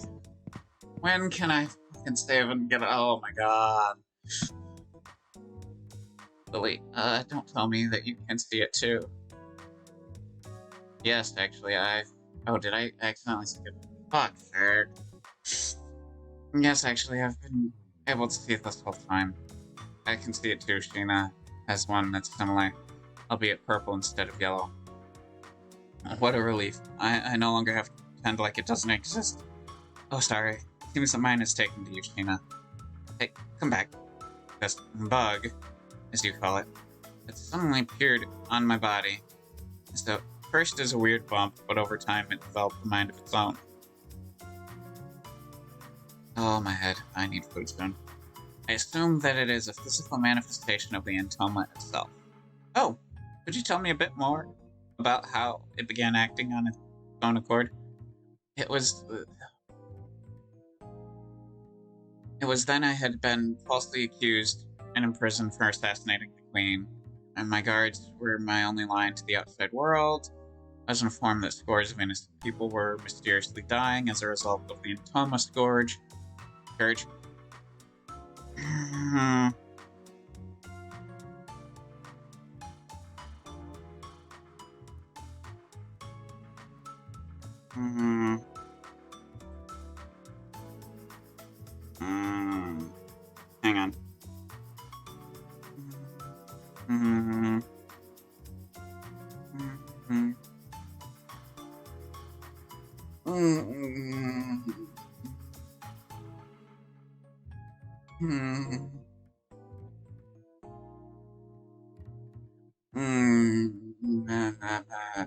When can I fucking save and get it? Oh my god. Lily, don't tell me that you can see it too. Yes, actually, Oh, did I accidentally skip? Fuck, sir. Yes, actually, I've been able to see it this whole time. I can see it too. Sheena has one that's similar, albeit purple instead of yellow. What a relief. I no longer have to pretend like it doesn't exist. Oh, sorry. Seems that mine is taken to you, Sheena. Hey, come back. This bug, as you call it, it suddenly appeared on my body. So, first is a weird bump, but over time it developed a mind of its own. Oh, my head. I need food soon. I assume that it is a physical manifestation of the Antoma itself. Oh, could you tell me a bit more about how it began acting on its own accord? It was then I had been falsely accused and imprisoned for assassinating the Queen, and my guards were my only line to the outside world. I was informed that scores of innocent people were mysteriously dying as a result of the Antoma scourge. Hang on.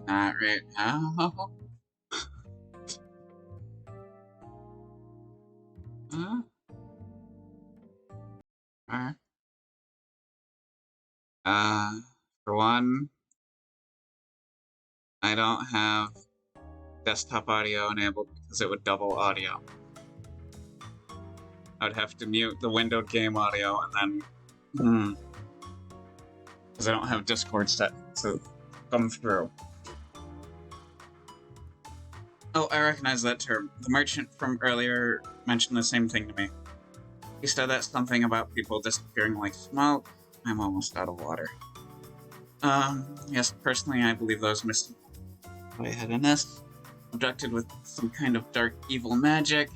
Not right now. For one, I don't have desktop audio enabled because it would double audio. I would have to mute the windowed game audio and then... because I don't have Discord set to come through. Oh, I recognize that term. The merchant from earlier mentioned the same thing to me. He said that something about people disappearing like smoke. I'm almost out of water. Yes, personally I believe those missing lightheadedness, abducted with some kind of dark evil magic.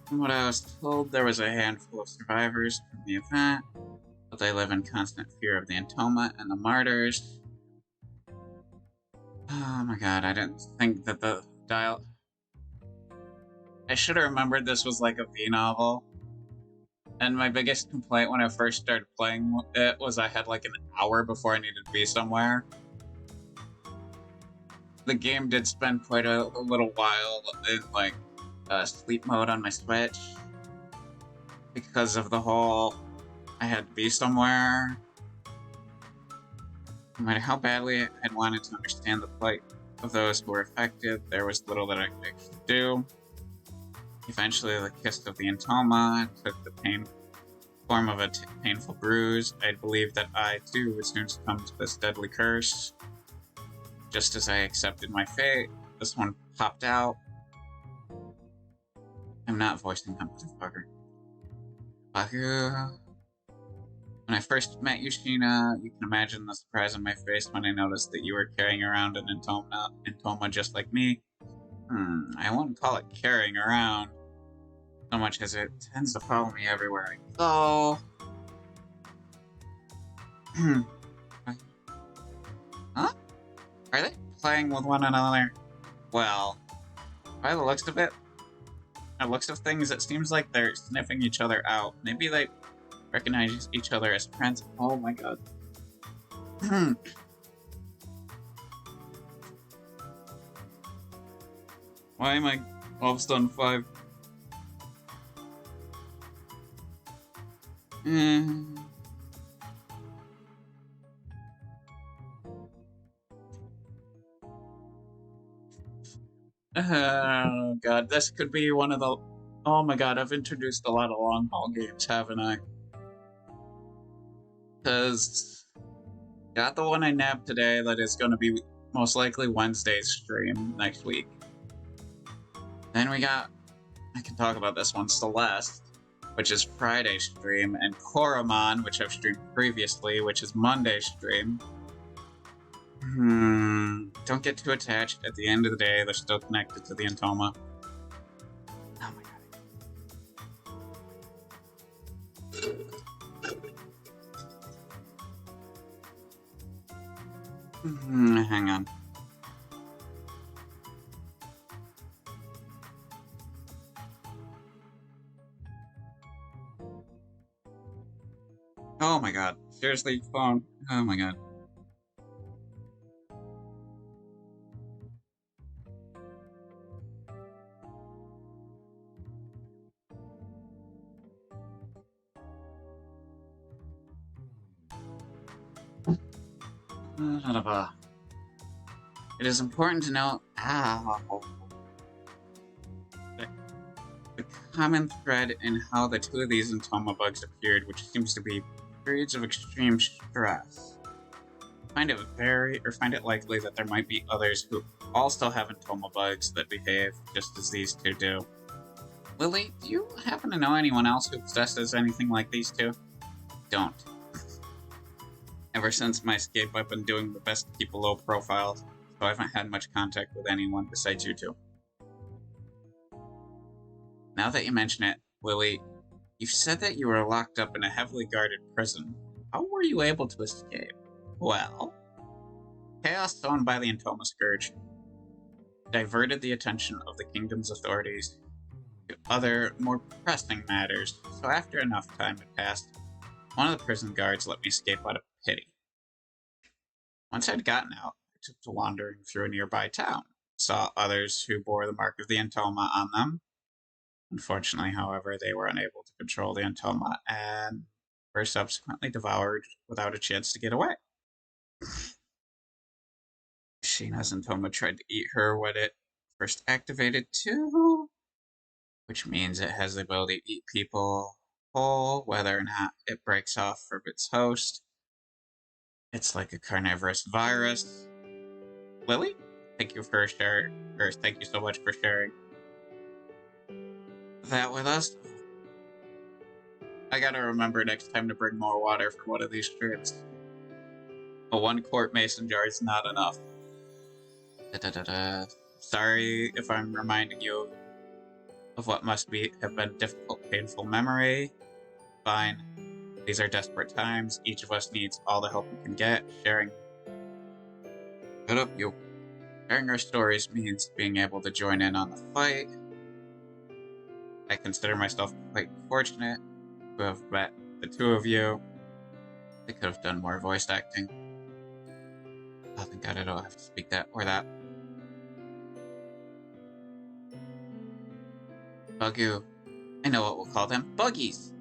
From what I was told, there was a handful of survivors from the event, but they live in constant fear of the Antoma and the martyrs. Oh my god, I didn't think that the dial... I should have remembered this was like a V novel. And my biggest complaint when I first started playing it was I had like an hour before I needed to be somewhere. The game did spend quite a little while in like sleep mode on my Switch. Because of the whole I had to be somewhere. No matter how badly I'd wanted to understand the plight of those who were affected, there was little that I could do. Eventually, the kiss of the Antoma took the form of a painful bruise. I believed that I, too, would soon succumb to this deadly curse. Just as I accepted my fate, this one popped out. I'm not voicing that motherfucker. Fucker. When I first met you, Sheena, you can imagine the surprise on my face when I noticed that you were carrying around an Antoma just like me. I wouldn't call it carrying around so much as it tends to follow me everywhere I go. Huh? Are they playing with one another? Well, by the looks of it, things, it seems like they're sniffing each other out. Maybe they recognize each other as friends. Oh my god. Why am I all of a sudden 5? Oh god, this could be one of the... Oh my god, I've introduced a lot of long haul games, haven't I? Because got the one I nabbed today that is going to be most likely Wednesday's stream next week. Then we got... I can talk about this one, Celeste, which is Friday's stream, and Koromon, which I've streamed previously, which is Monday's stream. Don't get too attached. At the end of the day, they're still connected to the Entoma. Oh my god. Hang on. Oh my god. Seriously, phone. Oh my god. It is important to note the common thread in how the two of these Entoma bugs appeared, which seems to be periods of extreme stress. Find it likely that there might be others who also have Entoma bugs that behave just as these two do. Lily, do you happen to know anyone else who possesses anything like these two? Don't. Ever since my escape, I've been doing my best to keep a low profile, so I haven't had much contact with anyone besides you two. Now that you mention it, Lily, you've said that you were locked up in a heavily guarded prison. How were you able to escape? Well, chaos sown by the Entoma Scourge diverted the attention of the kingdom's authorities to other, more pressing matters, so after enough time had passed, one of the prison guards let me escape out of pity. Once I'd gotten out, I took to wandering through a nearby town, saw others who bore the mark of the Entoma on them. Unfortunately, however, they were unable to control the Entoma and were subsequently devoured without a chance to get away. Sheena's Entoma tried to eat her when it first activated too, which means it has the ability to eat people whole, whether or not it breaks off from its host. It's like a carnivorous virus. Lily, thank you so much for sharing that with us. I gotta remember next time to bring more water for one of these trips. A 1-quart mason jar is not enough. Sorry if I'm reminding you of what must have been difficult, painful memory. Fine. These are desperate times. Each of us needs all the help we can get. Shut up, you. Sharing our stories means being able to join in on the fight. I consider myself quite fortunate to have met the two of you. They could have done more voice acting. Oh, thank God I don't have to speak that or that. Bugoo. I know what we'll call them. Buggies!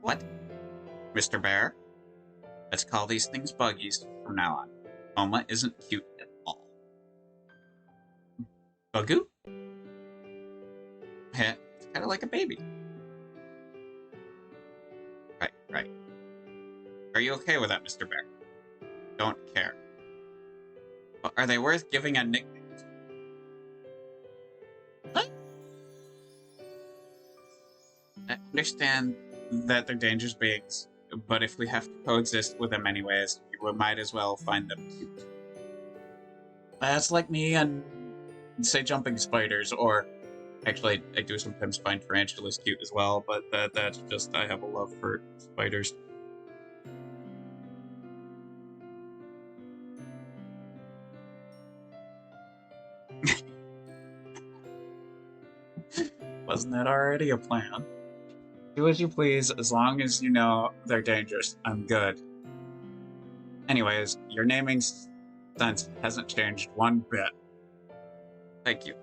What? Mr. Bear? Let's call these things buggies from now on. Oma isn't cute at all. Bugoo? Yeah, it's kind of like a baby. Right. Are you okay with that, Mr. Bear? Don't care. But are they worth giving a nickname to? What? I understand that they're dangerous beings, but if we have to coexist with them anyways, we might as well find them cute. That's like me and, say, jumping spiders, or actually, I do sometimes find tarantulas cute as well, but that's just, I have a love for spiders. Wasn't that already a plan? Do as you please, as long as you know they're dangerous. I'm good. Anyways, your naming sense hasn't changed one bit. Thank you.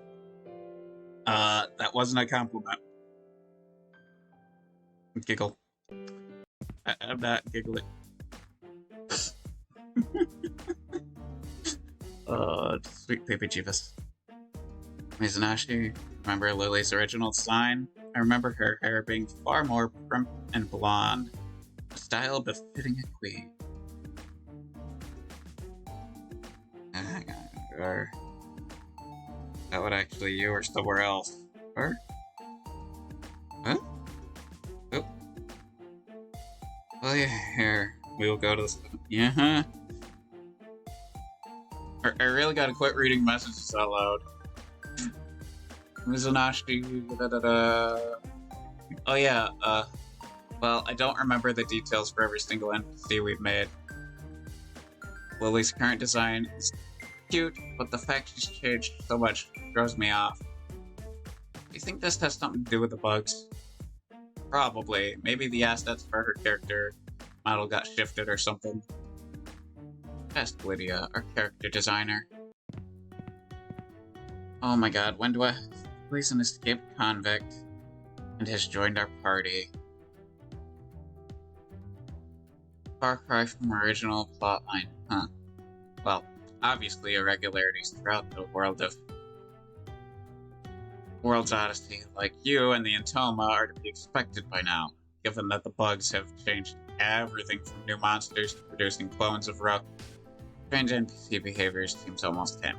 That wasn't a compliment. Giggle. I'm not giggling. Sweet baby Jeebus. Mizunashii, remember Lily's original design? I remember her hair being far more prim and blonde, a style befitting a queen. Or that would actually you or somewhere else? Or? Huh? Oh. Oh yeah, here. We will go to this. Yeah, huh? I really gotta quit reading messages out loud. Mizunashii, Oh yeah, well, I don't remember the details for every single NPC we've made. Lily's current design is cute, but the fact she's changed so much throws me off. Do you think this has something to do with the bugs? Probably. Maybe the assets for her character model got shifted or something. Ask Lydia, our character designer. Oh my god, when do I... He's an escaped convict and has joined our party. Far cry from original plotline, huh? Well, obviously irregularities throughout the World's Odyssey, like you and the Entoma, are to be expected by now, given that the bugs have changed everything from new monsters to producing clones of Rook. Strange NPC behavior seems almost tame.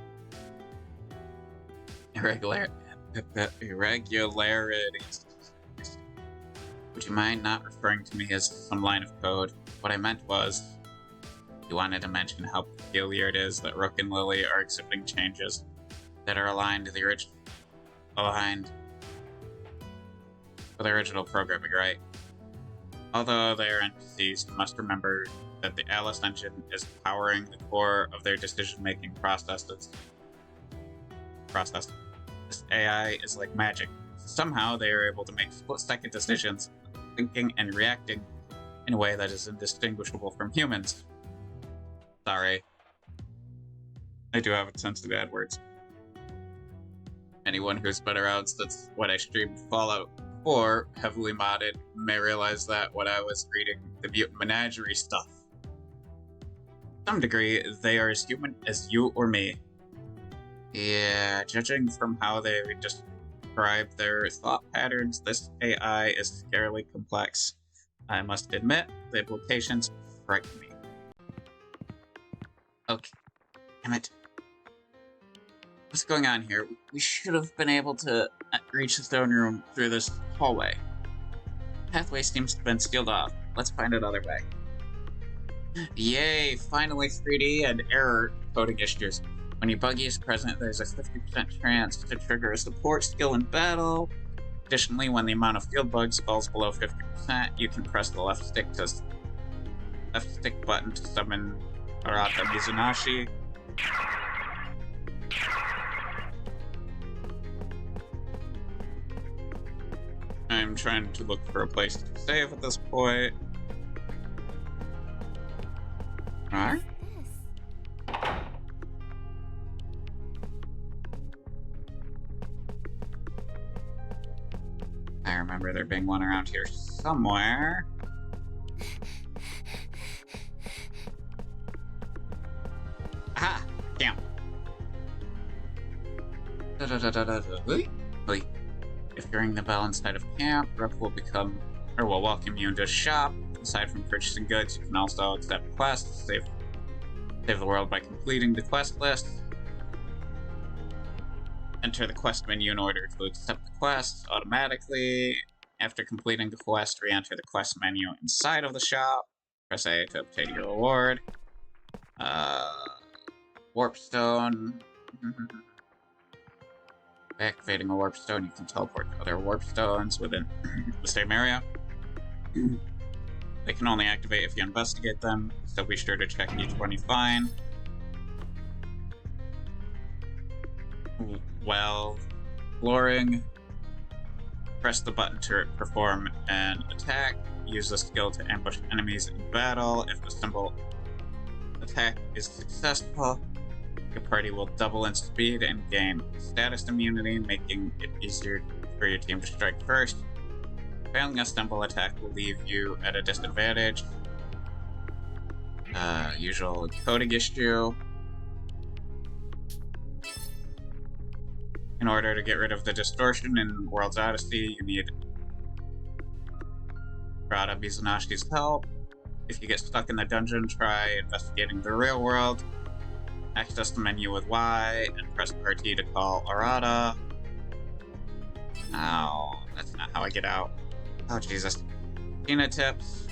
Irregularities. Would you mind not referring to me as some line of code? What I meant was, you wanted to mention how peculiar it is that Rook and Lily are exhibiting changes that are aligned to the original programming, right? Although they are NPCs, you must remember that the Alice engine is powering the core of their decision-making processes. This AI is like magic. Somehow they are able to make split-second decisions, thinking and reacting in a way that is indistinguishable from humans. Sorry. I do have a sense of bad words. Anyone who's been around since when I streamed Fallout 4 heavily modded may realize that when I was reading the Mutant Menagerie stuff, to some degree, they are as human as you or me. Yeah, judging from how they describe their thought patterns, this AI is scarily complex. I must admit, the implications frighten me. Okay, damn it. What's going on here? We should have been able to reach the throne room through this hallway. The pathway seems to have been sealed off. Let's find another way. Yay, finally 3D and error coding issues. When your buggy is present, there's a 50% chance to trigger a support skill in battle. Additionally, when the amount of field bugs falls below 50%, you can press the left stick button to summon Arata Mizunashii. I'm trying to look for a place to save at this point. Alright. I remember there being one around here somewhere. Aha! Damn. If you ring the bell inside of camp, Rook will welcome you into a shop. Aside from purchasing goods, you can also accept quests, save the world by completing the quest list. Enter the quest menu in order to accept the quest automatically. After completing the quest, re-enter the quest menu inside of the shop. Press A to obtain your reward. Warp stone. By activating a warp stone, you can teleport to other warp stones within the same area. They can only activate if you investigate them, so be sure to check each one you find. Well, exploring. Press the button to perform an attack. Use the skill to ambush enemies in battle. If the symbol attack is successful, your party will double in speed and gain status immunity, making it easier for your team to strike first. Failing a symbol attack will leave you at a disadvantage. Usual coding issue. In order to get rid of the distortion in World's Odyssey, you need Rada Mizunashi's help. If you get stuck in the dungeon, try investigating the real world. Access the menu with Y and press RT to call Arata. No, that's not how I get out. Oh, Jesus. Tina tips.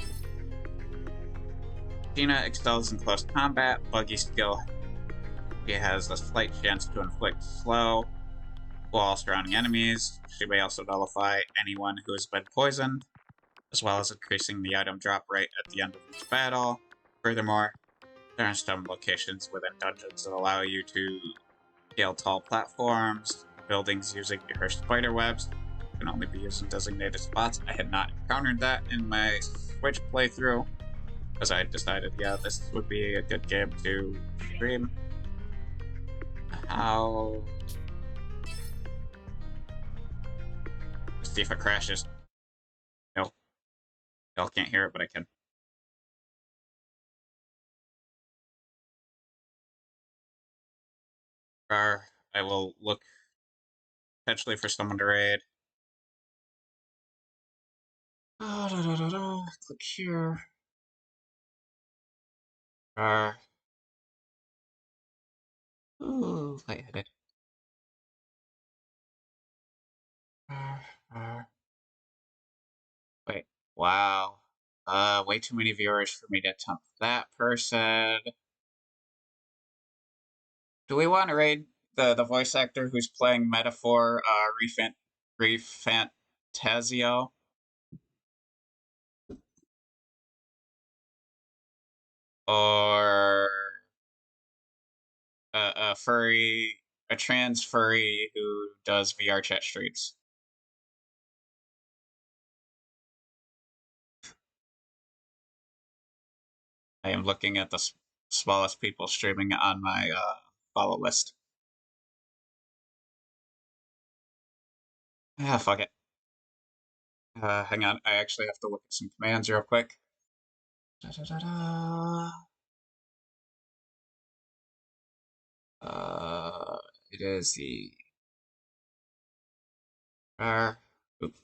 Tina excels in close combat. Buggy skill. She has a slight chance to inflict slow while surrounding enemies. She may also nullify anyone who has been poisoned, as well as increasing the item drop rate at the end of each battle. Furthermore, there are some locations within dungeons that allow you to scale tall platforms. Buildings using her spider webs can only be used in designated spots. I had not encountered that in my Switch playthrough, because I decided, yeah, this would be a good game to stream. How... Let's see if it crashes. No. Y'all can't hear it, but I can. I will look potentially for someone to raid. Click here. Ooh, lightheaded. Wait, wow. Way too many viewers for me to attempt that person. Do we want to raid the voice actor who's playing Metaphor, Refantasio? Or a trans furry who does VR chat streams? I am looking at the smallest people streaming on my follow list. Ah, fuck it. Hang on, I actually have to look at some commands real quick. Da, da, da, da. It is the oops.